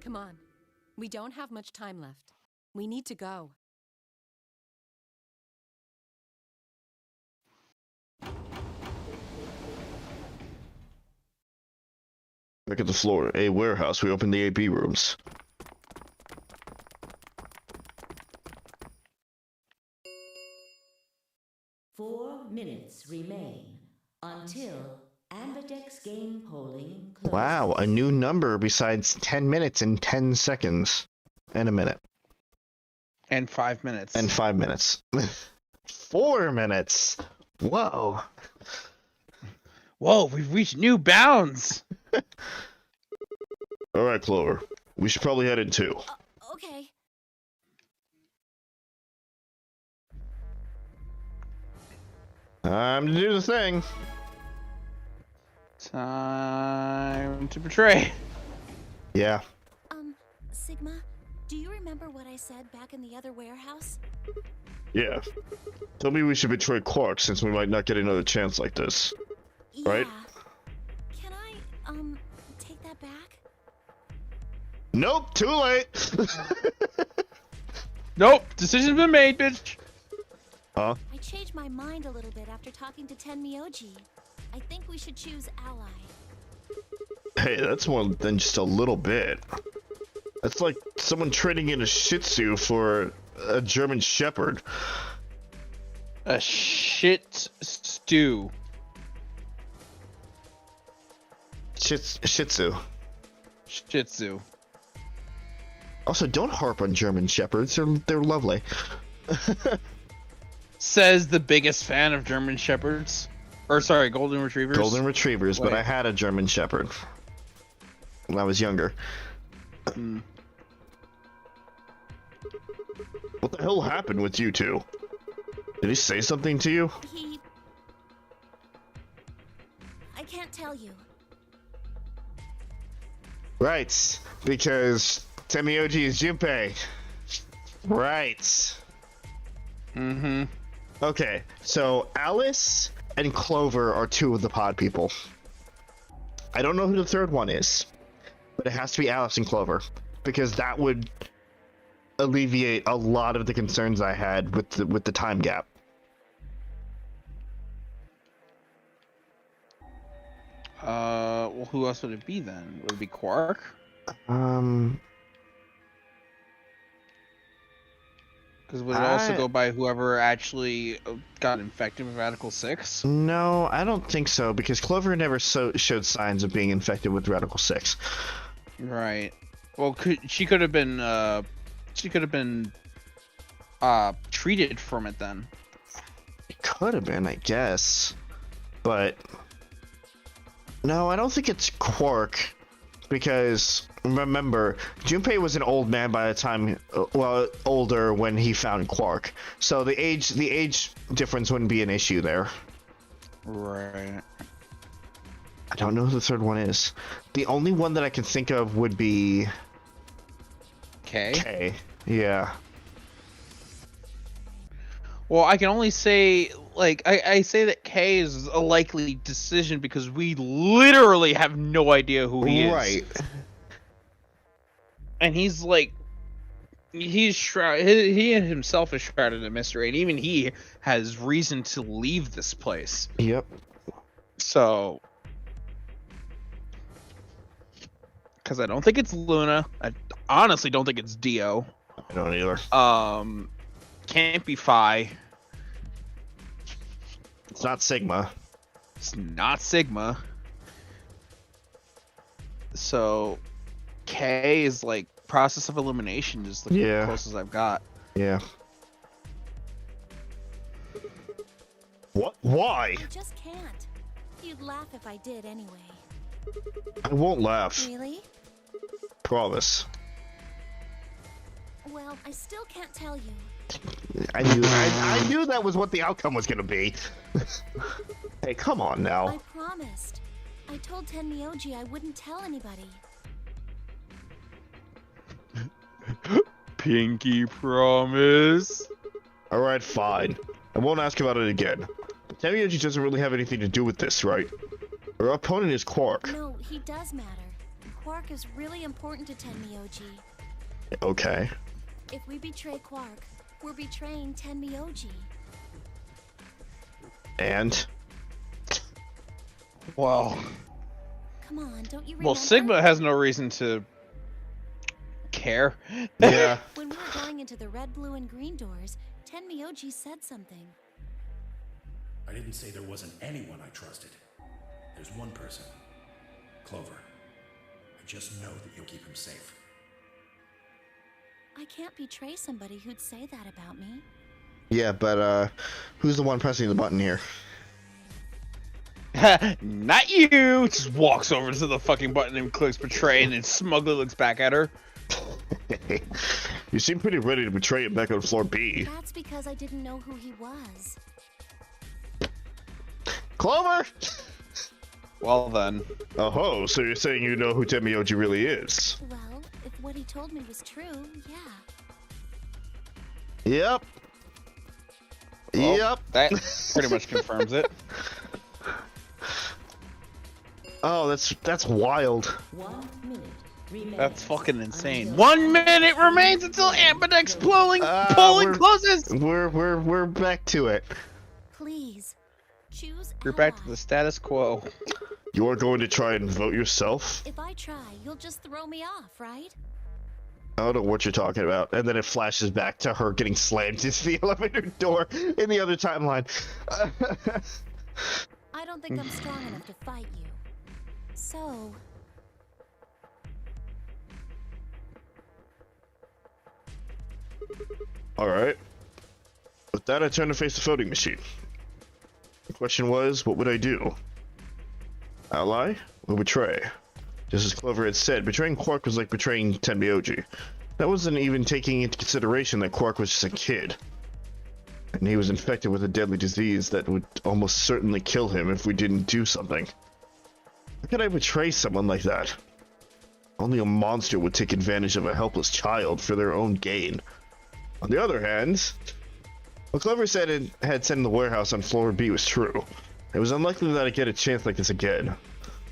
Come on. We don't have much time left. We need to go. Back at the floor, a warehouse. We opened the AB rooms. Four minutes remain until Ambidex game polling closes. Wow, a new number besides 10 minutes and 10 seconds. And a minute. And 5 minutes. And 5 minutes. 4 minutes. Whoa. Whoa, we've reached new bounds. Alright, Clover. We should probably head in too. Okay. Time to do the thing. Time to betray. Yeah. Sigma, do you remember what I said back in the other warehouse? Yeah. Tell me we should betray Quark since we might not get another chance like this. Yeah. Right? Can I, take that back? Nope, too late. Nope, decision's been made, bitch. Huh? I changed my mind a little bit after talking to Tenmyoji. I think we should choose ally. Hey, that's more than just a little bit. That's like someone trading in a Shih Tzu for a German Shepherd. A shit stew. Shih Tzu. Shih Tzu. Also, don't harp on German Shepherds. They're lovely. Says the biggest fan of German Shepherds. Or sorry, Golden Retrievers. Golden Retrievers, but I had a German Shepherd when I was younger. What the hell happened with you two? Did he say something to you? I can't tell you. Right, because Tenmyoji is Junpei. Right. Mm-hmm. Okay, so Alice and Clover are two of the pod people. I don't know who the third one is, but it has to be Alice and Clover, because that would alleviate a lot of the concerns I had with the time gap. Well, who else would it be then? Would it be Quark? Because would it also go by whoever actually got infected with Radical 6? No, I don't think so, because Clover never showed signs of being infected with Radical 6. Right. Well, she could have been treated from it then. It could have been, I guess. But no, I don't think it's Quark, because remember, Junpei was an old man by the time, well, older when he found Quark. So the age difference wouldn't be an issue there. Right. I don't know who the third one is. The only one that I can think of would be K. K. Yeah. Well, I can only say, like, I say that K is a likely decision because we literally have no idea who he is. Right. And he's like, he himself is shrouded in mystery, and even he has reason to leave this place. Yep. So, because I don't think it's Luna. I honestly don't think it's Dio. I don't either. Can't be Phi. It's not Sigma. It's not Sigma. So K is like process of elimination is the closest I've got. Yeah. What? Why? I just can't. You'd laugh if I did anyway. I won't laugh. Really? Promise. Well, I still can't tell you. I knew that was what the outcome was gonna be. Hey, come on now. I promised. I told Tenmyoji I wouldn't tell anybody. Pinky promise. Alright, fine. I won't ask about it again. Tenmyoji doesn't really have anything to do with this, right? Our opponent is Quark. No, he does matter. Quark is really important to Tenmyoji. Okay. If we betray Quark, we're betraying Tenmyoji. And? Well. Come on, don't you remember? Well, Sigma has no reason to care. Yeah. When we were going into the red, blue, and green doors, Tenmyoji said something. I didn't say there wasn't anyone I trusted. There's one person. Clover. I just know that you'll keep him safe. I can't betray somebody who'd say that about me. Yeah, but who's the one pressing the button here? Not you! Just walks over to the fucking button and clicks betray and then smugly looks back at her. You seem pretty ready to betray it back on floor B. That's because I didn't know who he was. Clover! Well then. Oh, so you're saying you know who Tenmyoji really is? Well, if what he told me was true, yeah. Yep. Well, yep. That pretty much confirms it. Oh, that's wild. 1 minute remains. That's fucking insane. Until 1 minute remains until Ambidex's polling closes. We're back to it. Please, choose You're back to the status quo. You're going to try and vote yourself? If I try, you'll just throw me off, right? I don't know what you're talking about. And then it flashes back to her getting slammed into the elevator door in the other timeline. I don't think I'm strong enough to fight you. So... Alright. With that, I turn to face the voting machine. The question was, what would I do? Ally or betray? Just as Clover had said, betraying Quark was like betraying Tenmyoji. That wasn't even taking into consideration that Quark was just a kid. And he was infected with a deadly disease that would almost certainly kill him if we didn't do something. How could I betray someone like that? Only a monster would take advantage of a helpless child for their own gain. On the other hand, what Clover said it had said in the warehouse on floor B was true. It was unlikely that I'd get a chance like this again.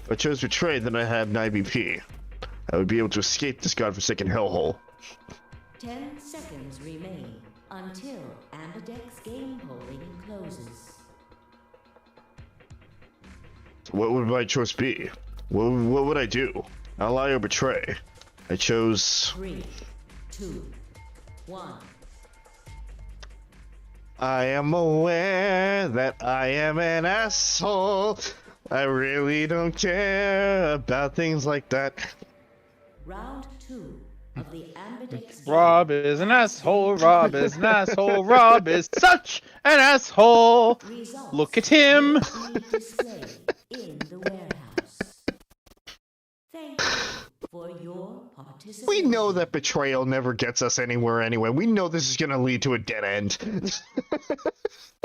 If I chose betray, then I had an IBP. I would be able to escape this godforsaken hellhole. 10 seconds remain until Ambidex's game polling closes. What would my choice be? What would I do? Ally or betray? I chose... 3, 2, 1. I am aware that I am an asshole. I really don't care about things like that. Round 2 of the Ambidex Rob is an asshole, Rob is an asshole, Rob is such an asshole. Results Look at him. will be displayed in the warehouse. Thank you for your participation. We know that betrayal never gets us anywhere anyway. We know this is gonna lead to a dead end.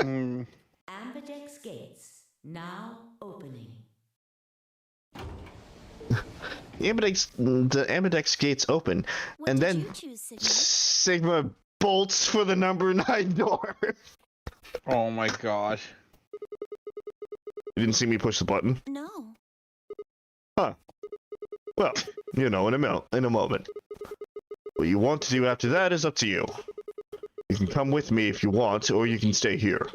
Ambidex gates now opening. The Ambidex gates open, What and did then you choose, Sigma? Sigma bolts for the number 9 door. Oh my gosh. You didn't see me push the button? No. Huh. Well, you know, in a moment. What you want to do after that is up to you. You can come with me if you want, or you can stay here.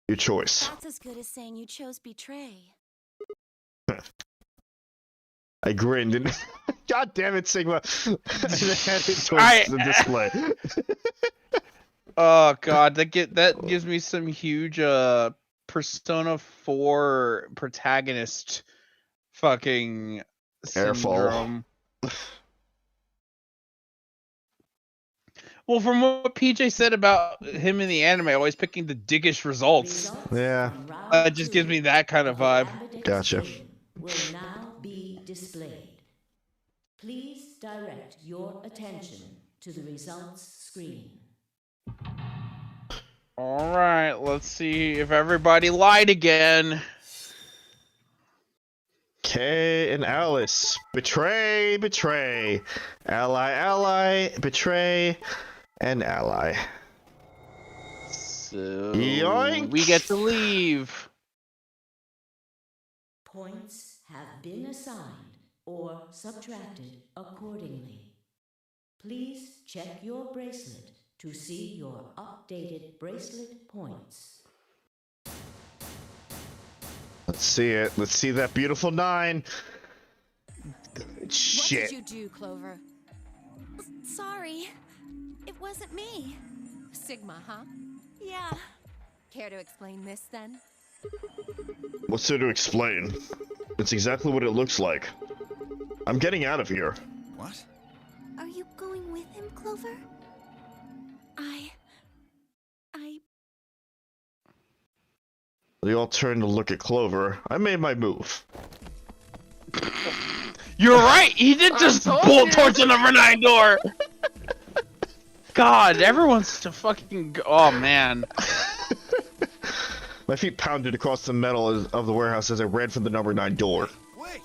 Your choice. That's as good as saying you chose betray. I grinned and... God damn it, Sigma! I headed towards the display. Oh god, that gives me some huge Persona 4 protagonist fucking syndrome. Well, from what PJ said about him in the anime, always picking the dickish results. Yeah. It just gives me that kind of vibe. Gotcha. Will now be displayed. Please direct your attention to the results screen. All right, let's see if everybody lied again. Kay and Alice. Betray, betray. Ally, ally, betray, and ally. So Yoink! we get to leave. Points have been assigned or subtracted accordingly. Please check your bracelet to see your updated bracelet points. Let's see it. Let's see that beautiful 9. Shit. What did you do, Clover? Sorry. It wasn't me. Sigma, huh? Yeah. Care to explain this, then? What's there to explain? It's exactly what it looks like. I'm getting out of here. What? Are you going with him, Clover? They all turned to look at Clover. I made my move. You're right. He did just bolt towards the number 9 door. God, everyone's to fucking. Oh man. My feet pounded across the metal of the warehouse as I ran for the number 9 door. Wait!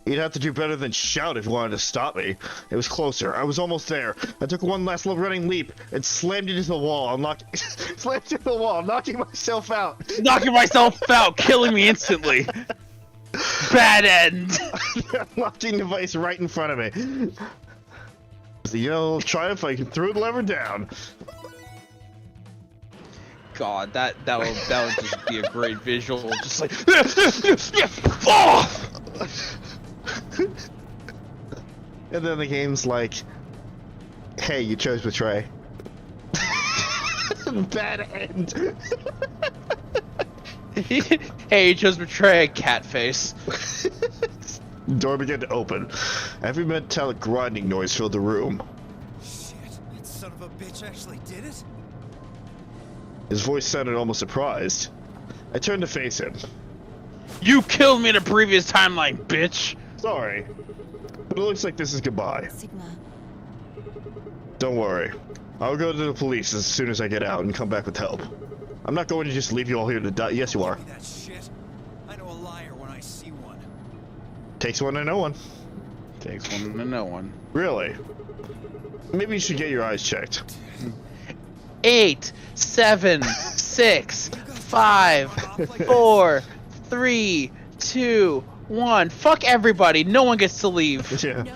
You'd have to do better than shout if you wanted to stop me. It was closer. I was almost there. I took one last little running leap and slammed into the wall, knocking myself out. Knocking myself out, killing me instantly. Bad end. Unlocking device right in front of me. The yell of triumph, I threw the lever down. God, that would just be a great visual. Just like. Oh! And then the game's like, hey, you chose betray. Bad end. Hey, you chose betray, cat face. Door began to open. Every metallic grinding noise filled the room. Shit, that son of a bitch actually did it? His voice sounded almost surprised. I turned to face him. You killed me in a previous timeline, bitch. Sorry, but it looks like this is goodbye. Sigma. Don't worry. I'll go to the police as soon as I get out and come back with help. I'm not going to just leave you all here to die. Yes, you are. Give me that shit. I know a liar when I see one. Takes one to know one. Takes one to know one. Really? Maybe you should get your eyes checked. 8, 7, 6, 5, 4, 3, 2, 1. Fuck everybody. No one gets to leave. Yeah. No way.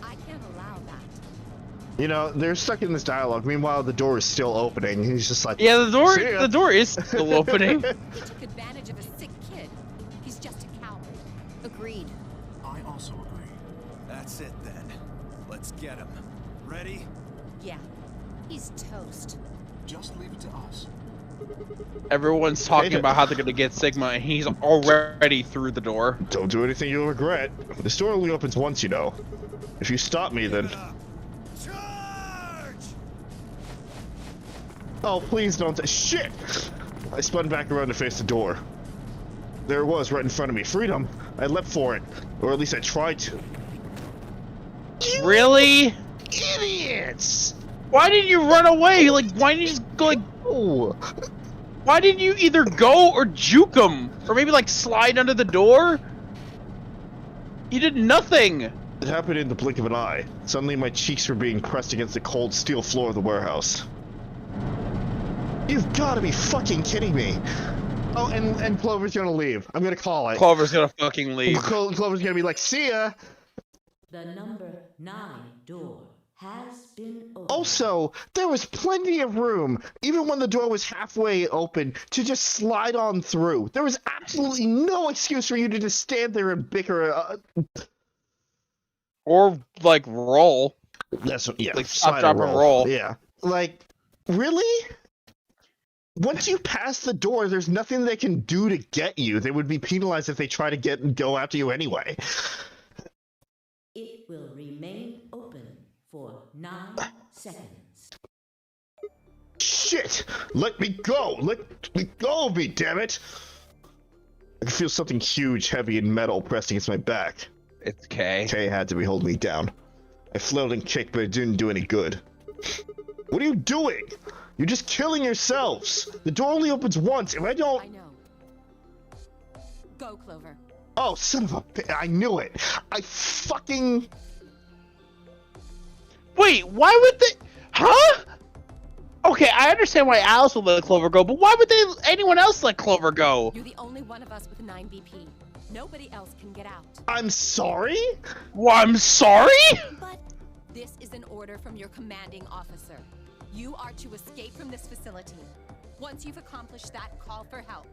I can't allow that. You know, they're stuck in this dialogue. Meanwhile, the door is still opening. He's just like, Yeah, "See ya." the door is still opening. He took advantage of a sick kid. He's just a coward. Agreed. I also agree. That's it then. Let's get him. Ready? Yeah. He's toast. Just leave it to us. Everyone's talking about how they're gonna get Sigma, and he's already through the door. Don't do anything you'll regret. This door only opens once, you know. If you stop me, then... Charge! Oh, please don't... Shit! I spun back around to face the door. There it was, right in front of me. Freedom! I leapt for it. Or at least I tried to. Really? Idiots! Why didn't you run away? Like, why didn't you just go, like... Oh! Why didn't you either go or juke him? Or maybe, like, slide under the door? You did nothing! It happened in the blink of an eye. Suddenly my cheeks were being pressed against the cold steel floor of the warehouse. You've got to be fucking kidding me! Oh, and Clover's gonna leave. I'm gonna call it. Clover's gonna fucking leave. Clover's gonna be like, see ya! The number 9 door has been opened. Also, there was plenty of room, even when the door was halfway open, to just slide on through. There was absolutely no excuse for you to just stand there and bicker. Or, like, roll. That's yeah. Like, stop, drop, and roll. Yeah. Like, really? Once you pass the door, there's nothing they can do to get you. They would be penalized if they try to go after you anyway. It will remain open for 9 seconds. Shit! Let me go! Let me go of me, damn it! I can feel something huge, heavy, and metal pressed against my back. It's Kay. Kay had to be holding me down. I flailed and kicked, but it didn't do any good. What are you doing? You're just killing yourselves. The door only opens once. If I don't... I know. Go, Clover. Oh, son of a... I knew it. I fucking... Wait, why would they... Huh? Okay, I understand why Alice would let Clover go, but why would anyone else let Clover go? You're the only one of us with 9 BP. Nobody else can get out. I'm sorry? Well, I'm sorry? But this is an order from your commanding officer. You are to escape from this facility. Once you've accomplished that, call for help.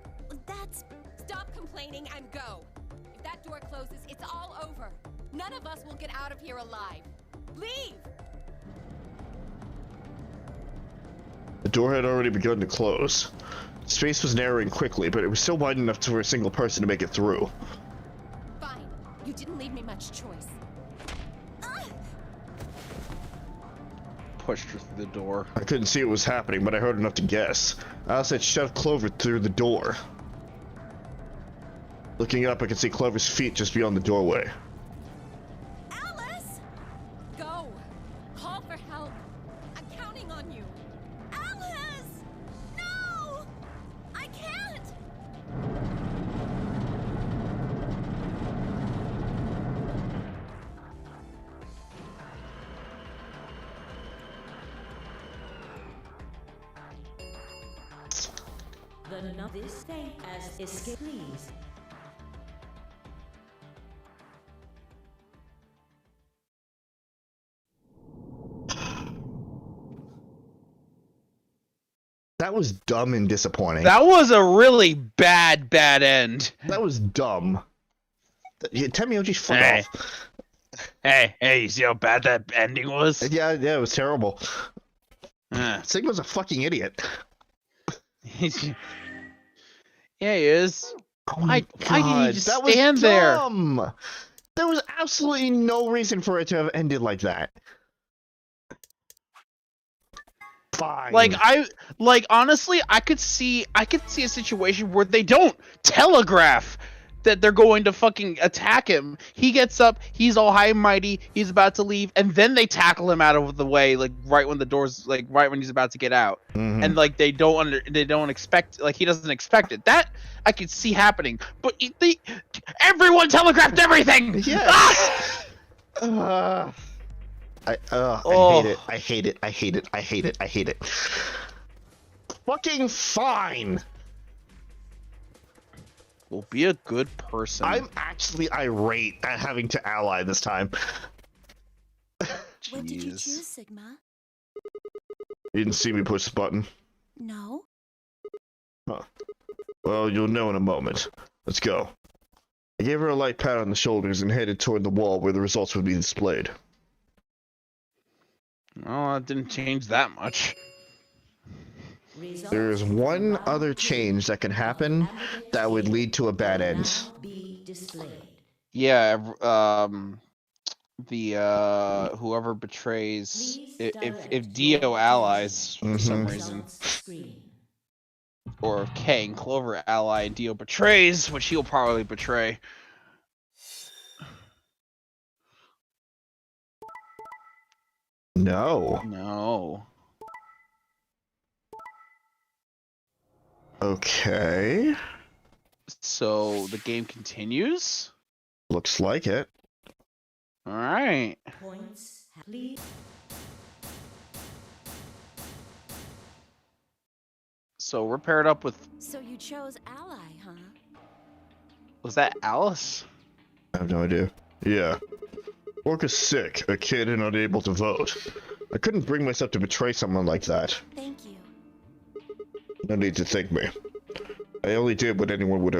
That's... Stop complaining and go. If that door closes, it's all over. None of us will get out of here alive. Leave! The door had already begun to close. Space was narrowing quickly, but it was still wide enough for a single person to make it through. Fine. You didn't leave me much choice. Pushed her through the door. I couldn't see what was happening, but I heard enough to guess. Alice had shoved Clover through the door. Looking up, I could see Clover's feet just beyond the doorway. Alice! Go! Call for help. I'm counting on you. Alice! No! I can't! This thing as escape, please. That was dumb and disappointing. That was a really bad end. That was dumb. Tenmyoji, fuck off. Hey, you see how bad that ending was? Yeah, it was terrible. Sigma's a fucking idiot. Yeah, he is. Oh why did he just that stand was there? Dumb. There was absolutely no reason for it to have ended like that. Fine. Honestly, I could see a situation where they don't telegraph that they're going to fucking attack him. He gets up, he's all high and mighty, he's about to leave, and then they tackle him out of the way, like right when the door's right when he's about to get out. Mm-hmm. And they don't expect, he doesn't expect it. That I could see happening, but everyone telegraphed everything. Yes. I hate it. Fucking fine. Well, be a good person. I'm actually irate at having to ally this time. What did you choose, Sigma? You didn't see me push the button? No. Huh. Well, you'll know in a moment. Let's go. I gave her a light pat on the shoulders and headed toward the wall where the results would be displayed. Well, that didn't change that much. There is one other change that can happen that would lead to a bad end. Yeah, whoever betrays, if Dio allies for some reason, or if Kay and Clover ally and Dio betrays, which he'll probably betray. No. Okay. So the game continues? Looks like it. Alright. Points, please. So we're paired up with... So you chose Ally, huh? Was that Alice? I have no idea. Yeah. Orca's sick, a kid and unable to vote. I couldn't bring myself to betray someone like that. Thank you. No need to thank me. I only did what anyone would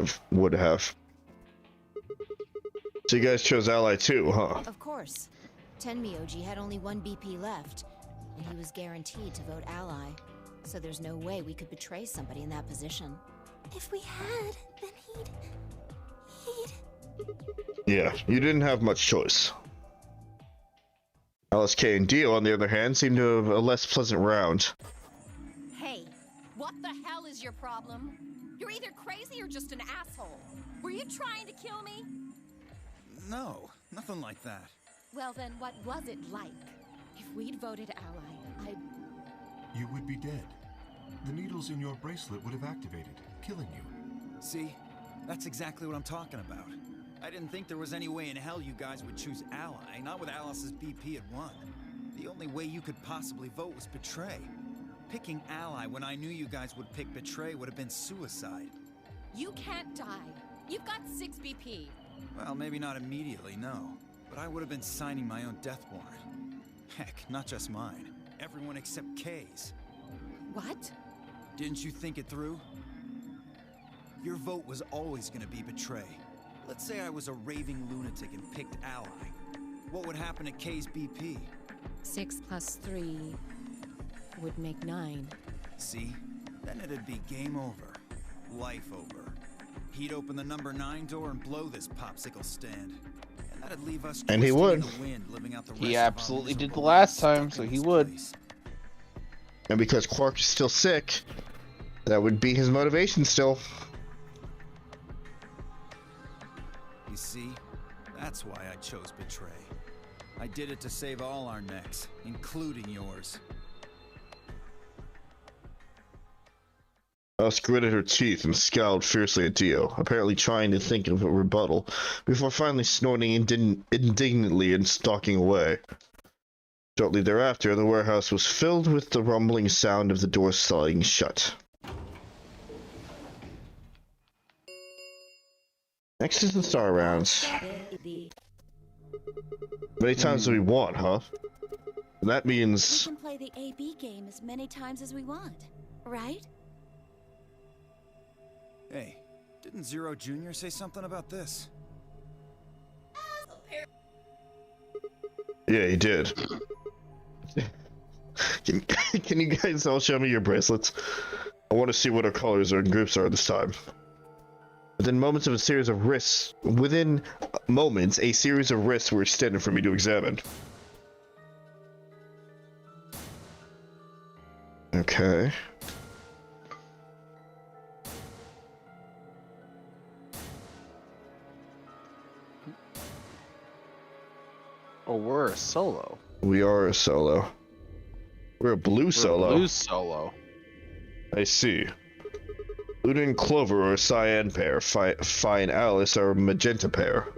have. So you guys chose Ally too, huh? Of course. Tenmyoji had only 1 BP left, and he was guaranteed to vote Ally. So there's no way we could betray somebody in that position. If we had, then he'd... Yeah, you didn't have much choice. Alice, Kay, and Dio, on the other hand, seemed to have a less pleasant round. Hey, what the hell is your problem? You're either crazy or just an asshole. Were you trying to kill me? No, nothing like that. Well then, what was it like? If we'd voted Ally, You would be dead. the needles in your bracelet would have activated, killing you. See? That's exactly what I'm talking about. I didn't think there was any way in hell you guys would choose Ally, not with Alice's BP at 1. The only way you could possibly vote was Betray. Picking Ally when I knew you guys would pick Betray would have been suicide. You can't die. You've got 6 BP. Well, maybe not immediately, no. But I would have been signing my own death warrant. Heck, not just mine. Everyone except Kay's. What? Didn't you think it through? Your vote was always gonna be Betray. Let's say I was a raving lunatic and picked Ally. What would happen to Kay's BP? 6 plus 3 would make 9. See? Then it'd be game over. Life over. He'd open the number 9 door and blow this popsicle stand. And that'd leave us and he would. in the wind, living out the He rest absolutely of our did the miserable last lives time, stuck so in he this would. place. And because Quark is still sick, that would be his motivation still. You see? That's why I chose Betray. I did it to save all our necks, including yours. Alice gritted her teeth and scowled fiercely at Dio, apparently trying to think of a rebuttal, before finally snorting indignantly and stalking away. Shortly thereafter, the warehouse was filled with the rumbling sound of the door sliding shut. Next is the star rounds. Many times do we want, huh? And that means... We can play the AB game as many times as we want, right? Hey, didn't Zero Jr. say something about this? Yeah, he did. Can you guys all show me your bracelets? I want to see what our colors and groups are this time. Within moments, a series of wrists were extended for me to examine. Okay. Oh, we're a solo. We are a solo. We're a blue solo. Blue solo. I see. Luna and Clover are a cyan pair. Fi and Alice are a magenta pair.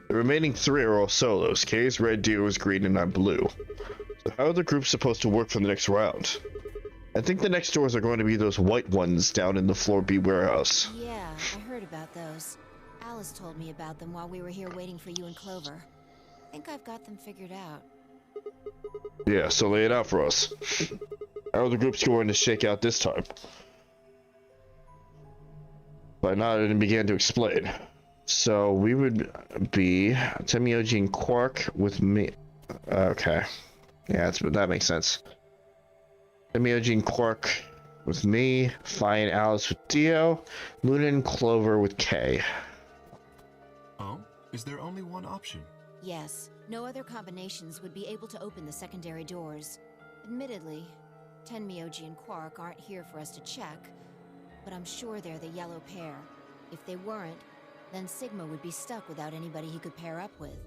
The remaining 3 are all solos. Kay's red, Dio's green, and I'm blue. So how are the groups supposed to work for the next round? I think the next doors are going to be those white ones down in the Floor B warehouse. Yeah, I heard about those. Alice told me about them while we were here waiting for you and Clover. I think I've got them figured out. Yeah, so lay it out for us. How are the groups going to shake out this time? I nodded and began to explain. So we would be Tenmyoji and Quark with me. Okay. Yeah, that makes sense. Tenmyoji and Quark with me, Fi and Alice with Dio, Luna and Clover with Kay. Oh? Is there only one option? Yes, no other combinations would be able to open the secondary doors. Admittedly, Tenmyoji and Quark aren't here for us to check, but I'm sure they're the yellow pair. If they weren't, then Sigma would be stuck without anybody he could pair up with.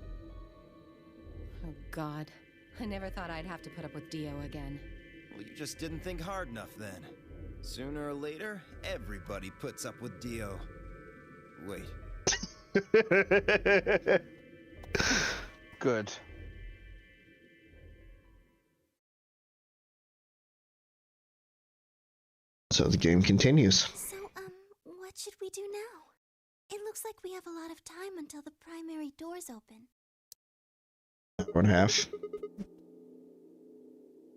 Oh God. I never thought I'd have to put up with Dio again. Well, you just didn't think hard enough then. Sooner or later, everybody puts up with Dio. Wait. Good. So the game continues. So, what should we do now? It looks like we have a lot of time until the primary doors open. 1.5.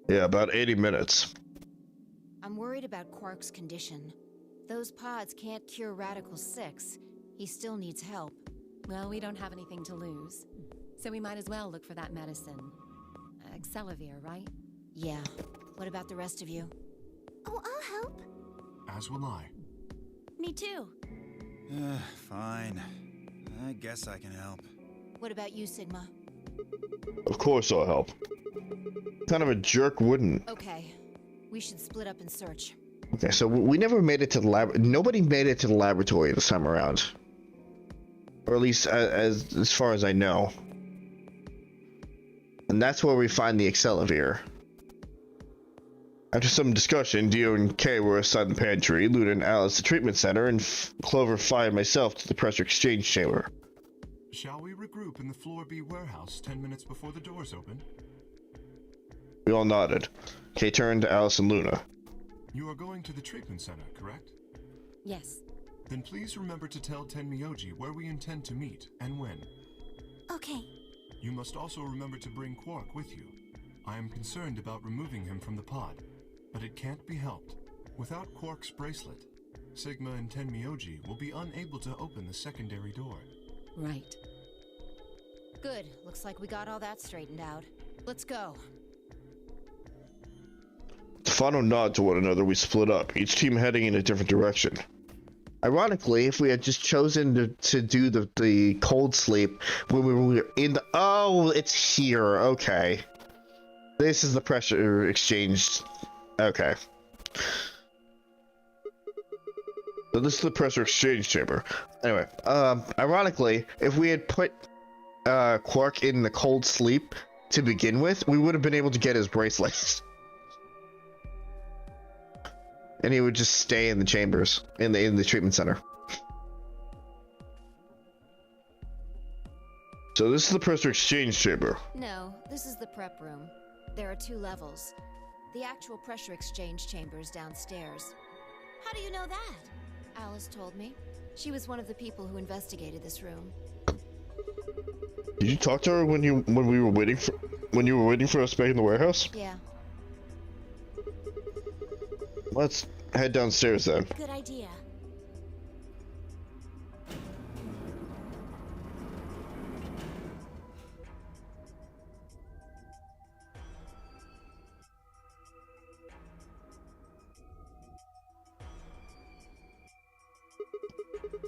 Yeah, about 80 minutes. I'm worried about Quark's condition. Those pods can't cure Radical 6. He still needs help. Well, we don't have anything to lose, so we might as well look for that medicine. Excelavir, right? Yeah. What about the rest of you? Oh, I'll help. As will I. Me too. Fine. I guess I can help. What about you, Sigma? Of course I'll help. Kind of a jerk wouldn't. Okay. We should split up and search. Okay, so we never made it to the lab. Nobody made it to the laboratory this time around. Or at least as far as I know. And that's where we find the Excelavir. After some discussion, Dio and Kay were assigned the pantry, Luna and Alice the treatment center, and Clover fired myself to the pressure exchange chamber. Shall we regroup in the Floor B warehouse 10 minutes before the doors open? We all nodded. Kay turned to Alice and Luna. You are going to the treatment center, correct? Yes. Then please remember to tell Tenmyoji where we intend to meet and when. Okay. You must also remember to bring Quark with you. I am concerned about removing him from the pod, but it can't be helped. Without Quark's bracelet, Sigma and Tenmyoji will be unable to open the secondary door. Right. Good. Looks like we got all that straightened out. Let's go. The final nod to one another, we split up, each team heading in a different direction. Ironically, if we had just chosen to do the cold sleep when we were in the... Oh, it's here. Okay. This is the pressure exchange. Okay. So this is the pressure exchange chamber. Anyway, ironically, if we had put Quark in the cold sleep to begin with, we would have been able to get his bracelets. And he would just stay in the chambers, in the treatment center. So this is the pressure exchange chamber. No, this is the prep room. There are 2 levels. The actual pressure exchange chamber is downstairs. How do you know that? Alice told me. She was one of the people who investigated this room. Did you talk to her when you were waiting for us back in the warehouse? Yeah. Let's head downstairs then. Good idea.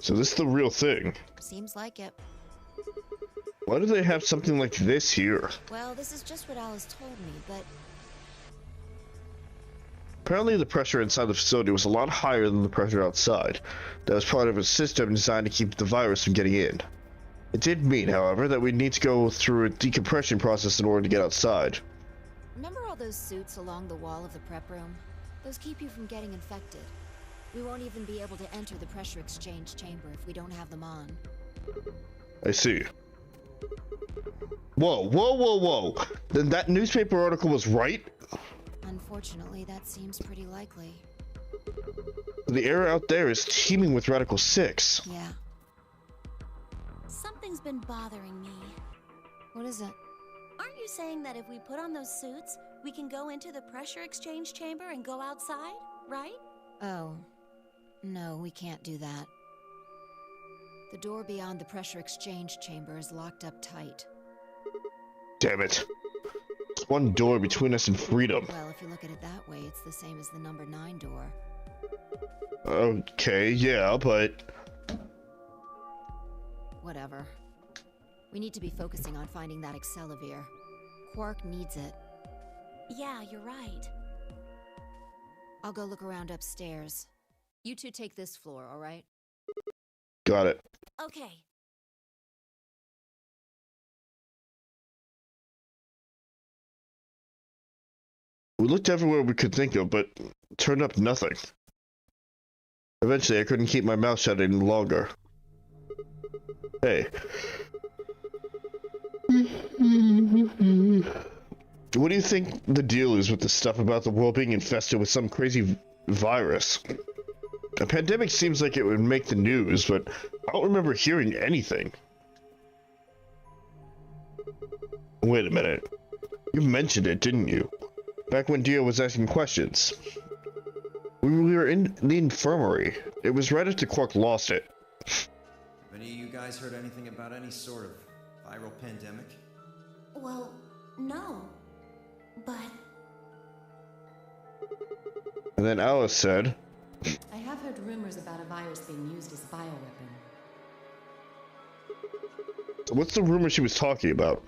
So this is the real thing. Seems like it. Why do they have something like this here? Well, this is just what Alice told me, but... Apparently the pressure inside the facility was a lot higher than the pressure outside. That was part of a system designed to keep the virus from getting in. It did mean, however, that we'd need to go through a decompression process in order to get outside. Remember all those suits along the wall of the prep room? Those keep you from getting infected. We won't even be able to enter the pressure exchange chamber if we don't have them on. I see. Whoa, whoa, whoa, whoa! Then that newspaper article was right? Unfortunately, that seems pretty likely. The area out there is teeming with Radical 6. Yeah. Something's been bothering me. What is it? Aren't you saying that if we put on those suits, we can go into the pressure exchange chamber and go outside, right? Oh. No, we can't do that. The door beyond the pressure exchange chamber is locked up tight. Damn it. There's one door between us and freedom. Well, if you look at it that way, it's the same as the number 9 door. Okay, yeah, but... Whatever. We need to be focusing on finding that Accelavir. Quark needs it. Yeah, you're right. I'll go look around upstairs. You 2 take this floor, all right? Got it. Okay. We looked everywhere we could think of, but turned up nothing. Eventually, I couldn't keep my mouth shut any longer. Hey. What do you think the deal is with the stuff about the world being infested with some crazy virus? A pandemic seems like it would make the news, but I don't remember hearing anything. Wait a minute. You mentioned it, didn't you? Back when Dio was asking questions. We were in the infirmary. It was right after Quark lost it. Have any of you guys heard anything about any sort of viral pandemic? Well, no. But... And then Alice said... I have heard rumors about a virus being used as a bioweapon. What's the rumor she was talking about?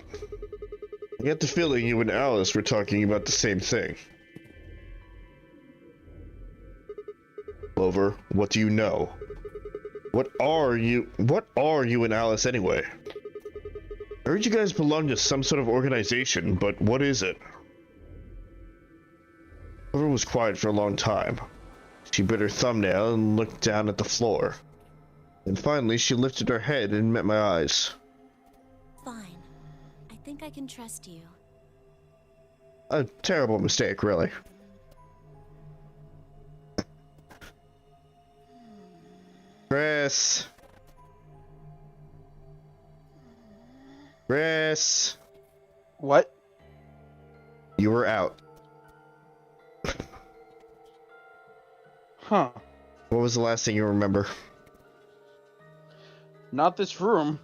I get the feeling you and Alice were talking about the same thing. Clover, what do you know? What are you and Alice anyway? I heard you guys belong to some sort of organization, but what is it? Clover was quiet for a long time. She bit her thumbnail and looked down at the floor. And finally, she lifted her head and met my eyes. Fine. I think I can trust you. A terrible mistake, really. Chris. Chris. What? You were out. Huh. What was the last thing you remember? Not this room.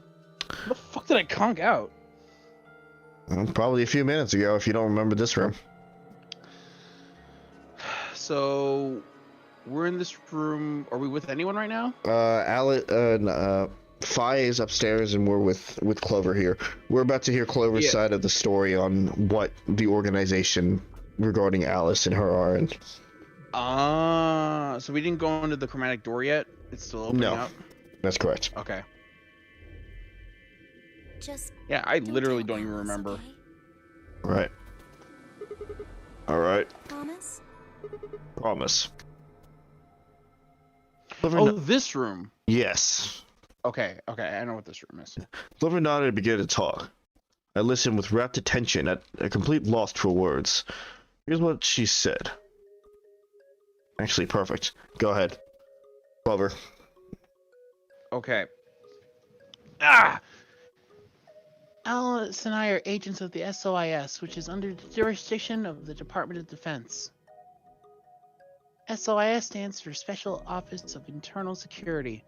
Where the fuck did I conk out? Probably a few minutes ago, if you don't remember this room. So, we're in this room. Are we with anyone right now? Fi is upstairs, and we're with Clover here. We're about to hear Clover's side of the story on what the organization regarding Alice and her are. And so we didn't go into the chromatic door yet? It's still opening up? That's correct. Okay. Just yeah, I literally don't even remember. Okay? Right. Alright. Promise? Promise. Clover this room? Yes. Okay, I know what this room is. Clover nodded and began to talk. I listened with rapt attention, at a complete loss for words. Here's what she said. Actually, perfect. Go ahead. Clover. Okay. Alice and I are agents of the SOIS, which is under the jurisdiction of the Department of Defense. SOIS stands for Special Office of Internal Security.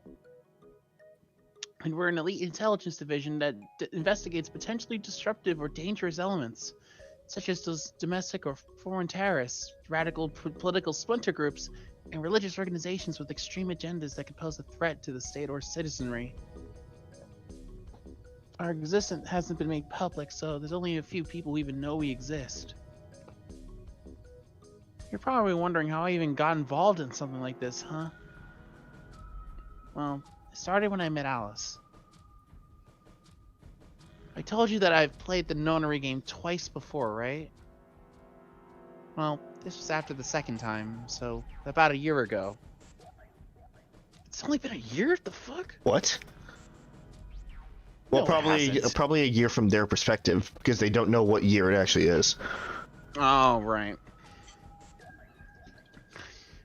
And we're an elite intelligence division that investigates potentially disruptive or dangerous elements, such as those domestic or foreign terrorists, radical political splinter groups, and religious organizations with extreme agendas that could pose a threat to the state or citizenry. Our existence hasn't been made public, so there's only a few people who even know we exist. You're probably wondering how I even got involved in something like this, huh? Well, it started when I met Alice. I told you that I've played the nonary game twice before, right? Well, this was after the second time, so about a year ago. It's only been a year? What the fuck? What? Well, No, probably a year from their perspective, because they don't know what year it actually is. Oh, right.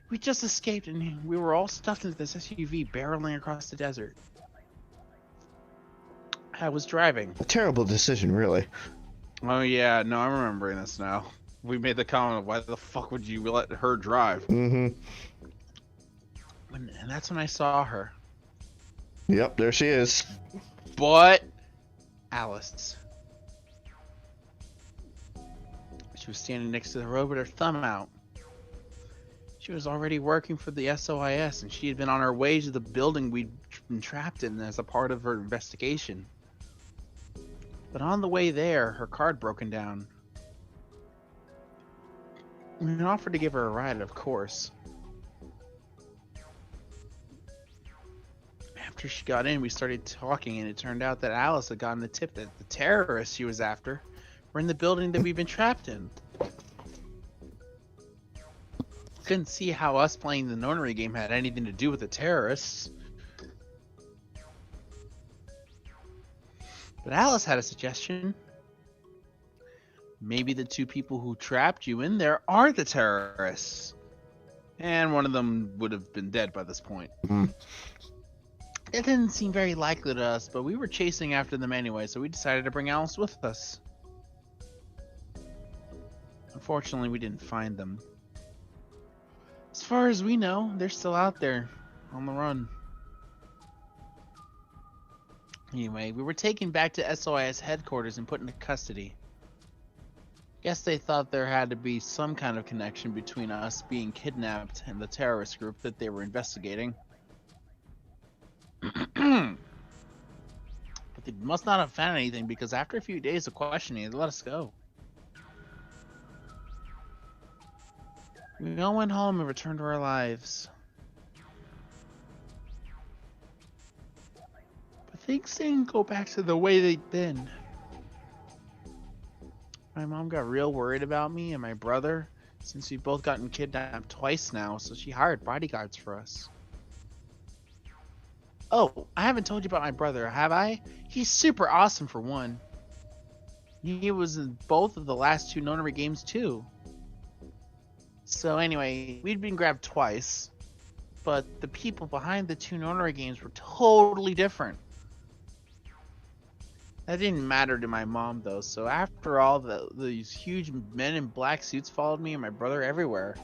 We just escaped and we were all stuffed into this SUV barreling across the desert. I was driving. A terrible decision, really. Oh yeah, no, I'm remembering this now. We made the comment of why the fuck would you let her drive? Mm-hmm. And that's when I saw her. Yep, there she is. But Alice. She was standing next to the road with her thumb out. She was already working for the SOIS, and she had been on her way to the building we'd been trapped in as a part of her investigation. But on the way there, her car had broken down. We offered to give her a ride, of course. After she got in, we started talking, and it turned out that Alice had gotten the tip that the terrorists she was after were in the building that we've been trapped in. Couldn't see how us playing the nonary game had anything to do with the terrorists. But Alice had a suggestion. Maybe the two people who trapped you in there are the terrorists. And one of them would have been dead by this point. Mm. It didn't seem very likely to us, but we were chasing after them anyway, so we decided to bring Alice with us. Unfortunately, we didn't find them. As far as we know, they're still out there, on the run. Anyway, we were taken back to SOIS headquarters and put into custody. Guess they thought there had to be some kind of connection between us being kidnapped and the terrorist group that they were investigating. But they must not have found anything, because after a few days of questioning, they let us go. We all went home and returned to our lives. But things didn't go back to the way they'd been. My mom got real worried about me and my brother, since we've both gotten kidnapped twice now, so she hired bodyguards for us. Oh, I haven't told you about my brother, have I? He's super awesome for one. He was in both of the last 2 nonary games too. So anyway, we'd been grabbed twice, but the people behind the 2 nonary games were totally different. That didn't matter to my mom though, so after all, these huge men in black suits followed me and my brother everywhere.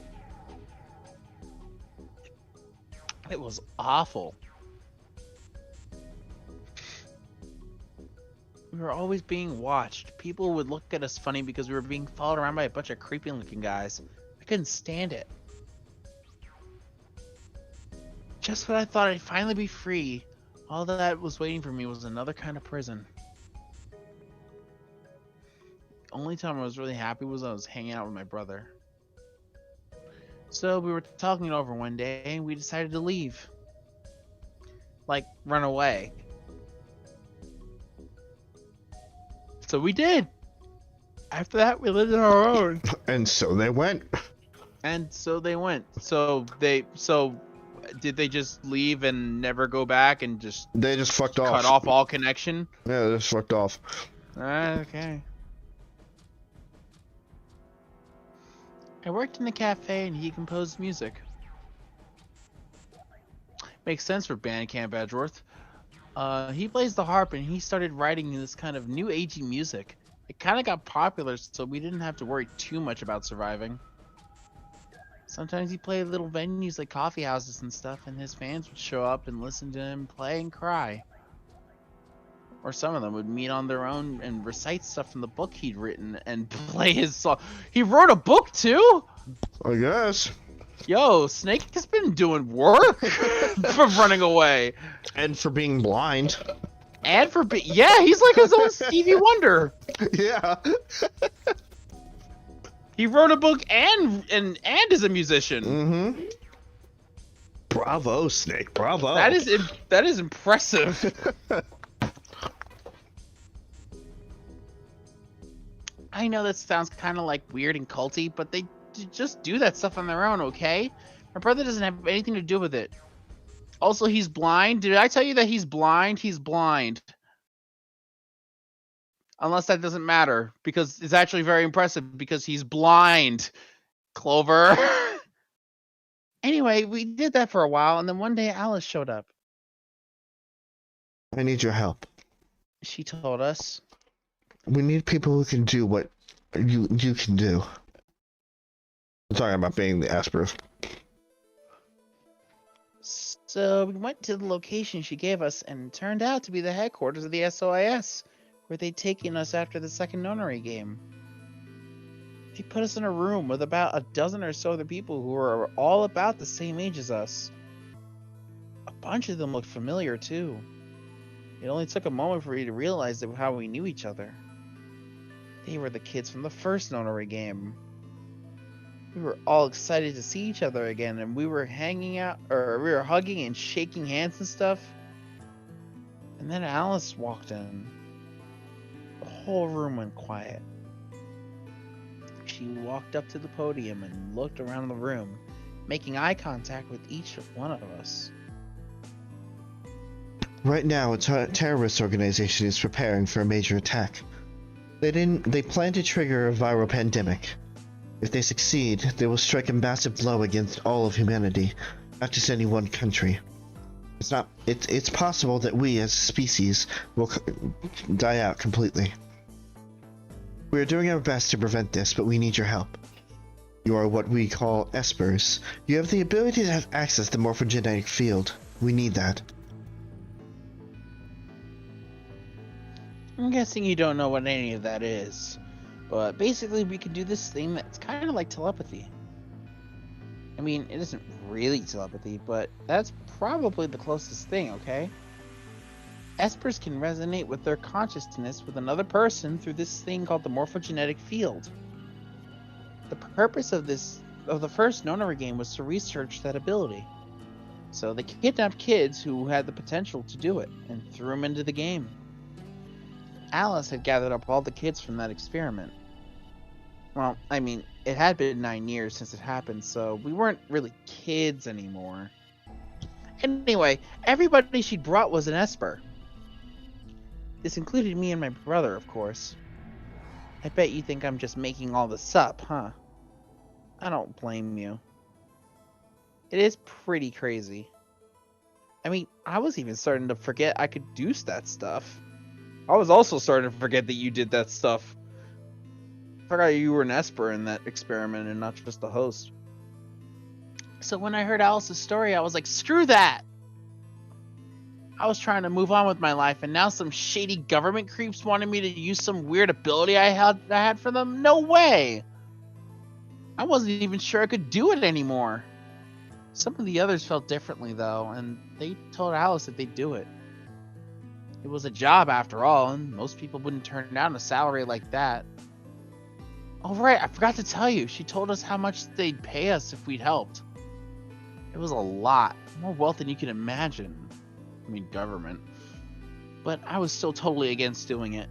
It was awful. We were always being watched. People would look at us funny because we were being followed around by a bunch of creepy looking guys. I couldn't stand it. Just when I thought I'd finally be free, all that was waiting for me was another kind of prison. The only time I was really happy was when I was hanging out with my brother. So we were talking it over one day and we decided to leave. Like, run away. So we did. After that, we lived on our own. And so they went. And so they went. So did they just leave and never go back and just... They just fucked off. Cut off all connection? Yeah, they just fucked off. Okay. I worked in the cafe and he composed music. Makes sense for Bandcamp Edgeworth. He plays the harp and he started writing this kind of new agey music. It kind of got popular, so we didn't have to worry too much about surviving. Sometimes he played little venues like coffee houses and stuff, and his fans would show up and listen to him play and cry. Or some of them would meet on their own and recite stuff from the book he'd written and play his song. He wrote a book too? I guess. Yo, Snake has been doing work for running away. And for being blind. And for yeah, he's like his own Stevie Wonder. Yeah. He wrote a book and is a musician. Mm-hmm. Bravo, Snake. Bravo. That is impressive. I know that sounds kind of like weird and culty, but they just do that stuff on their own, okay? My brother doesn't have anything to do with it. Also, he's blind. Did I tell you that he's blind? He's blind. Unless that doesn't matter, because it's actually very impressive, because he's blind, Clover. Anyway, we did that for a while, and then one day Alice showed up. I need your help. She told us. We need people who can do what you can do. I'm talking about being the Espers. So we went to the location she gave us, and it turned out to be the headquarters of the SOIS, where they'd taken us after the second nonary game. They put us in a room with about a dozen or so other people who were all about the same age as us. A bunch of them looked familiar too. It only took a moment for me to realize how we knew each other. They were the kids from the first nonary game. We were all excited to see each other again, and we were hanging out, or we were hugging and shaking hands and stuff. And then Alice walked in. The whole room went quiet. She walked up to the podium and looked around the room, making eye contact with each one of us. Right now, a terrorist organization is preparing for a major attack. They plan to trigger a viral pandemic. If they succeed, they will strike a massive blow against all of humanity, not just any one country. It's possible that we as a species will die out completely. We are doing our best to prevent this, but we need your help. You are what we call Espers. You have the ability to have access to the Morphogenetic Field. We need that. I'm guessing you don't know what any of that is, but basically we can do this thing that's kind of like telepathy. I mean, it isn't really telepathy, but that's probably the closest thing, okay? Espers can resonate with their consciousness with another person through this thing called the Morphogenetic Field. The purpose of the first nonary game was to research that ability. So they kidnapped kids who had the potential to do it and threw them into the game. Alice had gathered up all the kids from that experiment. Well, I mean, it had been 9 years since it happened, so we weren't really kids anymore. Anyway, everybody she brought was an Esper. This included me and my brother, of course. I bet you think I'm just making all this up, huh? I don't blame you. It is pretty crazy. I mean, I was even starting to forget I could do that stuff. I was also starting to forget that you did that stuff. I forgot you were an Esper in that experiment and not just a host. So when I heard Alice's story, I was like, screw that! I was trying to move on with my life, and now some shady government creeps wanted me to use some weird ability I had for them? No way! I wasn't even sure I could do it anymore. Some of the others felt differently, though, and they told Alice that they'd do it. It was a job, after all, and most people wouldn't turn down a salary like that. Oh, right, I forgot to tell you. She told us how much they'd pay us if we'd helped. It was a lot. More wealth than you can imagine. I mean, government. But I was still totally against doing it.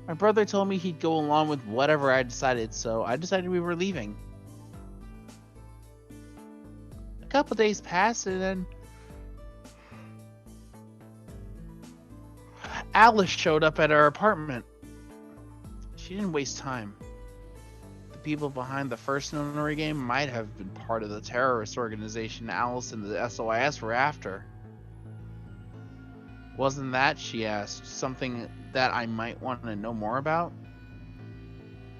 My brother told me he'd go along with whatever I decided, so I decided we were leaving. A couple days passed, and then Alice showed up at our apartment. She didn't waste time. The people behind the first notary game might have been part of the terrorist organization Alice and the SOIS were after. Wasn't that, she asked, something that I might want to know more about?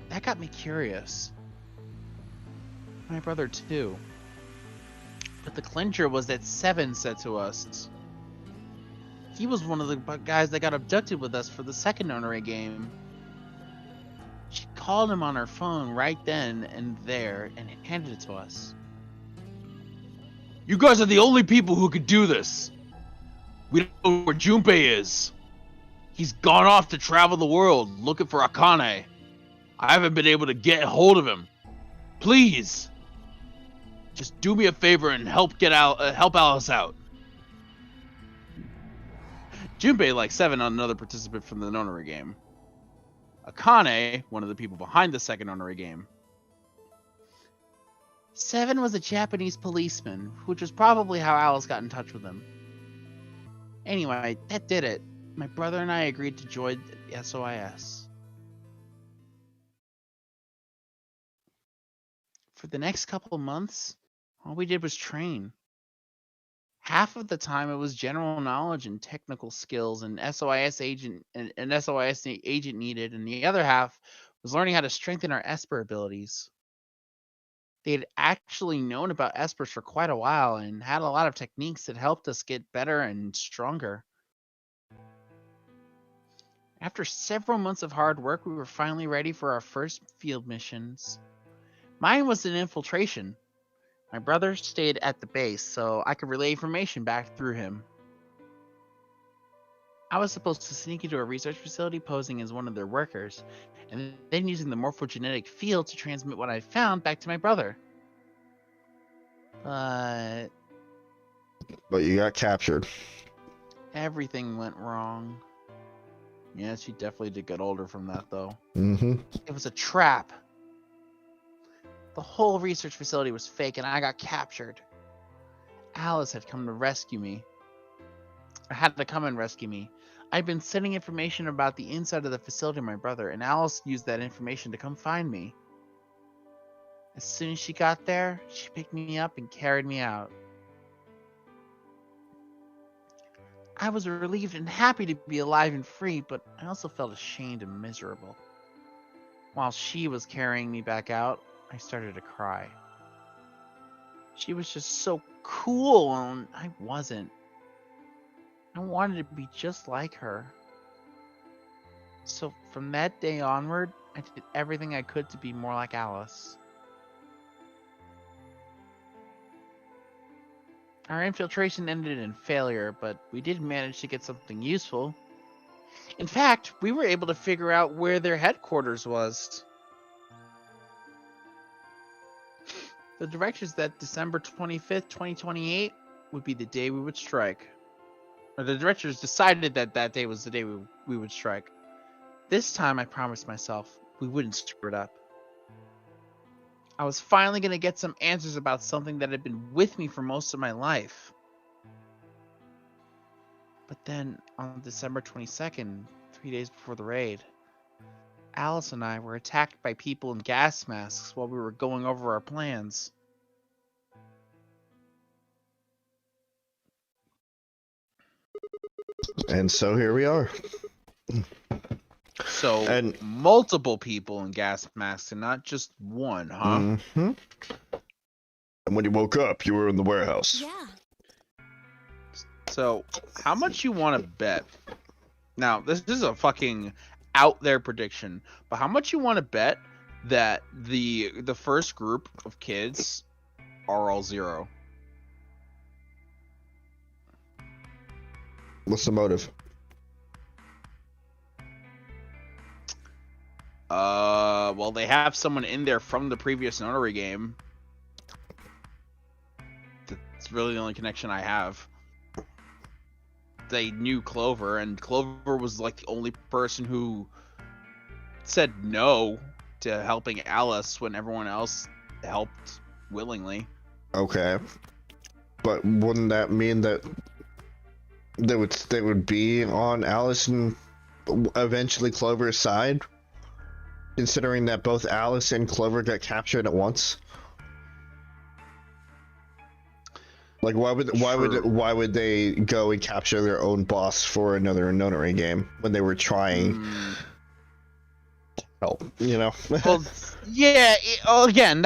That got me curious. My brother too. But the clincher was that Seven said to us. He was one of the guys that got abducted with us for the second notary game. She called him on her phone right then and there and handed it to us. You guys are the only people who could do this. We don't know where Junpei is. He's gone off to travel the world looking for Akane. I haven't been able to get hold of him. Please, just do me a favor and help Alice out. Junpei, like Seven, another participant from the notary game. Akane, one of the people behind the second notary game. Seven was a Japanese policeman, which was probably how Alice got in touch with him. Anyway, that did it. My brother and I agreed to join the SOIS. For the next couple of months, all we did was train. Half of the time it was general knowledge and technical skills an SOIS agent needed, and the other half was learning how to strengthen our Esper abilities. They had actually known about Espers for quite a while and had a lot of techniques that helped us get better and stronger. After several months of hard work, we were finally ready for our first field missions. Mine was an infiltration. My brother stayed at the base, so I could relay information back through him. I was supposed to sneak into a research facility posing as one of their workers, and then using the Morphogenetic Field to transmit what I found back to my brother. But you got captured. Everything went wrong. Yeah, she definitely did get older from that, though. Mm-hmm. It was a trap. The whole research facility was fake, and I got captured. Alice had come to rescue me. I had to come and rescue me. I'd been sending information about the inside of the facility to my brother, and Alice used that information to come find me. As soon as she got there, she picked me up and carried me out. I was relieved and happy to be alive and free, but I also felt ashamed and miserable. While she was carrying me back out, I started to cry. She was just so cool, and I wasn't. I wanted to be just like her. So from that day onward, I did everything I could to be more like Alice. Our infiltration ended in failure, but we did manage to get something useful. In fact, we were able to figure out where their headquarters was. The directions that December 25th, 2028 would be the day we would strike. Or the directors decided that that day was the day we would strike. This time I promised myself, we wouldn't screw it up. I was finally going to get some answers about something that had been with me for most of my life. But then, on December 22nd, 3 days before the raid, Alice and I were attacked by people in gas masks while we were going over our plans. And so here we are. So, and multiple people in gas masks and not just one, huh? Mm-hmm. And when you woke up, you were in the warehouse. Yeah. So, how much you want to bet? Now, this is a fucking out there prediction, but how much you want to bet that the first group of kids are all zero? What's the motive? Well, they have someone in there from the previous notary game. That's really the only connection I have. They knew Clover, and Clover was like the only person who said no to helping Alice when everyone else helped willingly. Okay. But wouldn't that mean that they would be on Alice and eventually Clover's side? Considering that both Alice and Clover got captured at once? Like, why would they go and capture their own boss for another notary game when they were trying to help, you know? Well, yeah. Again,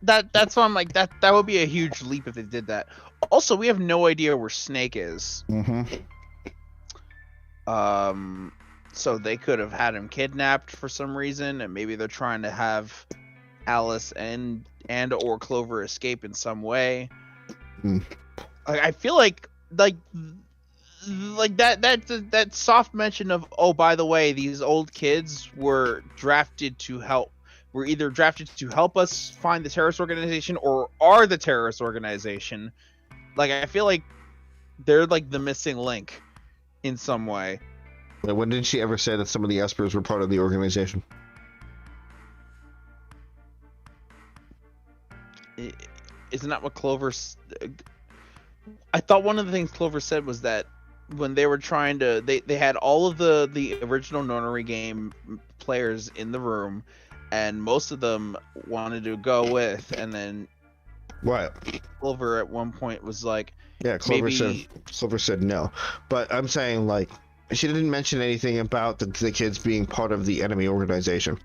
that's why I'm like that would be a huge leap if they did that. Also, we have no idea where Snake is. Mm-hmm. So they could have had him kidnapped for some reason, and maybe they're trying to have Alice and or Clover escape in some way. I feel like that soft mention of, oh, by the way, these old kids were either drafted to help us find the terrorist organization or are the terrorist organization. Like, I feel like they're like the missing link in some way. When did she ever say that some of the Espers were part of the organization? Isn't that what Clover's... I thought one of the things Clover said was that when they were trying to... They had all of the original notary game players in the room, and most of them wanted to go with, and then... What? Clover at one point was like... Yeah, Clover said no. But I'm saying, like, she didn't mention anything about the kids being part of the enemy organization.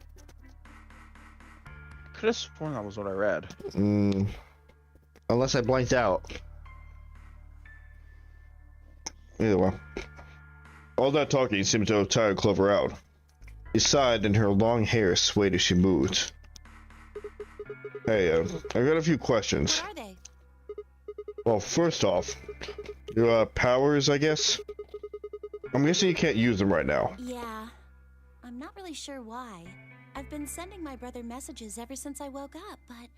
Could have sworn that was what I read. Unless I blanked out. Either way. All that talking seemed to have tired Clover out. She sighed and her long hair swayed as she moved. Hey, I got a few questions. What are they? Well, first off, your powers, I guess? I'm guessing you can't use them right now. Yeah. I'm not really sure why. I've been sending my brother messages ever since I woke up, but...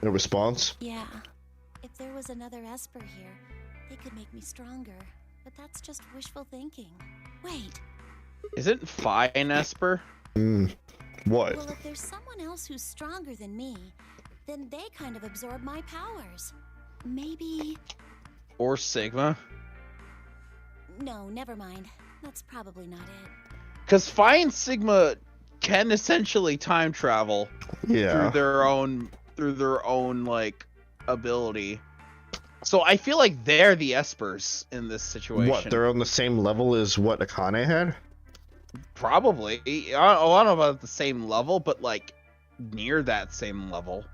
No response? Yeah. If there was another Esper here, they could make me stronger. But that's just wishful thinking. Wait. Isn't Phi an Esper? What? Well, if there's someone else who's stronger than me, then they kind of absorb my powers. Maybe... Or Sigma? No, never mind. That's probably not it. Because Phi and Sigma can essentially time travel through their own like ability. So I feel like they're the Espers in this situation. What? They're on the same level as what Akane had? Probably. I don't know about the same level, but like near that same level.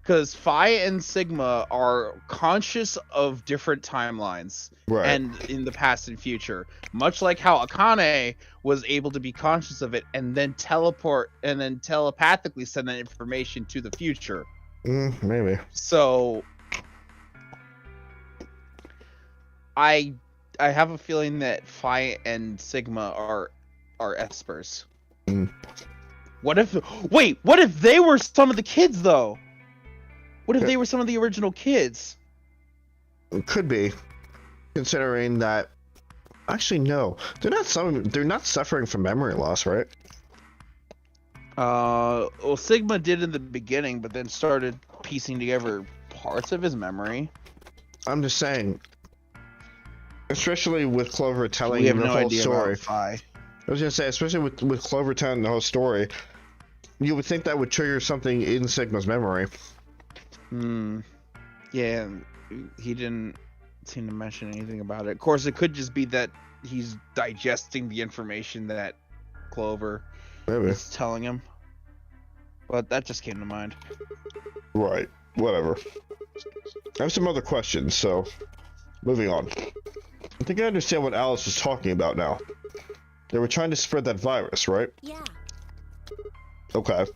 Because Phi and Sigma are conscious of different timelines, right, and in the past and future. Much like how Akane was able to be conscious of it and then teleport and then telepathically send that information to the future. Maybe. So I have a feeling that Phi and Sigma are Espers. What if they were some of the kids though? What if they were some of the original kids? It could be, considering that Actually, no. They're not suffering from memory loss, right? Well, Sigma did in the beginning, but then started piecing together parts of his memory. I'm just saying, especially with Clover telling We have the no whole idea story. about Phi. I was gonna say, especially with Clover telling the whole story, you would think that would trigger something in Sigma's memory. Yeah, he didn't seem to mention anything about it. Of course, it could just be that he's digesting the information that Clover is telling him. But that just came to mind. Right. Whatever. I have some other questions, so moving on. I think I understand what Alice was talking about now. They were trying to spread that virus, right? Yeah. Okay.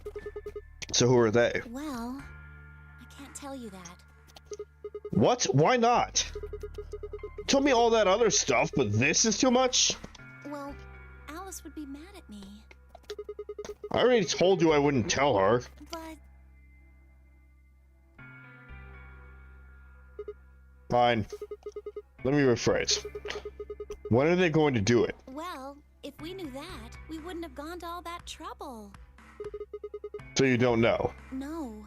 So who are they? Well, I can't tell you that. What? Why not? Tell me all that other stuff, but this is too much? Well, Alice would be mad at me. I already told you I wouldn't tell her. But... Fine. Let me rephrase. When are they going to do it? Well, if we knew that, we wouldn't have gone to all that trouble. So you don't know? No.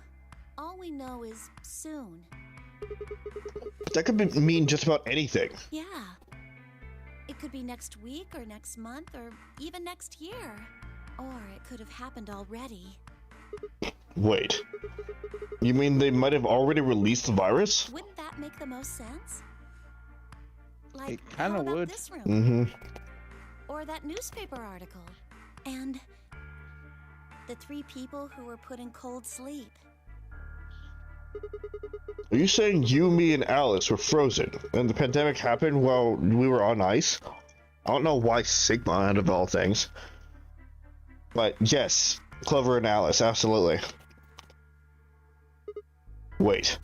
All we know is soon. That could mean just about anything. Yeah. It could be next week or next month or even next year. Or it could have happened already. Wait. You mean they might have already released the virus? Wouldn't that make the most sense? Like, It kinda how about would. this room? Mm-hmm. Or that newspaper article. And the 3 people who were put in cold sleep. Are you saying you, me, and Alice were frozen, and the pandemic happened while we were on ice? I don't know why Sigma out of all things. But yes, Clover and Alice, absolutely. Wait.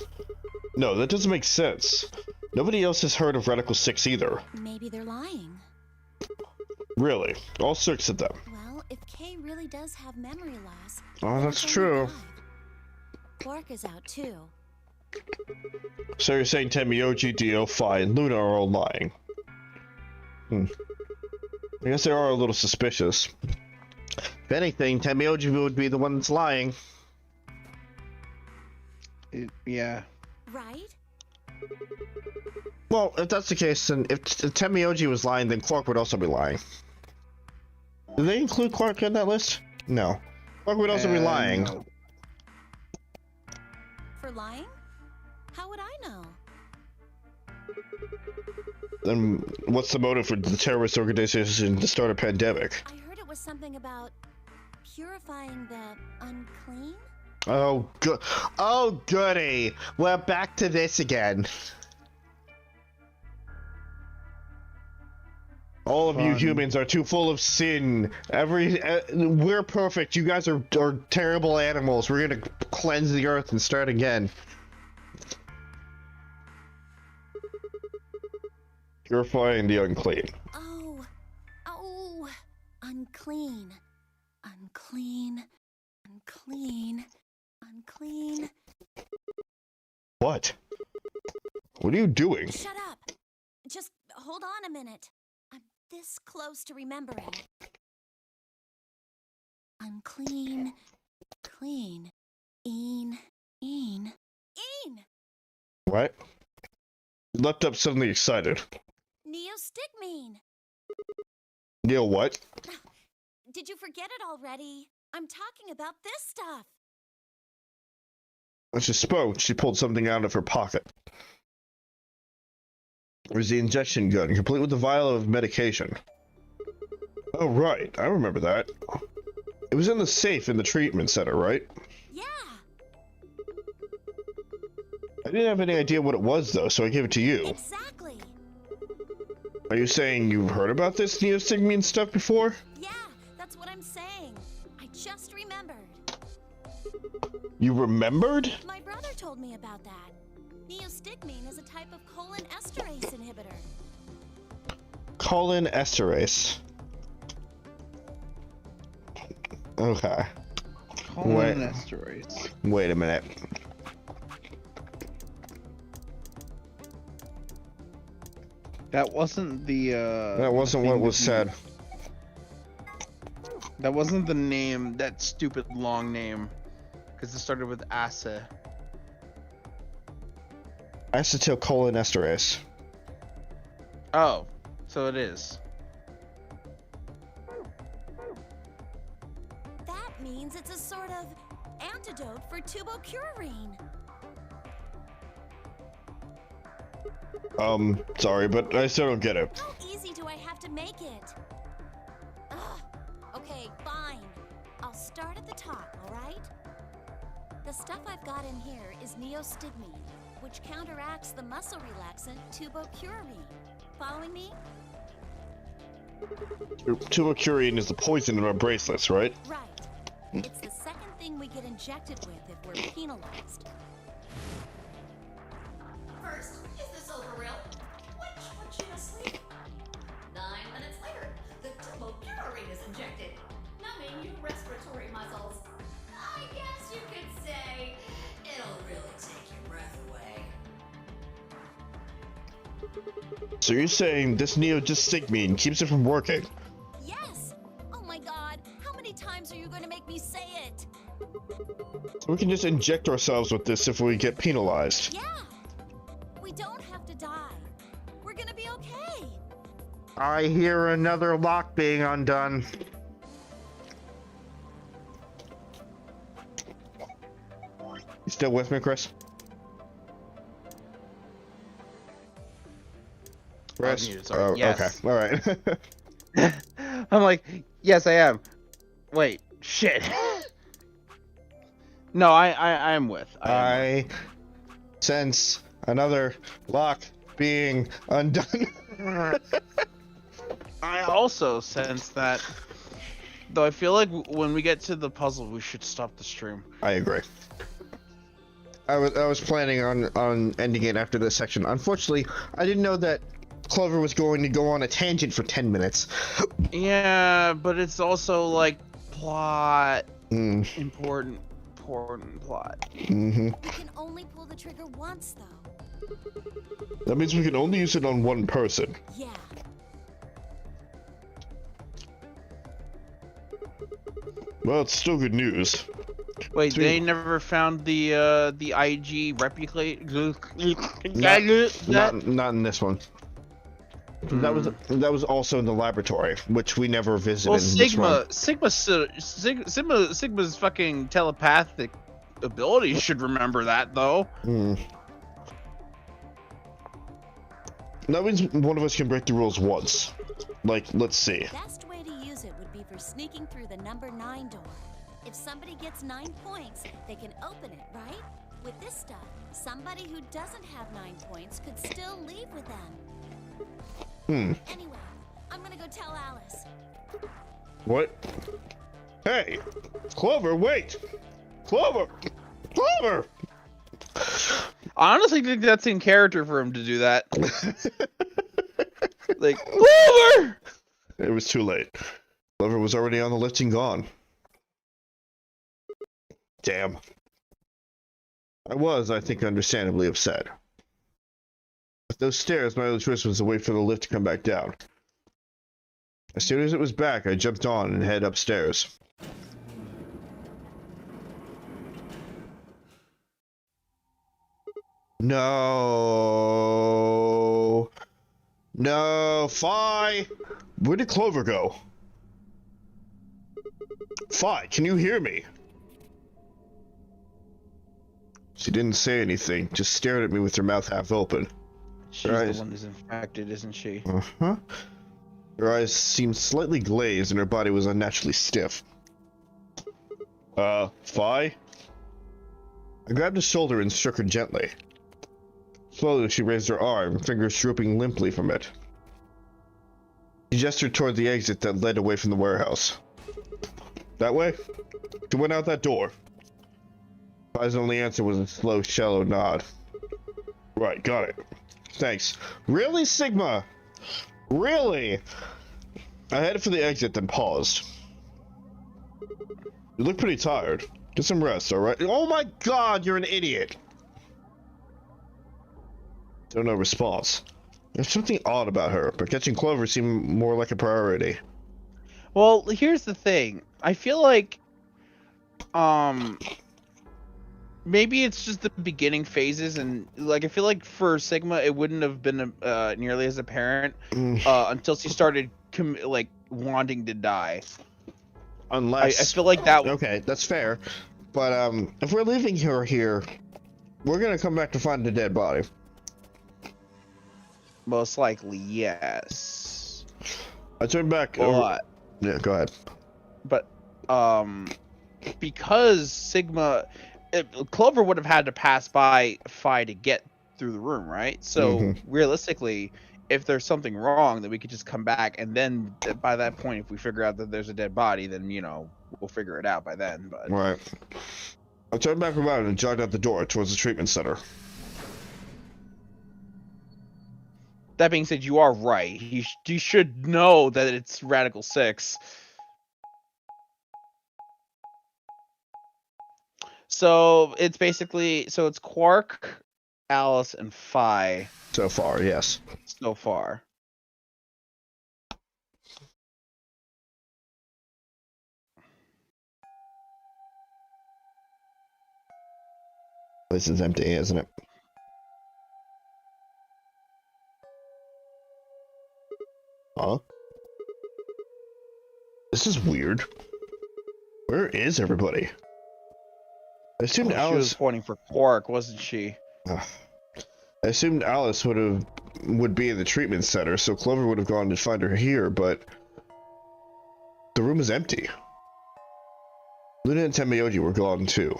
No, that doesn't make sense. Nobody else has heard of Radical 6 either. Maybe they're lying. Really? All 6 of them. Well, if Kay really does have memory loss... Oh, then that's it's true. only 5. Quark is out too. So you're saying Tenmyoji, Dio, Phi, and Luna are all lying. I guess they are a little suspicious. If anything, Tenmyoji would be the one that's lying. Yeah. Right? Well, if that's the case, then if Tenmyoji was lying, then Quark would also be lying. Did they include Quark in that list? No. Quark would also be lying. No. For lying? How would I know? Then what's the motive for the terrorist organization to start a pandemic? I heard it was something about purifying the unclean? Oh, good. Oh, goody. We're back to this again. All of you humans are too full of sin. We're perfect. You guys are terrible animals. We're gonna cleanse the earth and start again. Purifying the unclean. Oh, unclean. Unclean. Unclean. Unclean. What? What are you doing? Shut up. Just hold on a minute. I'm this close to remembering. Unclean. Clean. Een. What? You leapt up suddenly excited. Neostigmine. Neil, what? Did you forget it already? I'm talking about this stuff. When she spoke, she pulled something out of her pocket. It was the injection gun, complete with a vial of medication. Oh, right. I remember that. It was in the safe in the treatment center, right? Yeah. I didn't have any idea what it was, though, so I gave it to you. Exactly. Are you saying you've heard about this neostigmine stuff before? Yeah, that's what I'm saying. I just remembered. You remembered? My brother told me about that. Neostigmine is a type of colon esterase inhibitor. Colon esterase. Okay. Colon esterase. Wait a minute. That wasn't the. That wasn't what was said. That wasn't the name. That stupid long name, because it started with Asa. Acetylcholinesterase. Oh, so it is. That means it's a sort of antidote for tubocurarine. Sorry, but I still don't get it. How easy do I have to make it? Ugh. Okay, fine. I'll start at the top, alright? The stuff I've got in here is neostigmine, which counteracts the muscle relaxant tubocurarine. Following me? Tubocurarine is the poison in our bracelets, right? Right. It's the second thing we get injected with if we're penalized. First, is this over real? Which put you to sleep. 9 minutes later, the tubocurarine is injected, numbing your respiratory muscles. I guess you could say it'll really take your breath away. So you're saying this neostigmine keeps it from working? Yes! Oh my god, how many times are you going to make me say it? We can just inject ourselves with this if we get penalized. Yeah! We don't have to die. We're gonna be okay. I hear another lock being undone. You still with me, Chris? Chris? muted, sorry. Yes. Okay. All right. I'm like, yes, I am. Wait, shit. No, I am with. I sense another lock being undone. I also sense that, though I feel like when we get to the puzzle, we should stop the stream. I agree. I was planning on ending it after this section. Unfortunately, I didn't know that Clover was going to go on a tangent for 10 minutes. Yeah, but it's also like plot. Important plot. We can only pull the trigger once, though. That means we can only use it on one person. Yeah. Well, it's still good news. Wait, they never found the IG replicate. Not in this one. That was also in the laboratory, which we never visited. Well, Sigma's fucking telepathic abilities should remember that, though. That means one of us can break the rules once. Like, let's see. Best way to use it would be for sneaking through the number 9 door. If somebody gets 9 points, they can open it, right? With this stuff, somebody who doesn't have 9 points could still leave with them. Anyway, I'm gonna go tell Alice. What? Hey! Clover, wait! Clover! Clover! I honestly think that's in character for him to do that. Like, Clover! It was too late. Clover was already on the lift and gone. Damn. I think, understandably upset. With those stairs, my only choice was to wait for the lift to come back down. As soon as it was back, I jumped on and headed upstairs. No. No, Fi! Where did Clover go? Fi, can you hear me? She didn't say anything, just stared at me with her mouth half open. She's the one who's infected, isn't she? Uh-huh. Her eyes seemed slightly glazed and her body was unnaturally stiff. Fi? I grabbed her shoulder and shook her gently. Slowly, she raised her arm, fingers drooping limply from it. She gestured toward the exit that led away from the warehouse. That way? She went out that door. Fi's only answer was a slow, shallow nod. Right, got it. Thanks. Really, Sigma? Really? I headed for the exit, then paused. You look pretty tired. Get some rest, alright? Oh my god, you're an idiot! Still no response. There's something odd about her, but catching Clover seemed more like a priority. Well, here's the thing. I feel like, maybe it's just the beginning phases, and like I feel like for Sigma, it wouldn't have been nearly as apparent until she started wanting to die. Unless I feel like that. Okay, that's fair. But if we're leaving her here, we're gonna come back to find the dead body. Most likely, yes. I turn back. But, yeah, go ahead. But because Sigma, Clover would have had to pass by Phi to get through the room, right? So realistically, if there's something wrong, then we could just come back, and then by that point, if we figure out that there's a dead body, then we'll figure it out by then. But right. I turned back around and jogged out the door towards the treatment center. That being said, you are right. You should know that it's Radical 6. So it's it's Quark, Alice, and Phi. So far, yes. So far. This is empty, isn't it? Huh? This is weird. Where is everybody? I assumed Alice She was pointing for Quark, wasn't she? I assumed Alice would be in the treatment center, so Clover would have gone to find her here, but the room is empty. Luna and Tenmyoji were gone too.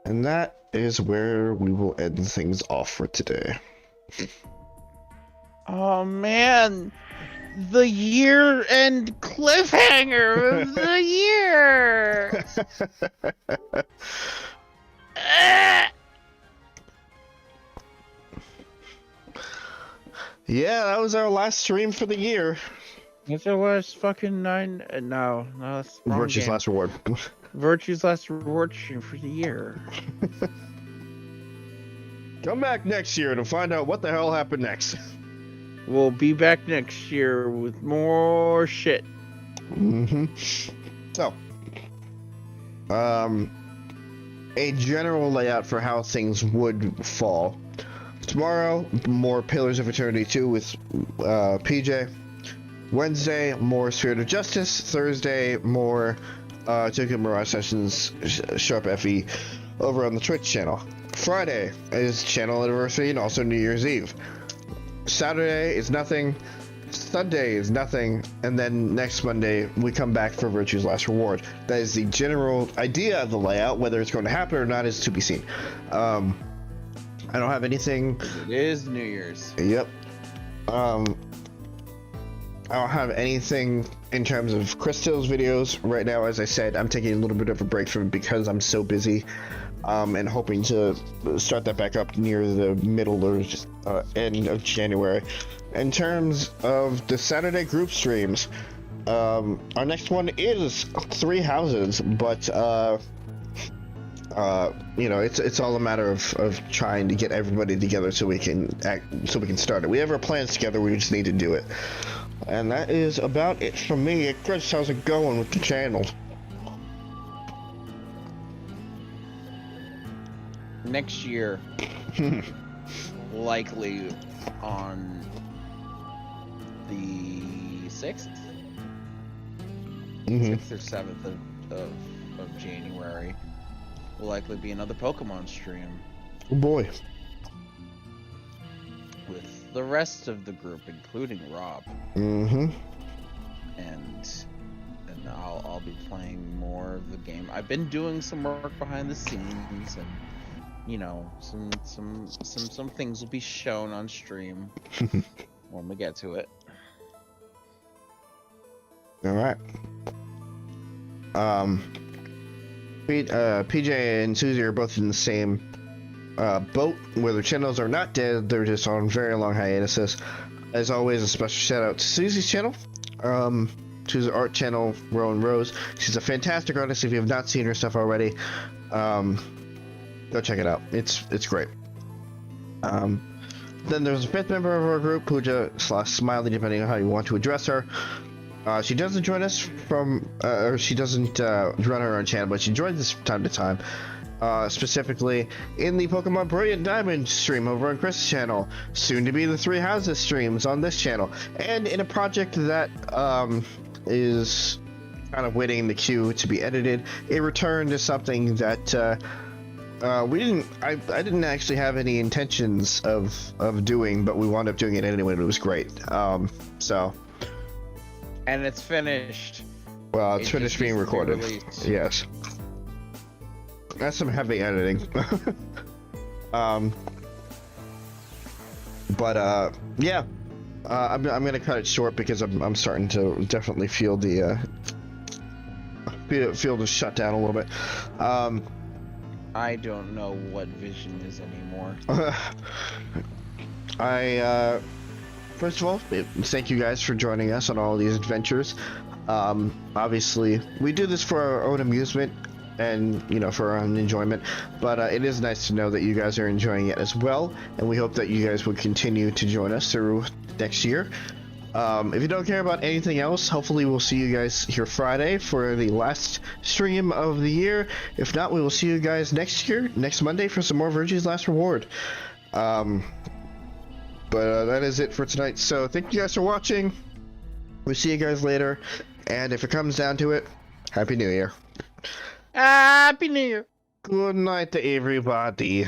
And that is where we will end things off for today. Oh man, the year-end cliffhanger of the year. Yeah, that was our last stream for the year. That's our last fucking nine. No, that's wrong Virtue's game. last reward. Virtue's last reward stream for the year. Come back next year to find out what the hell happened next. We'll be back next year with more shit. So, a general layout for how things would fall. Tomorrow, more Pillars of Eternity 2 with PJ. Wednesday, more Spirit of Justice. Thursday, more Tokyo Mirage Sessions Sharp FE over on the Twitch channel. Friday is channel anniversary and also New Year's Eve. Saturday is nothing. Sunday is nothing. And then next Monday, we come back for Virtue's Last Reward. That is the general idea of the layout. Whether it's going to happen or not is to be seen. I don't have anything. It is New Year's. Yep. I don't have anything in terms of Crystal's videos right now. As I said, I'm taking a little bit of a break from it because I'm so busy, and hoping to start that back up near the middle or end of January. In terms of the Saturday group streams, our next one is Three Houses, but you know, it's all a matter of trying to get everybody together so we can start it. We have our plans together, we just need to do it. And that is about it for me. Chris, how's it going with the channel? Next year, likely on the 6th? 6th or 7th of January, will likely be another Pokemon stream. Oh boy. With the rest of the group, including Rob. Mm-hmm. And I'll be playing more of the game. I've been doing some work behind the scenes, and you know, some things will be shown on stream when we get to it. All right. PJ and Suzie are both in the same boat where their channels are not dead, they're just on very long hiatuses. As always, a special shout out to Suzie's channel, to the art channel, Rowan Rose. She's a fantastic artist if you have not seen her stuff already. Go check it out. It's great. Then there's a fifth member of our group, Pooja/Smiley, depending on how you want to address her. She doesn't join us from, or she doesn't run her own channel, but she joins us from time to time. Specifically in the Pokemon Brilliant Diamond stream over on Chris' channel, soon to be the Three Houses streams on this channel, and in a project that is kind of waiting in the queue to be edited, a return to something that I didn't actually have any intentions of doing, but we wound up doing it anyway, and it was great. So. And it's finished. Well, it's finished being recorded. Yes. That's some heavy editing. Yeah. I'm gonna cut it short because I'm starting to definitely feel the shut down a little bit. I don't know what vision is anymore. First of all, thank you guys for joining us on all these adventures. Obviously, we do this for our own amusement and, for our own enjoyment, but it is nice to know that you guys are enjoying it as well, and we hope that you guys will continue to join us through next year. If you don't care about anything else, hopefully we'll see you guys here Friday for the last stream of the year. If not, we will see you guys next Monday for some more Virgie's Last Reward. But that is it for tonight. So thank you guys for watching. We'll see you guys later. And if it comes down to it, Happy New Year. Happy New Year. Good night to everybody.